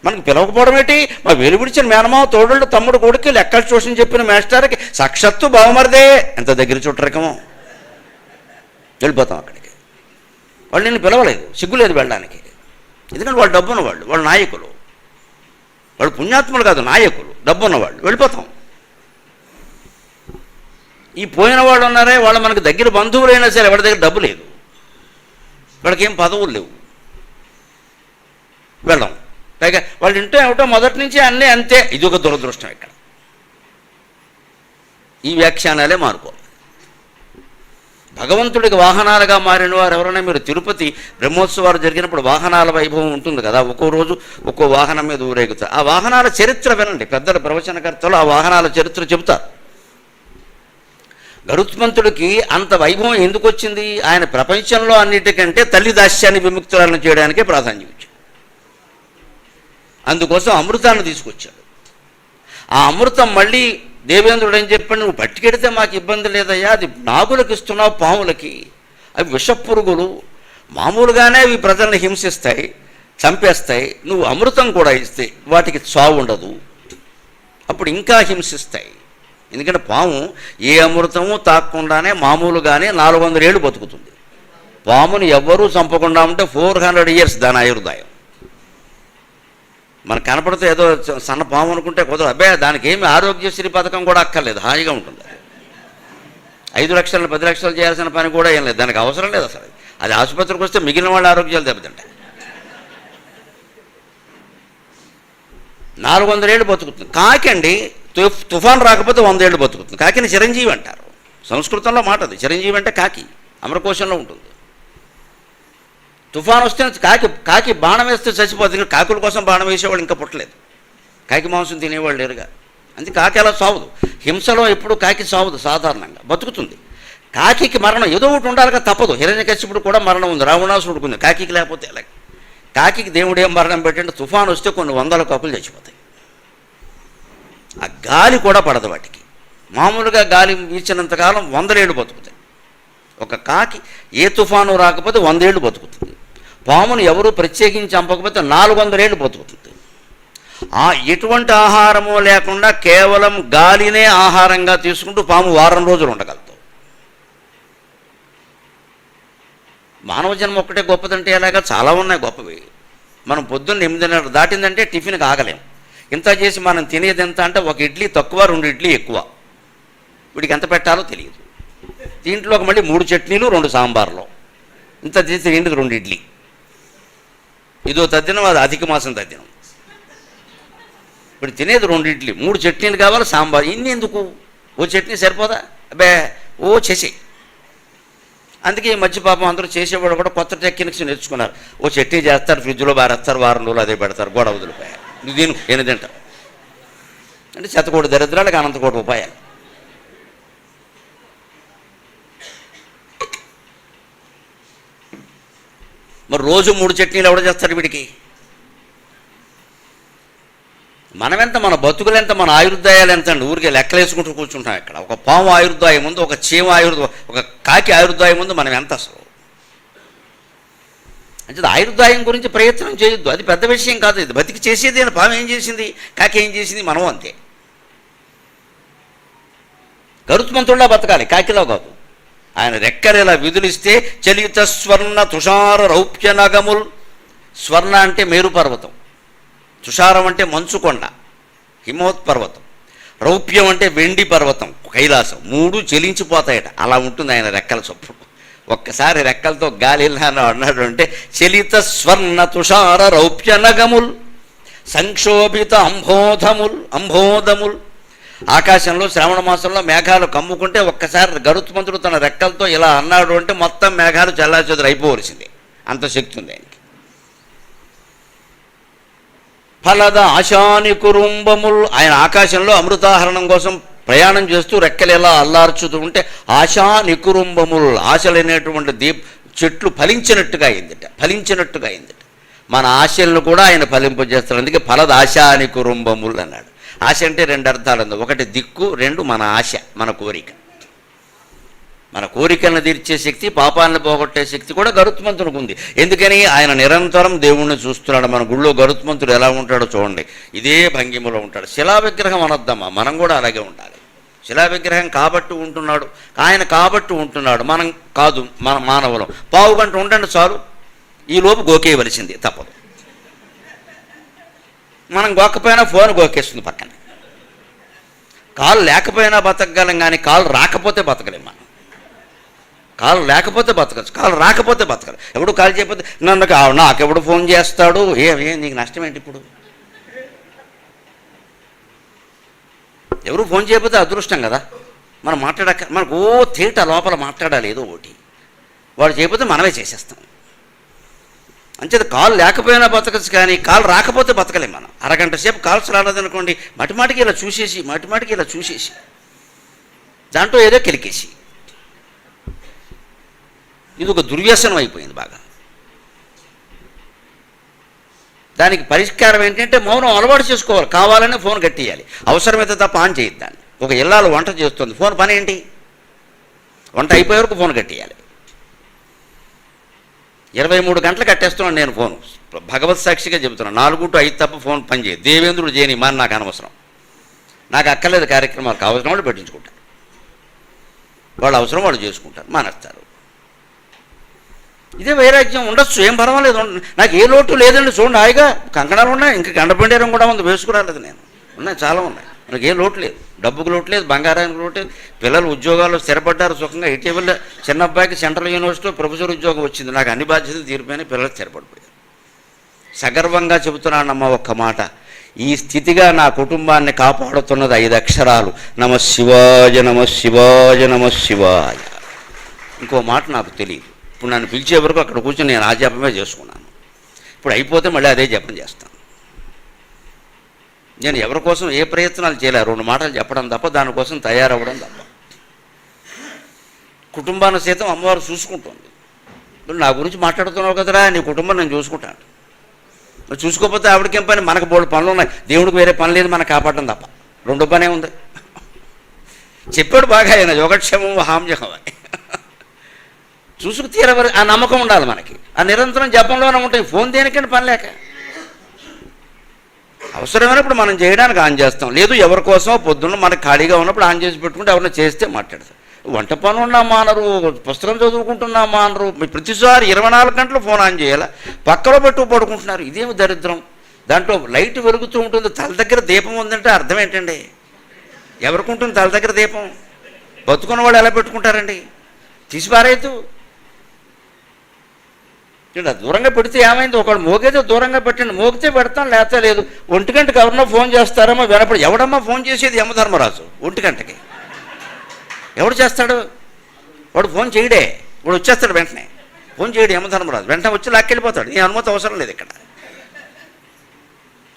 మనకు పిలవకపోవడం ఏంటి? మా వెలువిడిచిన మేనమావ, తోడుళ్ళు, తమ్ముడు, కొడుకు, లెక్కల ట్యూషన్ చెప్పిన మాస్టర్కి సాక్షాత్తు బావమరిదే, ఎంత దగ్గర చుట్టరకమో, వెళ్ళిపోతాం అక్కడికి. వాళ్ళు నిన్ను పిలవలేదు, సిగ్గులేదు వెళ్ళడానికి. ఎందుకంటే వాళ్ళు డబ్బున్నవాళ్ళు, వాళ్ళు నాయకులు, వాళ్ళు పుణ్యాత్ములు కాదు, నాయకులు, డబ్బున్నవాళ్ళు, వెళ్ళిపోతాం. ఈ పోయిన వాళ్ళు ఉన్నారే, వాళ్ళు మనకు దగ్గర బంధువులైనా సరే ఎవరి దగ్గర డబ్బు లేదు, వాళ్ళకి ఏం పదవులు లేవు, వెళ్ళాం. పైగా వాళ్ళ ఇంట్లో ఏమిటో మొదటి నుంచి అన్నీ అంతే. ఇది ఒక దురదృష్టం. ఇక్కడ ఈ వ్యాఖ్యానాలే మారుకోవాలి. భగవంతుడికి వాహనాలుగా మారిన వారు ఎవరైనా, మీరు తిరుపతి బ్రహ్మోత్సవాలు జరిగినప్పుడు వాహనాల వైభవం ఉంటుంది కదా, ఒక్కో రోజు ఒక్కో వాహనం మీద ఊరేగుతారు. ఆ వాహనాల చరిత్ర వినండి, పెద్దల ప్రవచనకర్తలు ఆ వాహనాల చరిత్ర చెబుతారు. గరుత్మంతుడికి అంత వైభవం ఎందుకు వచ్చింది? ఆయన ప్రపంచంలో అన్నిటికంటే తల్లి దాస్యాన్ని విముక్తులను చేయడానికే ప్రాధాన్యం ఇచ్చాడు. అందుకోసం అమృతాన్ని తీసుకొచ్చాడు. ఆ అమృతం మళ్ళీ దేవేంద్రుడు ఏం చెప్పాడు, నువ్వు పట్టుకెడితే మాకు ఇబ్బంది లేదయ్యా, అది నాగులకు ఇస్తున్నావు, పాములకి, అవి విషపురుగులు, మామూలుగానే అవి ప్రజల్ని హింసిస్తాయి, చంపేస్తాయి. నువ్వు అమృతం కూడా ఇస్తే వాటికి చావు ఉండదు, అప్పుడు ఇంకా హింసిస్తాయి. ఎందుకంటే పాము ఏ అమృతము తాక్కుండానే మామూలుగానే 400 ఏళ్ళు బతుకుతుంది. పాముని ఎవ్వరూ చంపకుండా ఉంటే 400 years దాని ఆయుర్దాయం. మనకు కనపడితే ఏదో సన్న పాము అనుకుంటే కుదరదు. అబ్బాయి దానికి ఏమి ఆరోగ్యశ్రీ పథకం కూడా అక్కర్లేదు, హాయిగా ఉంటుంది. 5 లక్షలు 10 లక్షలు చేయాల్సిన పని కూడా ఏం లేదు, దానికి అవసరం లేదు అసలు. అది ఆసుపత్రికి వస్తే మిగిలిన వాళ్ళ ఆరోగ్యాలు దెబ్బతింటాయి. 400 ఏళ్ళు బతుకుతుంది. కాకండి తుఫాన్ రాకపోతే 100 ఏళ్ళు బతుకుతుంది. కాకిని చిరంజీవి అంటారు, సంస్కృతంలో మాట అది. చిరంజీవి అంటే కాకి, అమరకోశంలో ఉంటుంది. తుఫాన్ వస్తే కాకి బాణం వేస్తే చచ్చిపోతుంది. కాకుల కోసం బాణం వేసేవాళ్ళు ఇంకా పుట్టలేదు, కాకి మాంసం తినేవాళ్ళు లేరుగా. అందుకే కాకి అలా సావదు. హింసలో ఎప్పుడు కాకి సావదు, సాధారణంగా బతుకుతుంది. కాకి మరణం ఏదో ఒకటి ఉండాలిగా, తప్పదు. హిరణ్యకశిపుడు కూడా మరణం ఉంది, రావణాసురుడికి ఉంది, కాకి లేకపోతే ఎలా? కాకి దేవుడు ఏం మరణం పెట్టండి, తుఫాన్ వస్తే కొన్ని 100 కాకులు చచ్చిపోతాయి. ఆ గాలి కూడా పడదు వాటికి. మామూలుగా గాలి వీచినంతకాలం 100 ఏళ్ళు బతుకుతాయి. ఒక కాకి ఏ తుఫాను రాకపోతే 100 ఏళ్ళు బతుకుతుంది. పామును ఎవరు ప్రత్యేకించి చంపకపోతే 400 ఏళ్ళు బతుకుతుంది. ఎటువంటి ఆహారము లేకుండా కేవలం గాలినే ఆహారంగా తీసుకుంటూ పాము వారం రోజులు ఉండగలదు. మానవ జన్మ ఒక్కటే గొప్పదంటే ఎలాగా? చాలా ఉన్నాయి గొప్పవి. మనం పొద్దున్న 8:30 దాటిందంటే టిఫిన్కి ఆగలేం. ఇంత చేసి మనం తినేది ఎంత అంటే, ఒక ఇడ్లీ తక్కువ, 2 ఇడ్లీ ఎక్కువ. వీడికి ఎంత పెట్టాలో తెలియదు. దీంట్లోకి మళ్ళీ 3 చట్నీలు, 2 సాంబార్లు, ఇంత చేసి ఏంటిది 2 ఇడ్లీ. ఇదో తద్దినం, అది అధిక మాసం తద్దినం. ఇప్పుడు తినేది 2 ఇడ్లీ, 3 చట్నీలు కావాలి, సాంబార్. ఇన్ని ఎందుకు? ఓ చట్నీ సరిపోదా? అబ్బే ఓ చేసేయి. అందుకే ఈ మధ్య పాపం అందరూ చేసేవాడు కూడా కొత్త టెక్నిక్స్ నేర్చుకున్నారు. ఓ చట్నీ చేస్తారు, ఫ్రిడ్జ్లో బారేస్తారు, వారం రోజులు అదే పెడతారు, గొడవ వదిలిపోయారు. నువ్వు దీని ఏమి తింటావు అంటే శతకోటి దరిద్రాలకు అనంతకోటి ఉపాయాలు. మరి రోజు 3 చట్నీలు ఎవడ చేస్తాడు వీడికి? మనమెంత, మన బతుకులెంత, మన ఆయుర్దాయాలు ఎంత అండి? ఊరికే లెక్కలేసుకుంటూ కూర్చుంటాం ఇక్కడ. ఒక పాము ఆయుర్దాయం ముందు, ఒక చీమ ఒక కాకి ఆయుర్దాయం ముందు మనం ఎంత అసలు? అంటే ఆయుర్దాయం గురించి ప్రయత్నం చేయొద్దు, అది పెద్ద విషయం కాదు. ఇది బతికి చేసేది అని. పాము ఏం చేసింది, కాకి ఏం చేసింది, మనం అంతే. గరుత్మంతుడిలా బతకాలి, కాకిలో కాదు. ఆయన రెక్కరేలా విధులిస్తే చలిత స్వర్ణ తుషార రౌప్య నగముల్. స్వర్ణ అంటే మేరు పర్వతం, తుషారం అంటే మంచుకొండ హిమోత్పర్వతం, రౌప్యం అంటే వెండి పర్వతం కైలాసం. 3 చెలించిపోతాయట. అలా ఉంటుంది ఆయన రెక్కల చొప్పుడు. ఒక్కసారి రెక్కలతో గాలి అన్నాడు అంటే చలిత స్వర్ణ తుషార రౌప్య నగముల్ సంక్షోభిత అంబోధముల్. ఆకాశంలో శ్రావణ మాసంలో మేఘాలు కమ్ముకుంటే ఒక్కసారి గరుత్మంతుడు తన రెక్కలతో ఇలా అన్నాడు అంటే మొత్తం మేఘాలు చల్లాచెదురు అయిపోవలసిందే, అంత శక్తి ఉంది ఆయనకి. ఫలద ఆశాని కురుంబముల్. ఆయన ఆకాశంలో అమృతాహరణం కోసం ప్రయాణం చేస్తూ రెక్కలు ఎలా అల్లార్చుతూ ఉంటే ఆశా నికురుంబములు, ఆశలైనటువంటి చెట్లు ఫలించినట్టుగా అయిందట. మన ఆశలను కూడా ఆయన ఫలింపజేస్తాడు. అందుకే ఫలద ఆశా నికురుంబములు అన్నాడు. ఆశ అంటే 2 అర్థాలు ఉంది. ఒకటి దిక్కు, 2 మన ఆశ, మన కోరిక. మన కోరికలను తీర్చే శక్తి, పాపాలను పోగొట్టే శక్తి కూడా గరుత్మంతునికి ఉంది. ఎందుకని ఆయన నిరంతరం దేవుణ్ణి చూస్తున్నాడు. మన గుళ్ళో గరుత్మంతుడు ఎలా ఉంటాడో చూడండి, ఇదే భంగిమలో ఉంటాడు. శిలా విగ్రహం అనొద్దమ్మా, మనం కూడా అలాగే ఉండాలి. శిలా విగ్రహం కాబట్టి ఉంటున్నాడు, ఆయన కాబట్టి ఉంటున్నాడు, మనం కాదు. మన మానవులం పావు గంట ఉండండి చాలు, ఈలోపు గోకేయవలసింది తప్పదు. మనం గోకపోయినా ఫోన్ గోకేస్తుంది పక్కన. కాలు లేకపోయినా బతకగలం, కానీ కాలు రాకపోతే బతకలేం. మనం కాలు లేకపోతే బతకచ్చు, కాలు రాకపోతే బతకదు. ఎప్పుడు కాలు చేయకపోతే నాకెప్పుడు ఫోన్ చేస్తాడు, ఏం నీకు నష్టం ఏంటి? ఇప్పుడు ఎవరు ఫోన్ చేయకపోతే అదృష్టం కదా. మనం మనకు తేట లోపల మాట్లాడాలి ఏదో ఒకటి. వాడు చేయకపోతే మనమే చేసేస్తాం. అంచేత కాలు లేకపోయినా బతకచ్చు, కానీ కాలు రాకపోతే బతకలేం. మనం అరగంట సేపు కాల్స్ రాలేదనుకోండి, మాటిమాటికి ఇలా చూసేసి దాంట్లో ఏదో కెలికేసి, ఇది ఒక దుర్వ్యసనం అయిపోయింది బాగా. దానికి పరిష్కారం ఏంటంటే మౌనం అలవాటు చేసుకోవాలి. కావాలనే ఫోన్ కట్టేయాలి, అవసరమైతే తప్ప ఆన్ చేయొద్దు దాన్ని. ఒక ఇల్లాలు వంట చేస్తుంది, ఫోన్ పని ఏంటి? వంట అయిపోయే వరకు ఫోన్ కట్టేయాలి. 23 గంటలు కట్టేస్తున్నాను నేను ఫోను, భగవత్ సాక్షిగా చెబుతున్నాను. 4 to 5 తప్ప ఫోన్ పని చేయదు. దేవేంద్రుడు చేయని మాని నాకు అనవసరం, నాకు అక్కర్లేదు. కార్యక్రమాలు కావాల్సిన వాళ్ళు పెట్టించుకుంటారు, వాళ్ళ అవసరం వాళ్ళు చేసుకుంటారు, మానేస్తారు. ఇదే వైరాగ్యం. ఉండొచ్చు, ఏం పర్వాలేదు. నాకు ఏ లోటు లేదండి. చూడండి, హాయిగా కంకణాలు ఉన్నాయి, ఇంకా గండపెండేరం కూడా ఉంది, వేసుకురాలేదు నేను. ఉన్నాయి, చాలా ఉన్నాయి. మనకి ఏ లోటు లేదు, డబ్బుకు లోటు లేదు, బంగారానికి లోటు లేదు. పిల్లలు ఉద్యోగాల్లో స్థిరపడ్డారు సుఖంగా. ఇటీవల చిన్న అబ్బాయికి సెంట్రల్ యూనివర్సిటీలో ప్రొఫెసర్ ఉద్యోగం వచ్చింది. నాకు అన్ని బాధ్యతలు తీరిపోయినా పిల్లలు స్థిరపడిపోయారు. సగర్వంగా చెబుతున్నానమ్మా ఒక్క మాట, ఈ స్థితిగా నా కుటుంబాన్ని కాపాడుతున్నది 5 అక్షరాలు: నమ శివాయ, నమ శివాయ, నమ శివాయ. ఇంకో మాట నాకు తెలియదు. ఇప్పుడు నన్ను పిలిచే వరకు అక్కడ కూర్చొని నేను ఆ జపమే చేసుకున్నాను. ఇప్పుడు అయిపోతే మళ్ళీ అదే జపం చేస్తాను. నేను ఎవరి కోసం ఏ ప్రయత్నాలు చేయలే, 2 మాటలు చెప్పడం తప్ప, దానికోసం తయారవ్వడం తప్ప. కుటుంబాన్ని సైతం అమ్మవారు చూసుకుంటుంది. నా గురించి మాట్లాడుతున్నావు కదరా, నీ కుటుంబం నేను చూసుకుంటాను. మరి చూసుకోకపోతే ఆవిడకేం పని? మనకు బోల్డ్ పనులు ఉన్నాయి, దేవుడికి వేరే పని లేదు, మనం కాపాడడం తప్ప. 2 పనే ఉంది. చెప్పాడు బాగా ఆయన, యోగక్షేమం హామ్యహం అని. చూసుకు తీరవరు, ఆ నమ్మకం ఉండాలి మనకి. ఆ నిరంతరం జపంలోనే ఉంటాయి. ఫోన్ దేనికంటే పని లేక, అవసరమైనప్పుడు మనం చేయడానికి ఆన్ చేస్తాం. లేదు ఎవరి కోసం పొద్దున్న మనకు ఖాళీగా ఉన్నప్పుడు ఆన్ చేసి పెట్టుకుంటే ఎవరైనా చేస్తే మాట్లాడతారు. వంట పని ఉన్నా మానరు, పుస్తకం చదువుకుంటున్నా మానరు. ప్రతిసారి 24 గంటలు ఫోన్ ఆన్ చేయాలా? పక్కలో పెట్టు పడుకుంటున్నారు. ఇదేమి దరిద్రం. దాంట్లో లైట్ వెలుగుతూ ఉంటుంది, తల దగ్గర దీపం ఉందంటే అర్థం ఏంటండి? ఎవరికి ఉంటుంది తల దగ్గర దీపం? బతుకున్న వాళ్ళు ఎలా పెట్టుకుంటారండి? తీసిపారేయద్దు. దూరంగా పెడితే ఏమైంది? ఒకడు మోగైతే దూరంగా పెట్టండి, మోగితే పెడతాం, లేకపోతే లేదు. 1 గంటకి ఎవరన్నా ఫోన్ చేస్తారేమో వినప్పుడు. ఎవడమ్మా ఫోన్ చేసేది? యమధర్మరాజు. 1 గంటకి ఎవడు చేస్తాడు? వాడు ఫోన్ చేయడే, వాడు వచ్చేస్తాడు వెంటనే. ఫోన్ చేయడు యమధర్మరాజు, వెంటనే వచ్చి లాక్కెళ్ళిపోతాడు. నీ అనుమతి అవసరం లేదు. ఇక్కడ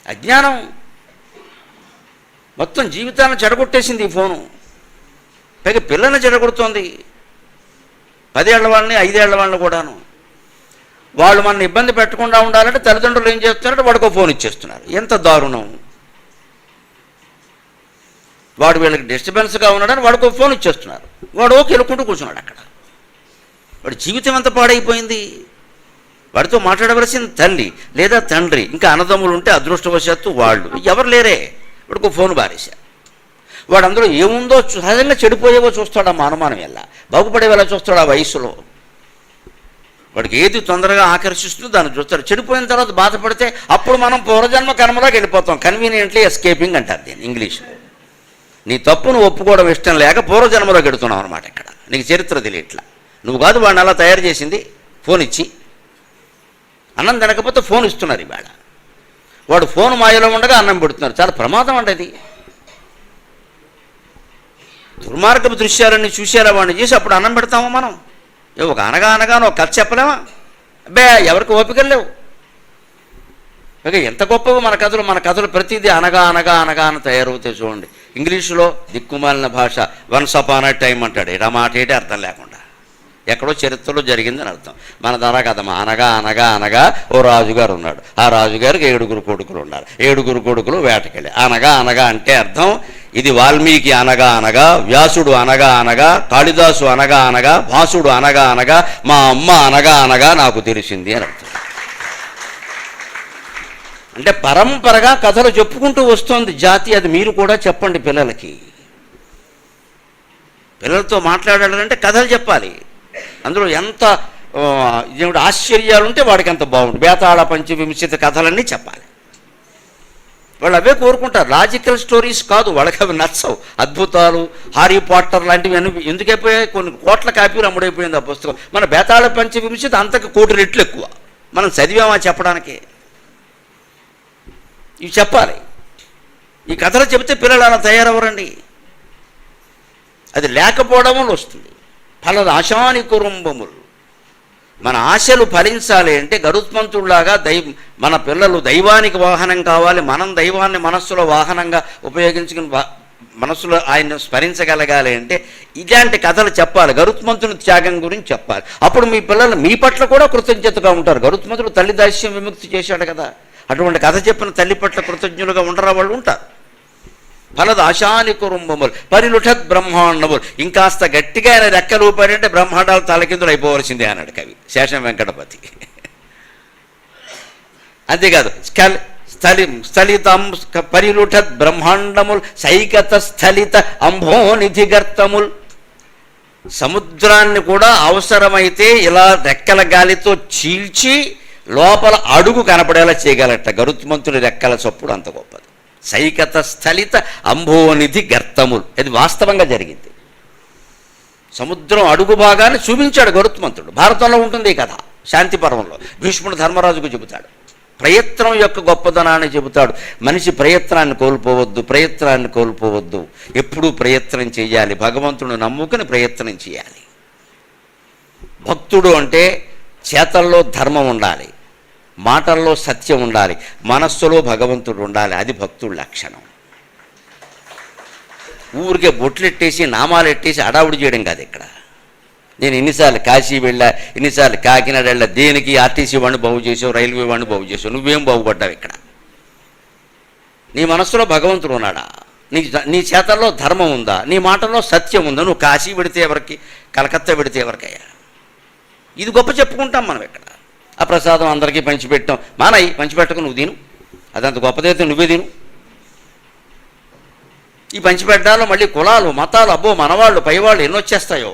అజ్ఞానం మొత్తం జీవితాన్ని చెడగొట్టేసింది ఈ ఫోను. పైగా పిల్లల్ని చెడగొడుతోంది, 10 ఏళ్ల వాళ్ళని, 5 ఏళ్ల వాళ్ళని కూడాను. వాళ్ళు మన ఇబ్బంది పెట్టకుండా ఉండాలంటే తల్లిదండ్రులు ఏం చేస్తున్నారంటే వాడికో ఫోన్ ఇచ్చేస్తున్నారు. ఎంత దారుణం! వాడు వీళ్ళకి డిస్టర్బెన్స్గా ఉన్నాడని వాడికో ఫోన్ ఇచ్చేస్తున్నారు. వాడు కెలుక్కుంటూ కూర్చున్నాడు అక్కడ. వాడి జీవితం ఎంత పాడైపోయింది. వాడితో మాట్లాడవలసిన తల్లి లేదా తండ్రి, ఇంకా అన్నదమ్ములు ఉంటే అదృష్టవశాత్తు వాళ్ళు ఎవరు లేరే. వాడికో ఫోన్ బారేశారు. వాడు అందులో ఏముందో సహజంగా చెడిపోయేవో చూస్తాడు. ఆ అనుమానం ఎలా బాగుపడేవేలా చూస్తాడు ఆ వయసులో. వాడికి ఏది తొందరగా ఆకర్షిస్తుందో దాన్ని చూస్తాడు. చెడిపోయిన తర్వాత బాధపడితే అప్పుడు మనం పూర్వజన్మ కర్మలోకి వెళ్ళిపోతాం. కన్వీనియంట్లీ ఎస్కేపింగ్ అంటారు దీన్ని ఇంగ్లీష్లో. నీ తప్పును ఒప్పుకోవడం ఇష్టం లేక పూర్వజన్మలోకి వెడుతున్నావు అనమాట. ఇక్కడ నీకు చరిత్ర తెలియట్లా. నువ్వు కాదు వాడిని అలా తయారు చేసింది. ఫోన్ ఇచ్చి అన్నం తినకపోతే ఫోన్ ఇస్తున్నారు ఇవాళ. వాడు ఫోన్ మాయలో ఉండగా అన్నం పెడుతున్నారు. చాలా ప్రమాదం అండి అది. దుర్మార్గపు దృశ్యాలన్నీ చూసేలా వాడిని చేసి అప్పుడు అన్నం పెడతామా మనం? ఒక అనగానో ఒక కథ చెప్పలేమా? అబ్బే ఎవరికి ఓపికలు లేవు. ఇక ఎంత గొప్పవో మన కథలు ప్రతిదీ అనగా అని తయారవుతాయి. చూడండి ఇంగ్లీషులో దిక్కుమాలిన భాష వన్స్ అపాన్ ఎ టైం అంటాడు. ఆ మాట ఏంటి అర్థం లేకుండా, ఎక్కడో చరిత్రలో జరిగిందని అర్థం. మన ద్వారా కదమ్మా. అనగా అనగా అనగా ఓ రాజుగారు ఉన్నాడు. ఆ రాజుగారికి 7 కొడుకులు ఉన్నారు. 7 కొడుకులు వేటకెళ్ళి. అనగా అనగా అంటే అర్థం ఇది వాల్మీకి అనగా అనగా, వ్యాసుడు అనగా అనగా, కాళిదాసు అనగా అనగా, భాసుడు అనగా అనగా, మా అమ్మ అనగా అనగా నాకు తెలిసింది అని అర్థం. అంటే పరంపరగా కథలు చెప్పుకుంటూ వస్తుంది జాతి. అది మీరు కూడా చెప్పండి పిల్లలకి. పిల్లలతో మాట్లాడాలంటే కథలు చెప్పాలి. అందులో ఎంత ఆశ్చర్యాలు ఉంటే వాడికి అంత బాగుంటుంది. బేతాళ పంచవింశతి కథలన్నీ చెప్పాలి. వాళ్ళు అవే కోరుకుంటారు. లాజికల్ స్టోరీస్ కాదు, వాళ్ళకి అవి నచ్చవు. అద్భుతాలు, హారీ పాటర్ లాంటివి అన్ని ఎందుకైపోయాయి? కొన్ని కోట్ల కాపీలు అమ్ముడైపోయింది ఆ పుస్తకం. మన బేతాళ పంచవింశతి అంతకు 1 కోటి రెట్లు ఎక్కువ. మనం చదివామా చెప్పడానికి? ఇవి చెప్పాలి. ఈ కథలు చెబితే పిల్లలు అలా తయారవరండి. అది లేకపోవడం వల్ల వస్తుంది. ఫలద ఆశాని కురుంబములు. మన ఆశలు ఫలించాలి అంటే గరుత్మంతుడిలాగా మన పిల్లలు దైవానికి వాహనం కావాలి. మనం దైవాన్ని మనస్సులో వాహనంగా ఉపయోగించుకుని మనస్సులో ఆయన్ని స్మరించగలగాలి అంటే ఇలాంటి కథలు చెప్పాలి. గరుత్మంతుని త్యాగం గురించి చెప్పాలి. అప్పుడు మీ పిల్లలు మీ పట్ల కూడా కృతజ్ఞతగా ఉంటారు. గరుత్మంతుడు తల్లి దాస్యం విముక్తి చేశాడు కదా, అటువంటి కథ చెప్పిన తల్లి పట్ల కృతజ్ఞులుగా ఉండరా వాళ్ళు ఉంటారు. ఫలద ఆశాని కురుంబములు పరిలుఠత్ బ్రహ్మాండములు. ఇంకాస్త గట్టిగా ఆయన రెక్కలు ఊపారంటే బ్రహ్మాండాలు తలకిందులు అయిపోవలసిందే అన్నాడు కవి శేషం వెంకటపతి. అంతేకాదు స్థలితం పరిలుఠత్ బ్రహ్మాండములు సైకత స్థలిత అంభోనిధి గర్తములు. సముద్రాన్ని కూడా అవసరమైతే ఇలా రెక్కల గాలితో చీల్చి లోపల అడుగు కనపడేలా చేయగలట. గరుత్మంతుని రెక్కల చప్పుడు అంత గొప్పది. సైకత స్థలిత అంభోనిధి గర్తములు. ఇది వాస్తవంగా జరిగింది. సముద్రం అడుగు భాగాన్ని చూపించాడు గరుత్మంతుడు. భారతంలో ఉంటుంది ఈ కథ. శాంతి పర్వంలో భీష్ముడు ధర్మరాజుకు చెబుతాడు. ప్రయత్నం యొక్క గొప్పదనాన్ని చెబుతాడు. మనిషి ప్రయత్నాన్ని కోల్పోవద్దు. ఎప్పుడూ ప్రయత్నం చేయాలి. భగవంతుడు నమ్ముకుని ప్రయత్నం చేయాలి. భక్తుడు అంటే చేతల్లో ధర్మం ఉండాలి, మాటల్లో సత్యం ఉండాలి, మనస్సులో భగవంతుడు ఉండాలి. అది భక్తుడి లక్షణం. ఊరికే బొట్లెట్టేసి నామాలు ఎట్టేసి అడావుడి చేయడం కాదు ఇక్కడ. నేను ఎన్నిసార్లు కాశీ వెళ్ళా, ఎన్నిసార్లు కాకినాడ వెళ్ళా. దేనికి? ఆర్టీసీ వాడిని బాగు చేసావు, రైల్వే వాడిని బాగు చేసావు. నువ్వేం బాగుపడ్డావు ఇక్కడ? నీ మనస్సులో భగవంతుడు ఉన్నాడా? నీ చేతల్లో ధర్మం ఉందా? నీ మాటల్లో సత్యం ఉందా? నువ్వు కాశీ పెడితే ఎవరికి, కలకత్తా పెడితే ఎవరికయ్యా? ఇది గొప్ప చెప్పుకుంటాం మనం ఇక్కడ. ఆ ప్రసాదం అందరికీ పంచిపెట్టాం. మానయ్యి పంచిపెట్టకు, నువ్వు తిను. అదంత గొప్పదైతే నువ్వే తిను. ఈ పంచిపెట్టాలో మళ్ళీ కులాలు, మతాలు, అబ్బో మనవాళ్ళు పైవాళ్ళు ఎన్ని వచ్చేస్తాయో.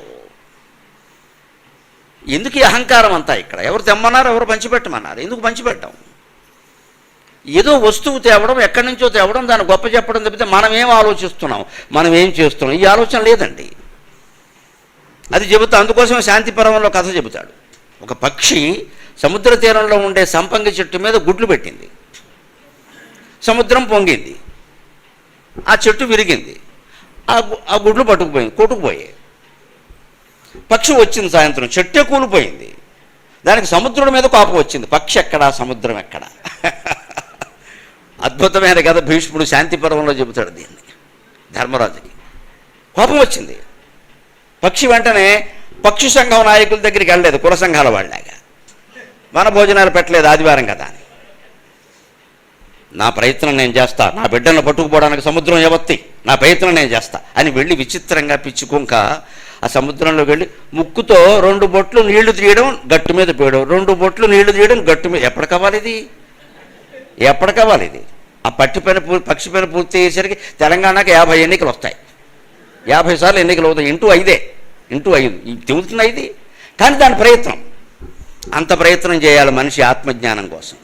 ఎందుకు ఈ అహంకారం అంతా ఇక్కడ? ఎవరు తెమ్మన్నారు, ఎవరు పంచిపెట్టమన్నారు? ఎందుకు పంచిపెట్టాం? ఏదో వస్తువు తేవడం, ఎక్కడి నుంచో తేవడం, దాన్ని గొప్ప చెప్పడం తప్పితే మనం ఏం ఆలోచిస్తున్నాం, మనం ఏం చేస్తున్నాం, ఈ ఆలోచన లేదండి. అది చెబుతా. అందుకోసమే శాంతి పర్వంలో కథ చెబుతాడు. ఒక పక్షి సముద్ర తీరంలో ఉండే సంపంగి చెట్టు మీద గుడ్లు పెట్టింది. సముద్రం పొంగింది, ఆ చెట్టు విరిగింది, ఆ గుడ్లు కొట్టుకుపోయాయి. పక్షి వచ్చింది సాయంత్రం, చెట్టే కూలిపోయింది. దానికి సముద్రం మీద కోపం వచ్చింది. పక్షి ఎక్కడా, సముద్రం ఎక్కడా? అద్భుతమైన కథ. భీష్ముడు శాంతి పర్వంలో చెబుతాడు దీన్ని. ధర్మరాజుకి కోపం వచ్చింది. పక్షి వెంటనే పక్షి సంఘం నాయకుల దగ్గరికి వెళ్ళలేదు, కుల సంఘాల వాళ్ళలాగా. మన భోజనాలు పెట్టలేదు ఆదివారం కదా అని. నా ప్రయత్నం నేను చేస్తా, నా బిడ్డలను పట్టుకుపోవడానికి సముద్రం ఎవత్తి, నా ప్రయత్నం నేను చేస్తా అని వెళ్ళి విచిత్రంగా పిచ్చుకుంక ఆ సముద్రంలోకి వెళ్ళి ముక్కుతో 2 బొట్లు నీళ్లు తీయడం, గట్టు మీద పోయడం, 2 బొట్లు నీళ్లు తీయడం, గట్టు మీద. ఎప్పుడు కావాలి ఇది? ఆ పక్షి పైన పూర్తి అయ్యేసరికి తెలంగాణకి 50 ఎన్నికలు వస్తాయి. 50 సార్లు ఎన్నికలు అవుతాయి. ఇంటూ 5 తిరుగుతున్న 5. కానీ దాని ప్రయత్నం, అంత ప్రయత్నం చేయాలి మనిషి ఆత్మజ్ఞానం కోసం.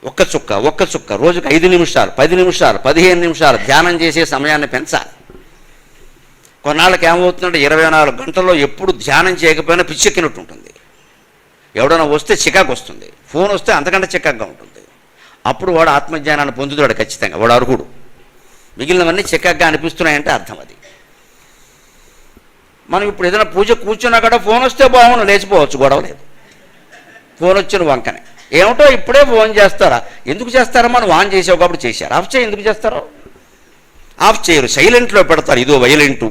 ఒక్క చుక్క రోజుకు 5 నిమిషాలు, 10 నిమిషాలు, 15 నిమిషాలు ధ్యానం చేసే సమయాన్ని పెంచాలి. కొన్నాళ్ళకి ఏమవుతుందంటే 24 గంటల్లో ఎప్పుడు ధ్యానం చేయకపోయినా పిచ్చెక్కినట్టు ఉంటుంది. ఎవడైనా వస్తే చికాకు వస్తుంది, ఫోన్ వస్తే అంతకంటే చికాకుగా ఉంటుంది. అప్పుడు వాడు ఆత్మజ్ఞానాన్ని పొందుతాడు ఖచ్చితంగా. వాడు అర్హుడు. మిగిలినవన్నీ చికాకుగా అనిపిస్తున్నాయంటే అర్థం అది. మనం ఇప్పుడు ఏదైనా పూజ కూర్చున్నా కూడా ఫోన్ వస్తే బాగుండు, లేచిపోవచ్చు, గొడవ లేదు. ఫోన్ వచ్చిన వంకనే ఏమిటో ఇప్పుడే ఫోన్ చేస్తారా? ఎందుకు చేస్తారా? మనం ఆన్ చేసావు కాబట్టి చేశారు. ఆఫ్ చేయి ఎందుకు చేస్తారో? ఆఫ్ చేయరు, సైలెంట్లో పెడతారు. ఇదో వైలెంటు.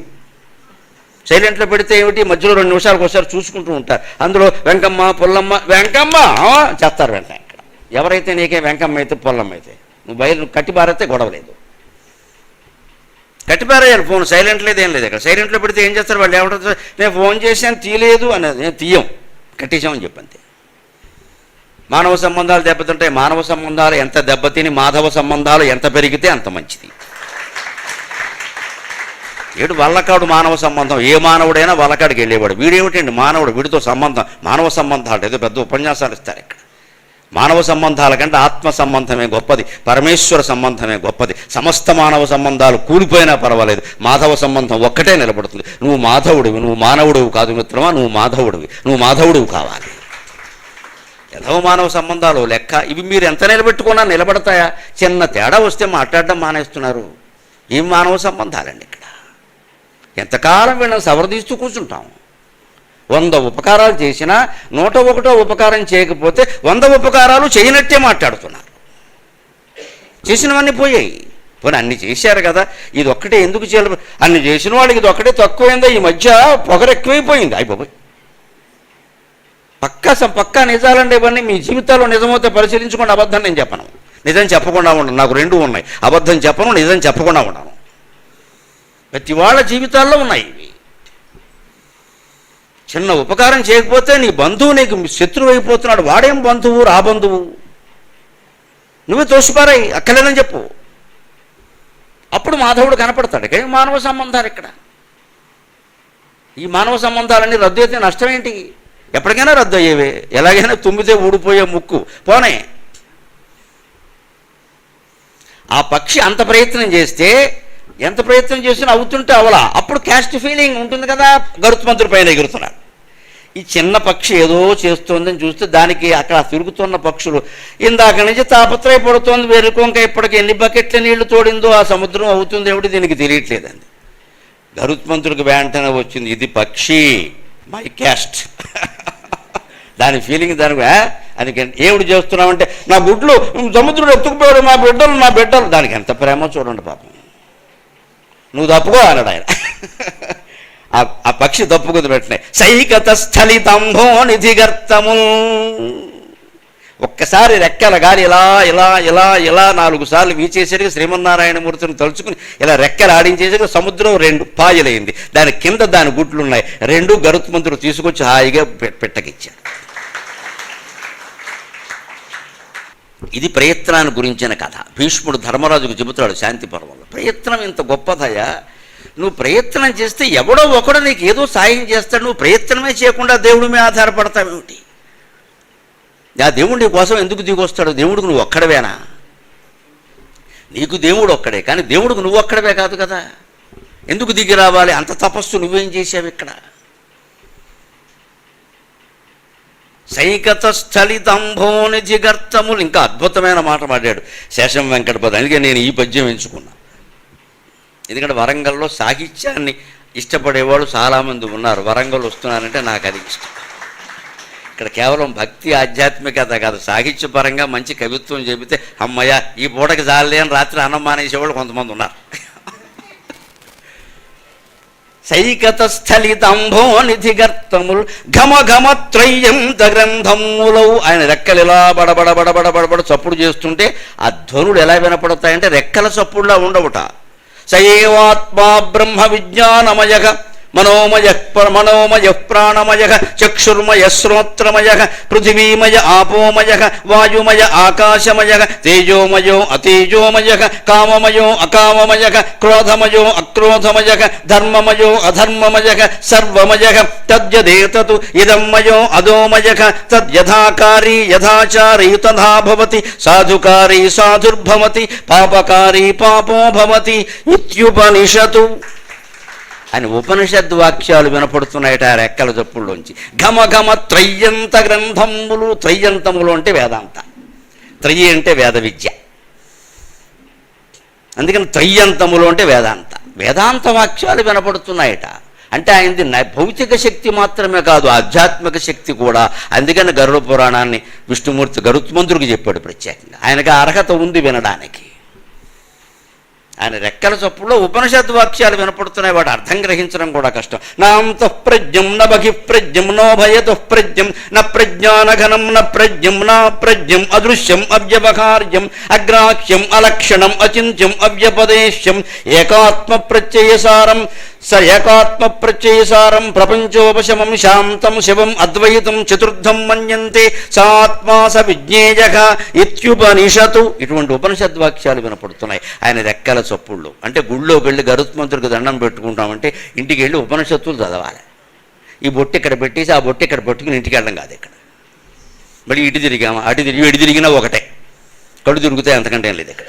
సైలెంట్లో పెడితే ఏమిటి, మధ్యలో 2 నిమిషాలకు ఒకసారి చూసుకుంటూ ఉంటారు. అందులో వెంకమ్మ పుల్లమ్మ వెంకమ్మ చేస్తారు వెంటనే. ఇక్కడ ఎవరైతే నీకే వెంకమ్మ అయితే పుల్లమ్మ అయితే నువ్వు కట్టిపారైతే గొడవలేదు. కట్టిపారేయాలి ఫోన్. సైలెంట్ లేదు, ఏం లేదు. ఇక్కడ సైలెంట్లో పెడితే ఏం చేస్తారు వాళ్ళు, ఏమంటారు, నేను ఫోన్ చేశాను తీయలేదు అనేది. నేను తీయం, కట్టేశామని చెప్పంతే. మానవ సంబంధాలు దెబ్బతింటాయి. మానవ సంబంధాలు ఎంత దెబ్బతిని మాధవ సంబంధాలు ఎంత పెరిగితే అంత మంచిది. ఏడు వల్లకాడు మానవ సంబంధం. ఏ మానవుడైనా వల్లకాడికి వెళ్ళేవాడు. వీడేమిటండి మానవుడు, వీడితో సంబంధం, మానవ సంబంధాలు ఏదో పెద్ద ఉపన్యాసాలు ఇస్తారు ఇక్కడ. మానవ సంబంధాల కంటే ఆత్మ సంబంధమే గొప్పది, పరమేశ్వర సంబంధమే గొప్పది. సమస్త మానవ సంబంధాలు కూలిపోయినా పర్వాలేదు, మాధవ సంబంధం ఒక్కటే నిలబడుతుంది. నువ్వు మాధవుడివి, నువ్వు మానవుడివి కాదు మిత్రమా, నువ్వు మాధవుడివి, నువ్వు మాధవుడివి కావాలి. ఏదో మానవ సంబంధాలు లెక్క. ఇవి మీరు ఎంత నిలబెట్టుకున్నా నిలబడతాయా? చిన్న తేడా వస్తే మాట్లాడడం మానేస్తున్నారు. ఏం మానవ సంబంధాలండి ఇక్కడ? ఎంతకాలం వీళ్ళని సవరదీస్తూ కూర్చుంటాం. 100 ఉపకారాలు చేసినా 101వ ఉపకారం చేయకపోతే 100 ఉపకారాలు చేయనట్టే మాట్లాడుతున్నారు. చేసినవన్నీ పోయాయి. పోనీ అన్ని చేశారు కదా, ఇది ఒక్కటే ఎందుకు చేయాలి? అన్ని చేసిన వాళ్ళకి ఇది ఒక్కటే తక్కువైందా? ఈ మధ్య పొగరు ఎక్కువైపోయింది. అయిపోయి పక్కా నిజాలండి ఇవన్నీ. మీ జీవితాల్లో నిజమైతే పరిశీలించుకోండి. అబద్ధం నేను చెప్పను, నిజం చెప్పకుండా ఉండను. నాకు 2 ఉన్నాయి. అబద్ధం చెప్పను, నిజం చెప్పకుండా ఉండను. ప్రతి వాళ్ళ జీవితాల్లో ఉన్నాయి ఇవి. చిన్న ఉపకారం చేయకపోతే నీ బంధువు నీకు శత్రువు అయిపోతున్నాడు. వాడేం బంధువు, రా బంధువు, నువ్వే తోసిపారాయి, అక్కలేదని చెప్పు. అప్పుడు మాధవుడు కనపడతాడు. కానీ మానవ సంబంధాలు ఇక్కడ, ఈ మానవ సంబంధాలన్నీ రద్దు అయితే నష్టం ఏంటి? ఎప్పటికైనా రద్దు అయ్యేవే. ఎలాగైనా తుమ్మితే ఊడిపోయే ముక్కు పోనే. ఆ పక్షి అంత ప్రయత్నం చేస్తే, ఎంత ప్రయత్నం చేసినా అవుతుంటే అవలా. అప్పుడు క్యాస్ట్ ఫీలింగ్ ఉంటుంది కదా, గరుత్మంతుడి పైన ఎగురుతున్నాడు. ఈ చిన్న పక్షి ఏదో చేస్తోందని చూస్తే దానికి అక్కడ తిరుగుతున్న పక్షులు ఇందాక నుంచి తాపత్రయపడుతోంది. వెరుకొంక ఇప్పటికి ఎన్ని బకెట్ల నీళ్లు తోడిందో ఆ సముద్రం అవుతుంది ఏమిటి దీనికి తెలియట్లేదండి. గరుత్మంతుడికి వెంటనే వచ్చింది, ఇది పక్షి, మై క్యాస్ట్. దాని ఫీలింగ్ దానికి అది ఏమిటి చేస్తున్నామంటే, నా గుడ్లు సముద్రుడు ఎత్తుకుపోయాడు, నా బిడ్డలు. దానికి ఎంత ప్రేమో చూడండి పాపం. నువ్వు తప్పుకో అన్నాడు ఆయన. ఆ పక్షి తప్పుకుంది వెంటనే. సైకత స్థలితంభో నిధిగర్తము. ఒక్కసారి రెక్కల గాలి ఇలా ఇలా ఇలా ఇలా 4 సార్లు వీచేసరికి శ్రీమన్నారాయణమూర్తిని తలుచుకుని ఇలా రెక్కలు ఆడించేసరికి సముద్రం 2 పాయలైంది. దాని కింద దాని గుడ్లు ఉన్నాయి. 2 గరుత్మంతుడు తీసుకొచ్చి హాయిగా పెట్టకిచ్చాడు. ఇది ప్రయత్నాన్ని గురించిన కథ. భీష్ముడు ధర్మరాజుకు చెబుతాడు శాంతి పర్వంలో, ప్రయత్నం ఇంత గొప్పదయ్యా, నువ్వు ప్రయత్నం చేస్తే ఎవడో ఒకడు నీకు ఏదో సాయం చేస్తాడు. నువ్వు ప్రయత్నమే చేయకుండా దేవుడి మీద ఆధారపడతావేమిటి? ఆ దేవుడు నీ కోసం ఎందుకు దిగొస్తాడు? దేవుడికి నువ్వు ఒక్కడవేనా? నీకు దేవుడు ఒక్కడే, కానీ దేవుడికి నువ్వు ఒక్కడవే కాదు కదా. ఎందుకు దిగి రావాలి? అంత తపస్సు నువ్వేం చేసావు ఇక్కడ? సైకత స్థలితంభోనిధి గర్తములు. ఇంకా అద్భుతమైన మాట మాట్లాడు శేషం వెంకటపతి. అందుకే నేను ఈ పద్యం ఎంచుకున్నా. ఎందుకంటే వరంగల్లో సాహిత్యాన్ని ఇష్టపడేవాళ్ళు చాలామంది ఉన్నారు. వరంగల్ వస్తున్నారంటే నాకు అది ఇష్టం. ఇక్కడ కేవలం భక్తి ఆధ్యాత్మికత కాదు, సాహిత్యపరంగా మంచి కవిత్వం చెబితే అమ్మయ్య ఈ పూటకి జాలే అని రాత్రి అన్నం మానేసేవాళ్ళు కొంతమంది ఉన్నారు. సైకత స్థలితంభో నిధి గర్తములు ఘమ ఘమ త్రయ్యంత గ్రంథములు. ఆయన రెక్కలు ఇలా బడబడ చప్పుడు చేస్తుంటే ఆ ధ్వనులు ఎలా వినపడతాయంటే రెక్కల చప్పుడులా ఉండవుట. సయేవాత్మా బ్రహ్మ విజ్ఞానమయ మనోమయ ప్రాణమయ చక్షుర్మయ శ్రోత్రమయ పృథివీమయ ఆపోమయ వాయుమయ ఆకాశమయ తేజోమయో అతేజోమయ కామమయో అకామమయ క్రోధమయో అక్రోధమయ ధర్మమయో అధర్మమయ సర్వమయ తద్యదేతతు ఇదమ్మయో అదోమయ తద్యథాకారీ యథాచారీ తథా భవతి సాధుకారీ సాధుర్భవతి పాపకారీ పాపో భవతి ఇత్యుపనిషతు అని ఉపనిషద్ వాక్యాలు వినపడుతున్నాయట ఆ రెక్కల చప్పుల్లోంచి. ఘమ ఘమ త్రయ్యంత గ్రంథములు. త్రయ్యంతములు అంటే వేదాంత, త్రయ్యి అంటే వేద విద్య. అందుకని త్రయ్యంతములు అంటే వేదాంత వాక్యాలు వినపడుతున్నాయట. అంటే ఆయనది భౌతిక శక్తి మాత్రమే కాదు, ఆధ్యాత్మిక శక్తి కూడా. అందుకని గరుడ పురాణాన్ని విష్ణుమూర్తి గరుత్మంతుడికి చెప్పాడు ప్రత్యేకంగా. ఆయనకి అర్హత ఉంది వినడానికి. ఆయన రెక్కల చప్పుల్లో ఉపనిషద్ వాక్యాలు వినపడుతున్నాయి. వాడు అర్థం గ్రహించడం కూడా కష్టం. నాంతః ప్రజ్ఞం న బహిఃప్రజ్ఞం నో భయతుః ప్రజ్ఞం న ప్రజ్ఞానఘనం న ప్రజ్ఞం నా ప్రజ్ఞం అదృశ్యం అవ్యవహార్యం అగ్రాహ్యం అలక్షణం అచింత్యం అవ్యపదేశ్యం ఏకాత్మ ప్రత్యయసారం ఏకాత్మ ప్రత్యయసారం ప్రపంచోపశమం శాంతం శివం అద్వైతం చతుర్థం మన్యంతే సాత్మా స విజ్ఞేయః ఇత్యుపనిషతు. ఇటువంటి ఉపనిషద్వాక్యాలు వినపడుతున్నాయి ఆయన రెక్కల చప్పుళ్ళు. అంటే గుళ్ళోకి వెళ్ళి గరుత్మంతుడికి దండం పెట్టుకుంటామంటే ఇంటికి వెళ్ళి ఉపనిషత్తులు చదవాలి. ఈ బొట్టు ఇక్కడ పెట్టేసి ఆ బొట్టు ఇక్కడ పెట్టుకుని ఇంటికి వెళ్ళడం కాదు. ఇక్కడ మళ్ళీ ఇటు తిరిగామా అటు తిరిగి ఎటు తిరిగినా ఒకటే, కళ్ళు తిరుగుతాయి, అంతకంటే ఏం లేదు. ఇక్కడ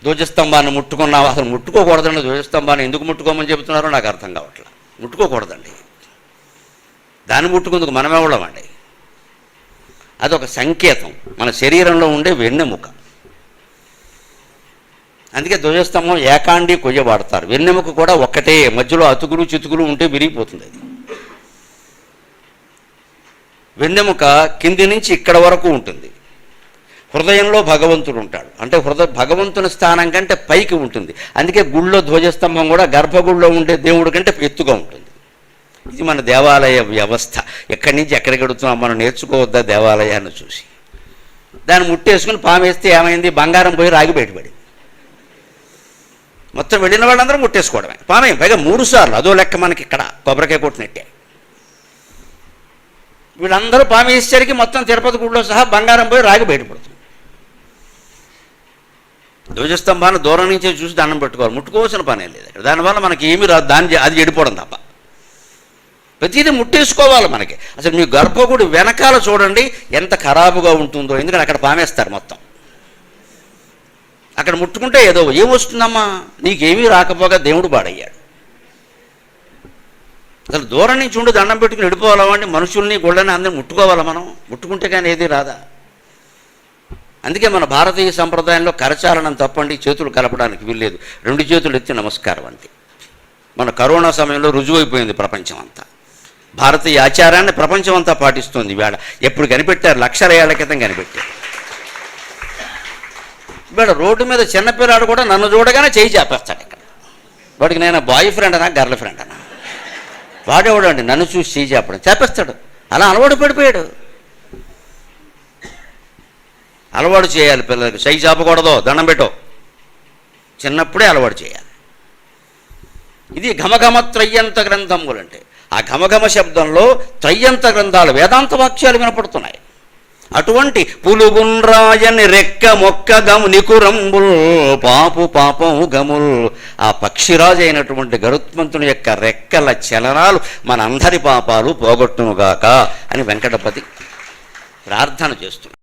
ధ్వజస్తంభాన్ని ముట్టుకున్నావు, అసలు ముట్టుకోకూడదండి. ధ్వజస్తంభాన్ని ఎందుకు ముట్టుకోమని చెబుతున్నారో నాకు అర్థం కావట్లేదు. ముట్టుకోకూడదండి, దాన్ని ముట్టుకుందుకు మనమే ఉండమండి. అదొక సంకేతం, మన శరీరంలో ఉండే వెన్నెముక. అందుకే ధ్వజస్తంభం ఏకాండి కొయ్య వాడతారు. వెన్నెముక కూడా ఒక్కటే, మధ్యలో అతుకులు చితుకులు ఉంటే విరిగిపోతుంది. అది వెన్నెముక కింది నుంచి ఇక్కడ వరకు ఉంటుంది. హృదయంలో భగవంతుడు ఉంటాడు. అంటే భగవంతుని స్థానం కంటే పైకి ఉంటుంది. అందుకే గుళ్ళో ధ్వజస్తంభం కూడా గర్భగుడిలో ఉండే దేవుడి కంటే ఎత్తుగా ఉంటుంది. ఇది మన దేవాలయ వ్యవస్థ. ఎక్కడి నుంచి ఎక్కడికి వెడుతున్నాం మనం నేర్చుకోవద్దా దేవాలయాన్ని చూసి? దాన్ని ముట్టేసుకుని పామేస్తే ఏమైంది? బంగారం పోయి రాగి బయటపడింది. మొత్తం వెళ్ళిన వాళ్ళందరూ ముట్టేసుకోవడమే. పామే పైగా 3 సార్లు, అదో లెక్క మనకి ఇక్కడ కొబ్బరికాయ కొట్టినట్టే. వీళ్ళందరూ పామేసేసరికి మొత్తం తిరుపతి గుడిలో సహా బంగారం పోయి రాగి బయటపడుతుంది. ధ్వజస్తంభాన్ని దూరం నుంచే చూసి దండం పెట్టుకోవాలి, ముట్టుకోవాల్సిన పనే లేదు. దానివల్ల మనకి ఏమీ రాదు, అది చెడిపోవడం తప్ప. ప్రతిదీ ముట్టేసుకోవాలి మనకి. అసలు మీ గర్భగుడి వెనకాల చూడండి ఎంత ఖరాబుగా ఉంటుందో. ఎందుకంటే అక్కడ పామేస్తారు మొత్తం. అక్కడ ముట్టుకుంటే ఏదో ఏమొస్తుందమ్మా, నీకేమీ రాకపోగా దేవుడు పాడయ్యాడు. అసలు దూరం నుంచి ఉండి దండం పెట్టుకుని వెళ్ళిపోవాలండి. మనుషుల్ని గుళ్ళని అందరినీ ముట్టుకోవాలా మనం? ముట్టుకుంటే కానీ ఏది రాదా? అందుకే మన భారతీయ సంప్రదాయంలో కరచాలనం తప్పండి, చేతులు కలపడానికి వీల్లేదు. 2 చేతులు ఎత్తి నమస్కారం అంతే. మన కరోనా సమయంలో రుజువైపోయింది ప్రపంచం అంతా. భారతీయ ఆచారాన్ని ప్రపంచం అంతా పాటిస్తుంది. ఇవాళ ఎప్పుడు కనిపెట్టారు? లక్షల ఏళ్ల క్రితం కనిపెట్టారు. ఇవాళ రోడ్డు మీద చిన్నపిల్లాడు కూడా నన్ను చూడగానే చేయి చేపేస్తాడు. ఇక్కడ వాడికి నేను బాయ్ ఫ్రెండ్ అనా గర్ల్ ఫ్రెండ్ అనా? వాడేవాడండి నన్ను చూసి చేయి చేపడం చేపేస్తాడు. అలా అలవాటు పడిపోయాడు. అలవాటు చేయాలి పిల్లలకి. చేయి చేపకూడదు, దండం పెట్టో, చిన్నప్పుడే అలవాటు చేయాలి. ఇది ఘమఘమ త్రయ్యంత గ్రంథములు అంటే ఆ ఘమఘమ శబ్దంలో త్రయ్యంత గ్రంథాలు వేదాంత వాక్యాలు వినపడుతున్నాయి. అటువంటి పులుగుండ్రాయని రెక్క మొక్క గము నికురంబుల్ పాపు పాపం గముల్. ఆ పక్షిరాజు అయినటువంటి గరుత్మంతుని యొక్క రెక్కల చలనాలు మనందరి పాపాలు పోగొట్టునుగాక అని వెంకటపతి ప్రార్థన చేస్తున్నారు.